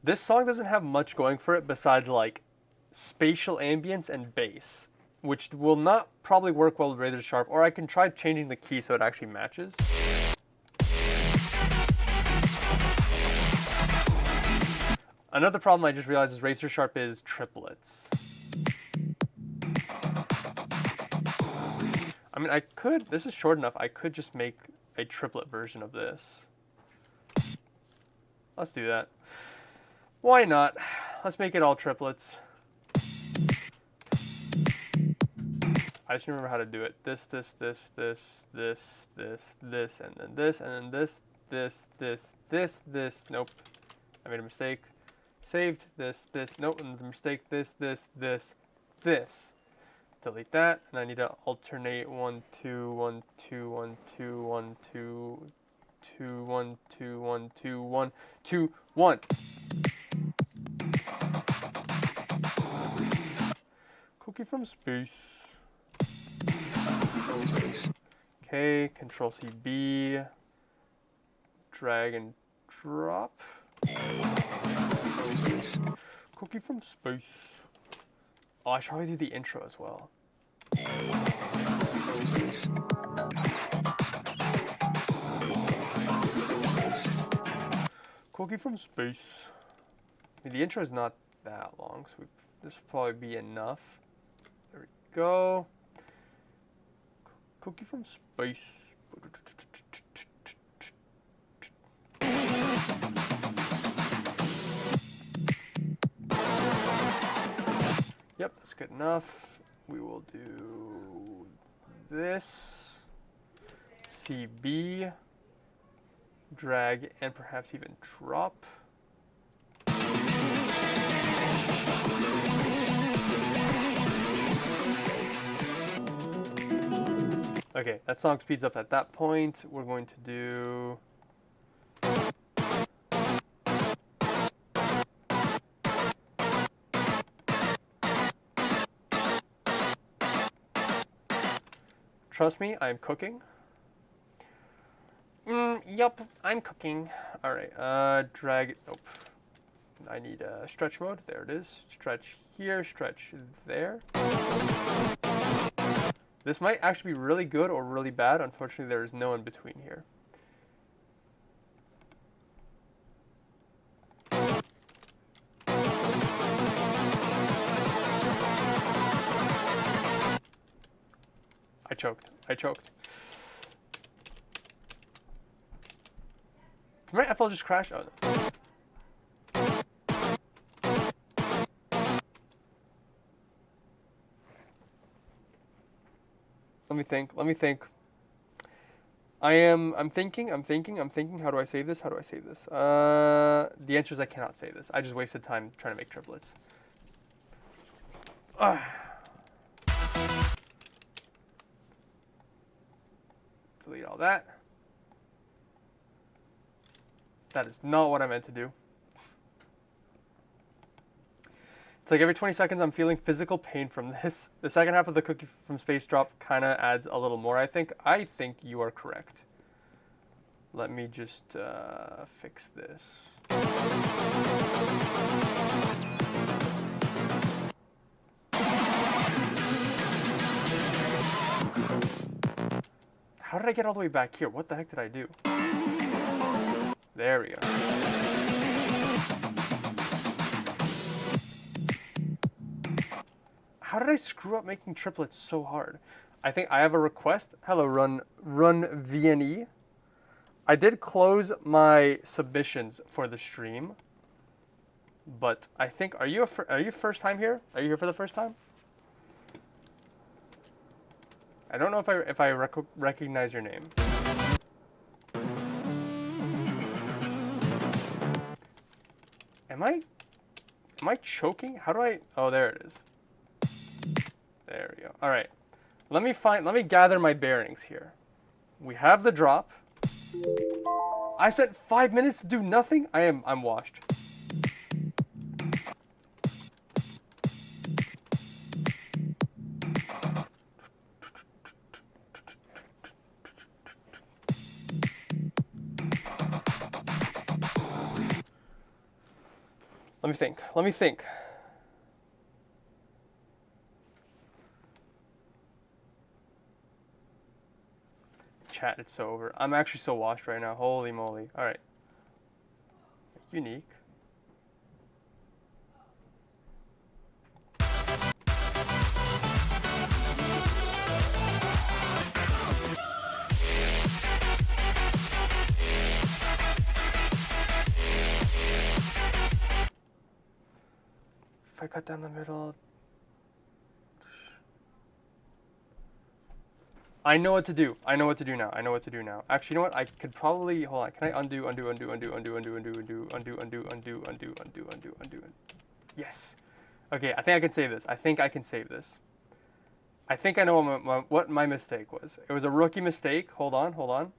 This song doesn't have much going for it besides like spatial ambience and bass, which will not probably work well with Razor Sharp, or I can try changing the key so it actually matches. Another problem I just realized is razor sharp is triplets. I mean, I could, this is short enough, I could just make a triplet version of this. Let's do that. Why not? Let's make it all triplets. I just remember how to do it. This, and then this, and then this. Nope. I made a mistake. Saved this, nope, and the mistake, this. Delete that, and I need to alternate 1, 2, 1, 2, 1, 2, 1, 2, 2, 1, 2, 1, 2, 1, 2, 1. Cookie from space. Okay, Control C B. Drag and drop. Cookie from space. Oh, I should probably do the intro as well. Cookie from space. I mean, the intro is not that long, so this will probably be enough. There we go. Cookie from space. Yep, that's good enough. We will do this. CB. Drag and perhaps even drop. Okay, that song speeds up at that point. We're going to do... Trust me, I'm cooking. Yup, I'm cooking. Alright, drag, nope. I need stretch mode, there it is. Stretch here, stretch there. This might actually be really good or really bad. Unfortunately, there is no in between here. I choked. Did my FL just crash? Oh, no. Let me think. I'm thinking. How do I save this? The answer is I cannot save this. I just wasted time trying to make triplets. Delete all that. That is not what I meant to do. It's like every 20 seconds I'm feeling physical pain from this. The second half of the cookie from space drop kind of adds a little more, I think. I think you are correct. Let me just fix this. How did I get all the way back here? What the heck did I do? There we go. How did I screw up making triplets so hard? I think I have a request. Hello, run VNE. I did close my submissions for the stream, but I think are you first time here? Are you here for the first time? I don't know if I recognize your name. Am I choking? How do I? Oh, there it is. There we go. All right. Let me gather my bearings here. We have the drop. I spent 5 minutes to do nothing. I'm washed. Let me think. Chat, it's so over. I'm actually so washed right now. Holy moly. All right. Unique. If I cut down the middle. I know what to do. I know what to do now. I know what to do now. Actually, you know what? I could probably, hold on. Can I undo? Yes. Okay, I think I can save this. I think I can save this. I think I know what my mistake was. It was a rookie mistake. Hold on, hold on.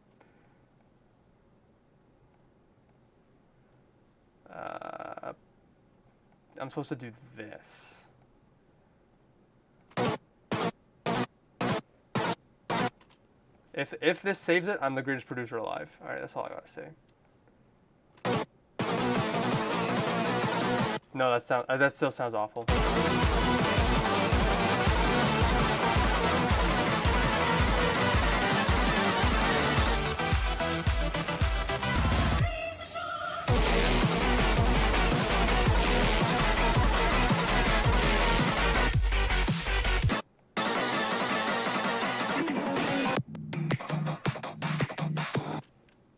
I'm supposed to do this. If this saves it, I'm the greatest producer alive. All right, that's all I gotta say. No, that still sounds awful.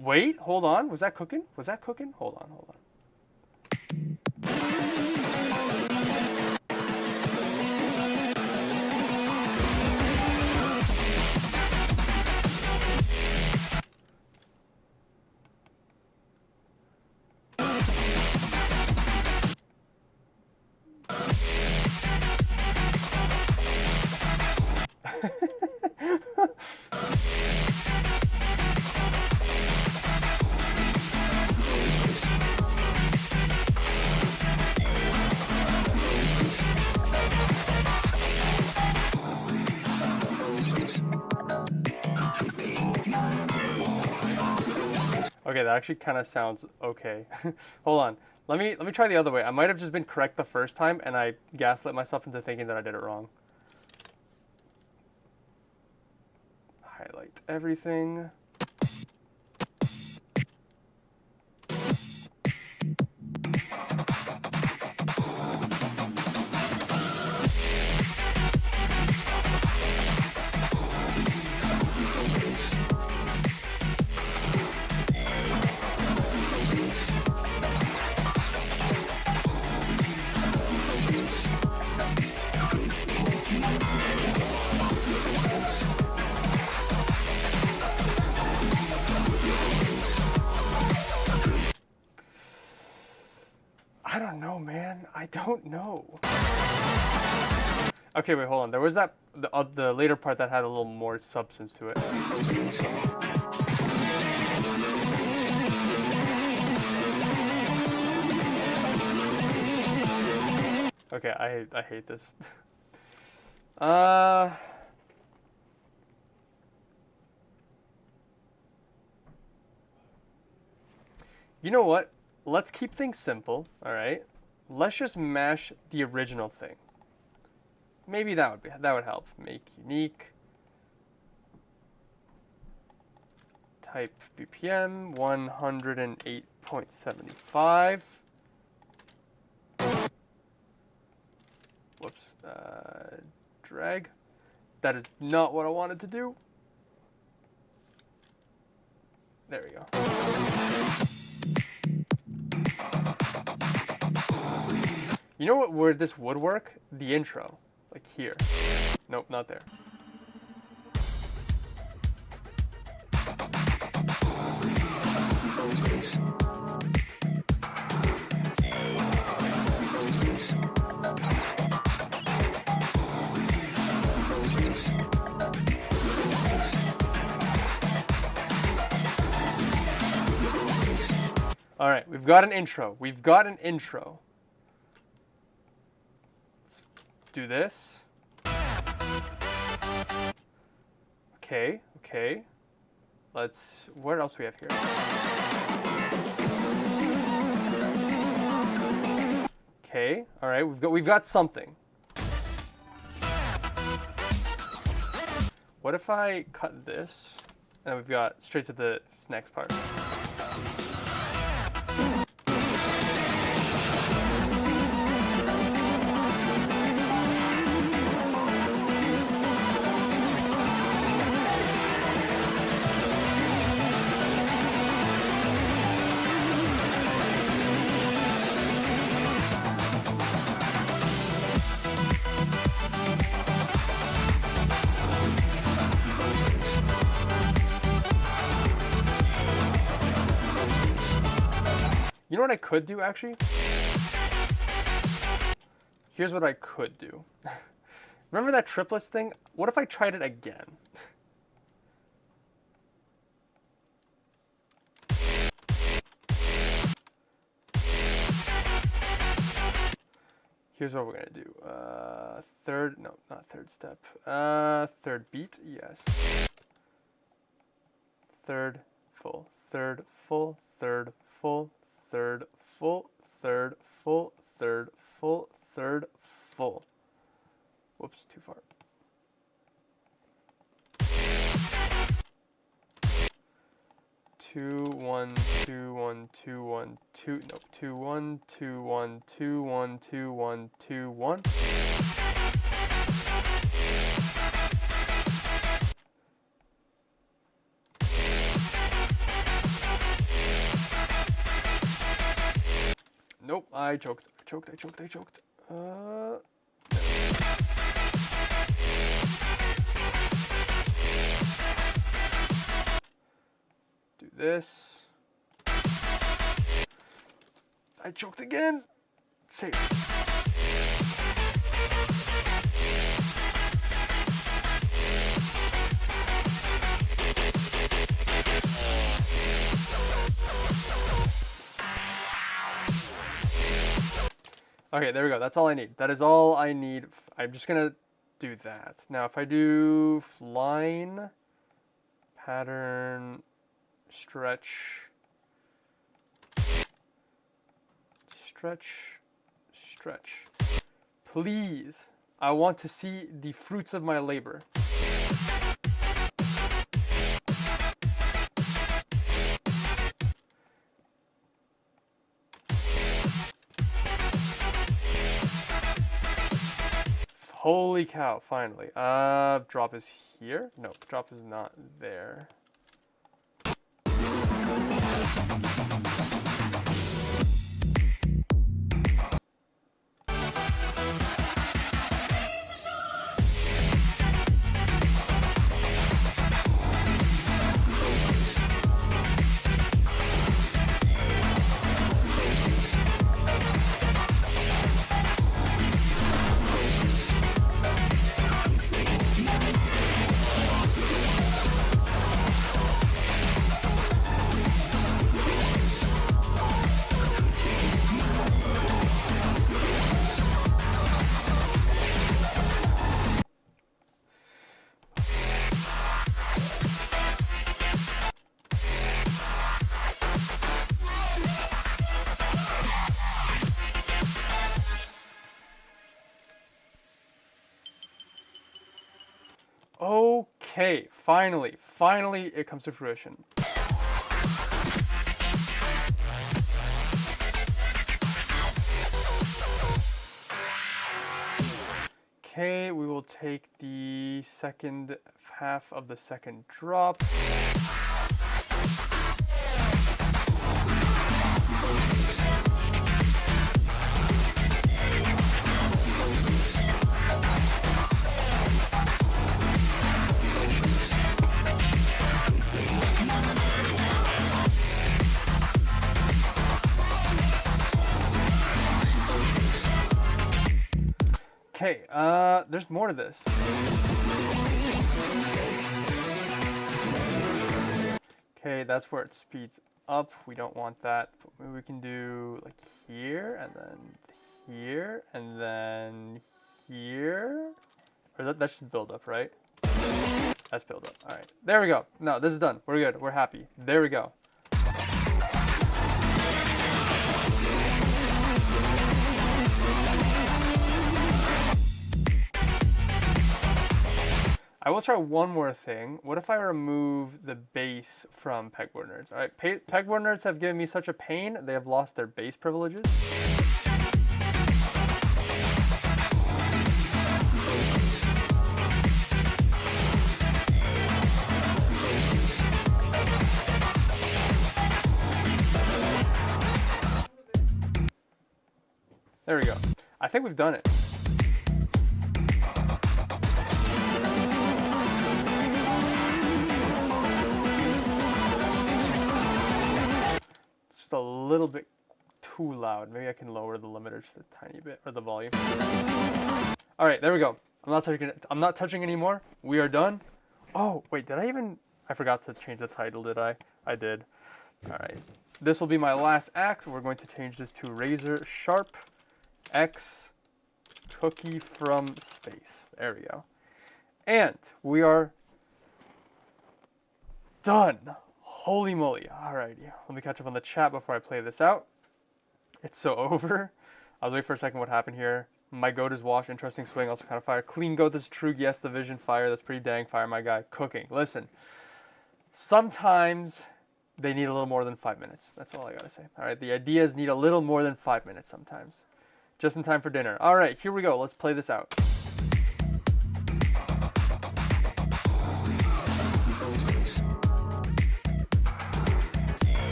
Wait, hold on. Was that cooking? Was that cooking? Hold on, hold on. Okay, that actually kind of sounds okay. Hold on. Let me try the other way. I might have just been correct the first time and I gaslit myself into thinking that I did it wrong. Highlight everything. I don't know, man. I don't know. Okay, wait, hold on. There was the later part that had a little more substance to it. Okay, I hate this. You know what? Let's keep things simple, all right? Let's just mash the original thing. Maybe that would help. Make unique. Type BPM 108.75. Whoops. Drag. That is not what I wanted to do. There we go. You know what? Where this would work? The intro. Like here. Nope, not there. All right, we've got an intro. We've got an intro. Let's do this. Okay, okay. Let's, what else do we have here? Okay, all right, we've got something. What if I cut this and we've got straight to the next part? You know what I could do, actually? Here's what I could do. Remember that triplets thing? What if I tried it again? Here's what we're gonna do. Not third step. Third beat, yes. Third full, third full, third full, third full, third full, third full, third full. Whoops, too far. Two, one, two, one, two, one, two, no, 2, 1, 2, 1, 2, 1, 2, 1, 2, 1. Nope, I choked. Do this. I choked again. Save. Okay, there we go. That's all I need. That is all I need. I'm just gonna do that. Now, if I do line, pattern, stretch, please, I want to see the fruits of my labor. Holy cow, finally. Drop is here? No, drop is not there. Okay, finally it comes to fruition. Okay, we will take the second half of the second drop. Okay, there's more to this. Okay, that's where it speeds up. We don't want that. But maybe we can do like here, and then here, and then here. Or that should build up, right? That's build up. All right, there we go. No, this is done. We're good. We're happy. There we go. I will try one more thing. What if I remove the bass from Pegboard Nerds? All right, Pegboard Nerds have given me such a pain. They have lost their bass privileges. There we go. I think we've done it. A little bit too loud. Maybe I can lower the limiter just a tiny bit, or the volume. All right, there we go. I'm not touching anymore. We are done. Oh, wait, did I even... I forgot to change the title, did I? I did. All right. This will be my last act. We're going to change this to Razor Sharp X Cookie from Space. There we go. And we are done. Holy moly. Alrighty. Let me catch up on the chat before I play this out. It's so over. I was waiting for a second what happened here. My goat is wash. Interesting swing. Also kind of fire. Clean goat. This is true. Yes, the vision fire. That's pretty dang fire, my guy. Cooking. Listen. Sometimes they need a little more than 5 minutes. That's all I gotta say. Alright. The ideas need a little more than 5 minutes sometimes. Just in time for dinner. Alright. Here we go. Let's play this out.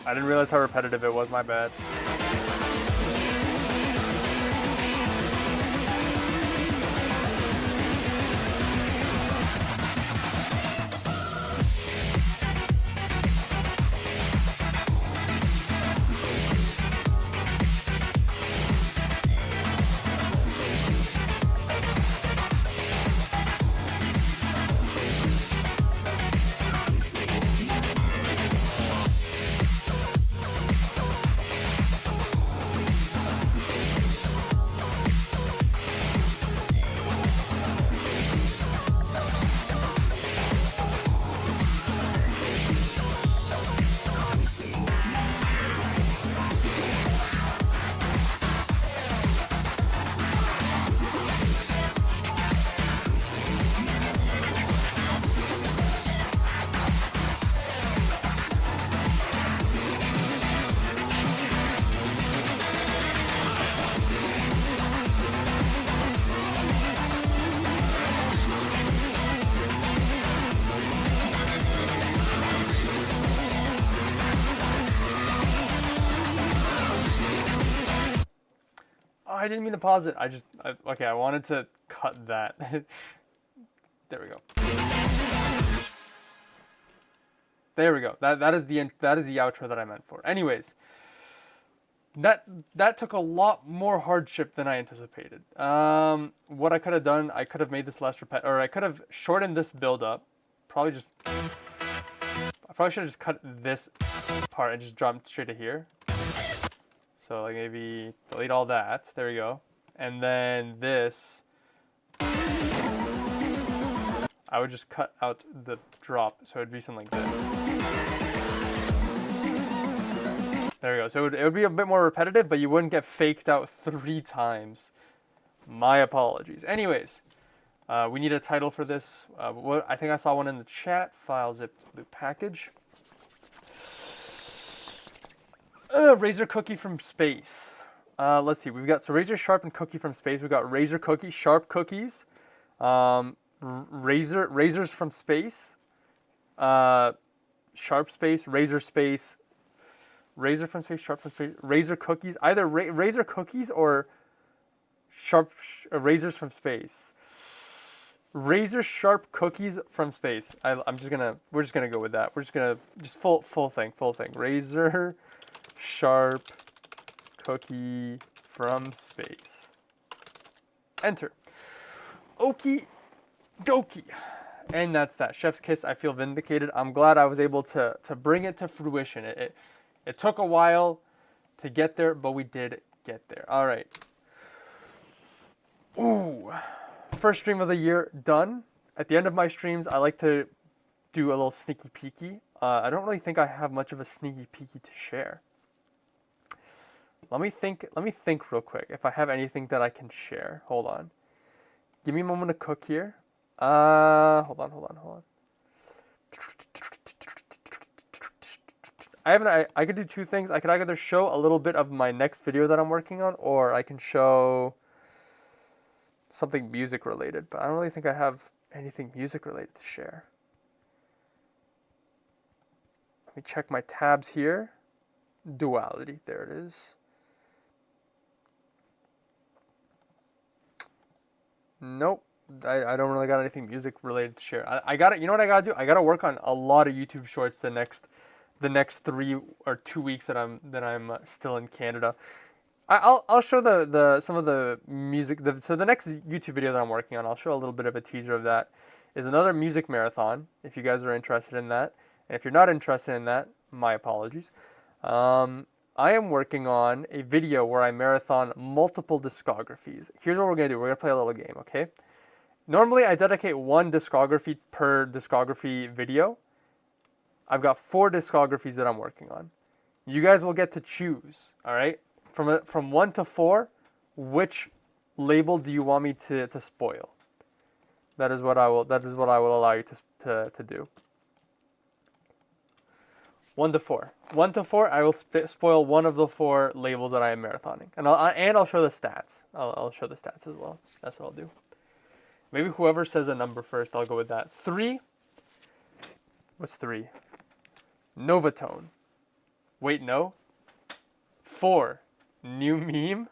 I didn't realize how repetitive it was, my bad. I didn't mean to pause it. Okay, I wanted to cut that. There we go. There we go. That is the outro that I meant for. Anyways, that took a lot more hardship than I anticipated. What I could have done, I could have made this less or I could have shortened this build up. I probably should have just cut this part and just jumped straight to here. So like maybe delete all that. There we go. And then this, I would just cut out the drop, so it'd be something like this. There we go. So it would be a bit more repetitive, but you wouldn't get faked out 3 times. My apologies. Anyways, we need a title for this. I think I saw one in the chat. File zip loop package. Razor Cookie from Space. Let's see. We've got Razor Sharp and Cookie from Space. We've got Razor Cookie, Sharp Cookies, Razors from Space, Sharp Space, Razor Space, Razor from Space, Sharp from Space, Razor Cookies. Either Razor Cookies or Sharp Razors from Space. Razor Sharp Cookies from Space. We're just gonna go with that. We're just gonna full thing. Razor Sharp Cookie from Space. Enter. Okie dokie. And that's that. Chef's kiss. I feel vindicated. I'm glad I was able to bring it to fruition. It took a while to get there, but we did get there. All right. Ooh. First stream of the year done. At the end of my streams, I like to do a little sneaky peeky. I don't really think I have much of a sneaky peeky to share. Let me think real quick if I have anything that I can share. Hold on. Give me a moment to cook here. Hold on. I could do two things. I could either show a little bit of my next video that I'm working on, or I can show something music related, but I don't really think I have anything music related to share. Let me check my tabs here. Duality, there it is. Nope, I don't really got anything music related to share. I got it. You know what I gotta do? I gotta work on a lot of YouTube shorts the next 3 or 2 weeks that I'm still in Canada. I'll show the some of the music. So the next YouTube video that I'm working on, I'll show a little bit of a teaser of that. Is another music marathon. If you guys are interested in that, and if you're not interested in that, my apologies. I am working on a video where I marathon multiple discographies. Here's what we're gonna do. We're gonna play a little game, okay? Normally I dedicate one discography per discography video. I've got 4 discographies that I'm working on. You guys will get to choose, all right? From 1 to 4, which label do you want me to spoil? That is what I will allow you to do. 1 to 4. 1 to 4, I will spoil one of the 4 labels that I am marathoning, and I'll show the stats. I'll show the stats as well. That's what I'll do. Maybe whoever says a number first, I'll go with that. 3. What's 3? Novatone. Wait, no. 4. New meme.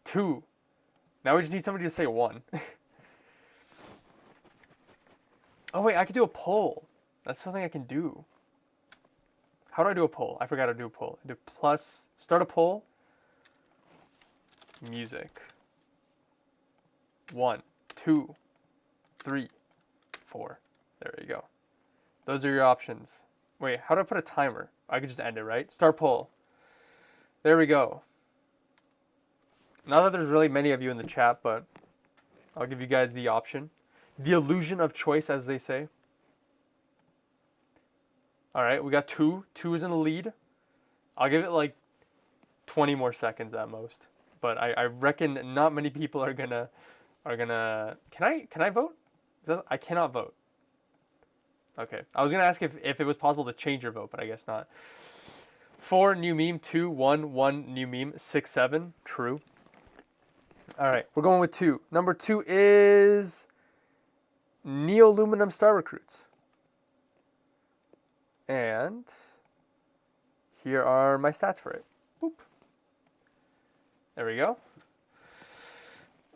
2. Now we just need somebody to say 1. Oh wait, I could do a poll. That's something I can do. How do I do a poll? I forgot to do a poll. I do plus, start a poll. Music. 1, 2, 3, 4. There you go. Those are your options. Wait, how do I put a timer? I could just end it, right? Start poll. There we go. Not that there's really many of you in the chat, but I'll give you guys the option. The illusion of choice, as they say. All right, we got 2. 2 is in the lead. I'll give it like 20 more seconds at most. But I reckon not many people are gonna. Can I vote? I cannot vote. Okay, I was gonna ask if it was possible to change your vote, but I guess not. 4 new meme, 2 1 new meme, 6 7 true. All right, we're going with 2. Number 2 is Neoluminum Star Recruits. And here are my stats for it. Boop. There we go.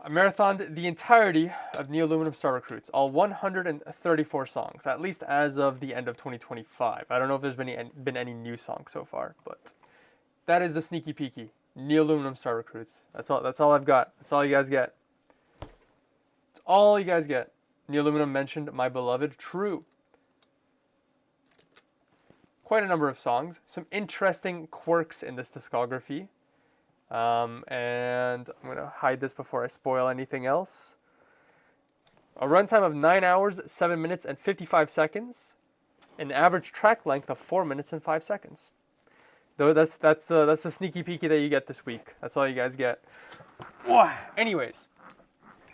I marathoned the entirety of Neoluminum Star Recruits, all 134 songs, at least as of the end of 2025. I don't know if there's been any new songs so far, but that is the sneaky peeky. Neoluminum Star Recruits. That's all I've got. That's all you guys get. That's all you guys get. Neoluminum mentioned My Beloved. True. Quite a number of songs. Some interesting quirks in this discography. And I'm going to hide this before I spoil anything else. A runtime of 9 hours, 7 minutes, and 55 seconds. An average track length of 4 minutes and 5 seconds. Though that's the sneaky peeky that you get this week. That's all you guys get. Anyways,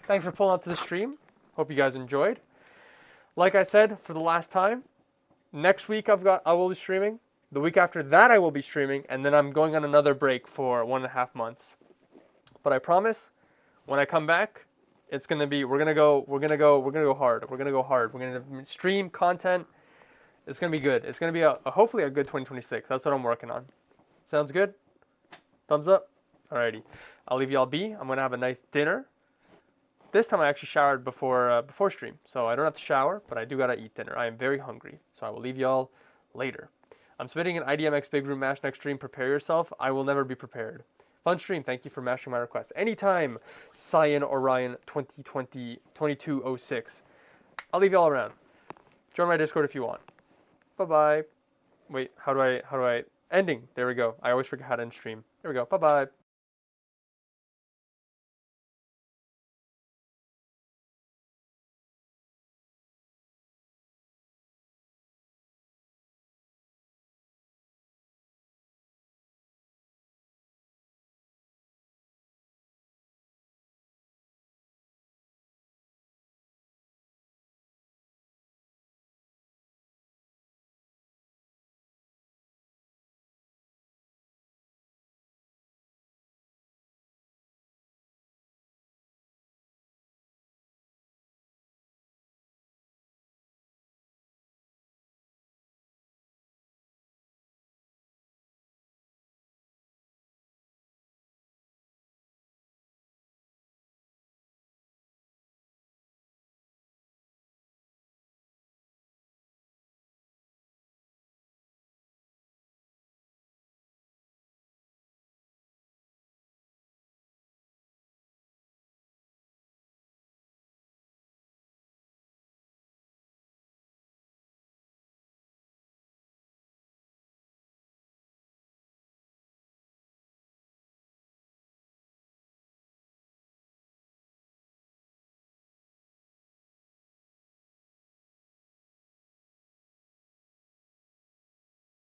thanks for pulling up to the stream. Hope you guys enjoyed. Like I said, for the last time, next week I will be streaming. The week after that I will be streaming, and then I'm going on another break for 1.5 months. But I promise, when I come back, it's gonna be we're gonna go hard. We're gonna stream content. It's gonna be good. It's gonna be hopefully a good 2026. That's what I'm working on. Sounds good? Thumbs up? Alrighty. I'll leave y'all be. I'm gonna have a nice dinner. This time I actually showered before stream, so I don't have to shower, but I do gotta eat dinner. I am very hungry, so I will leave y'all later. I'm submitting an IDMX Big Room Mash next stream. Prepare yourself. I will never be prepared. Fun stream. Thank you for mashing my request. Anytime, Cyan Orion 2020 2206. I'll leave you all around. Join my Discord if you want. Bye-bye. Wait, how do I... Ending. There we go. I always forget how to end stream. There we go. Bye-bye.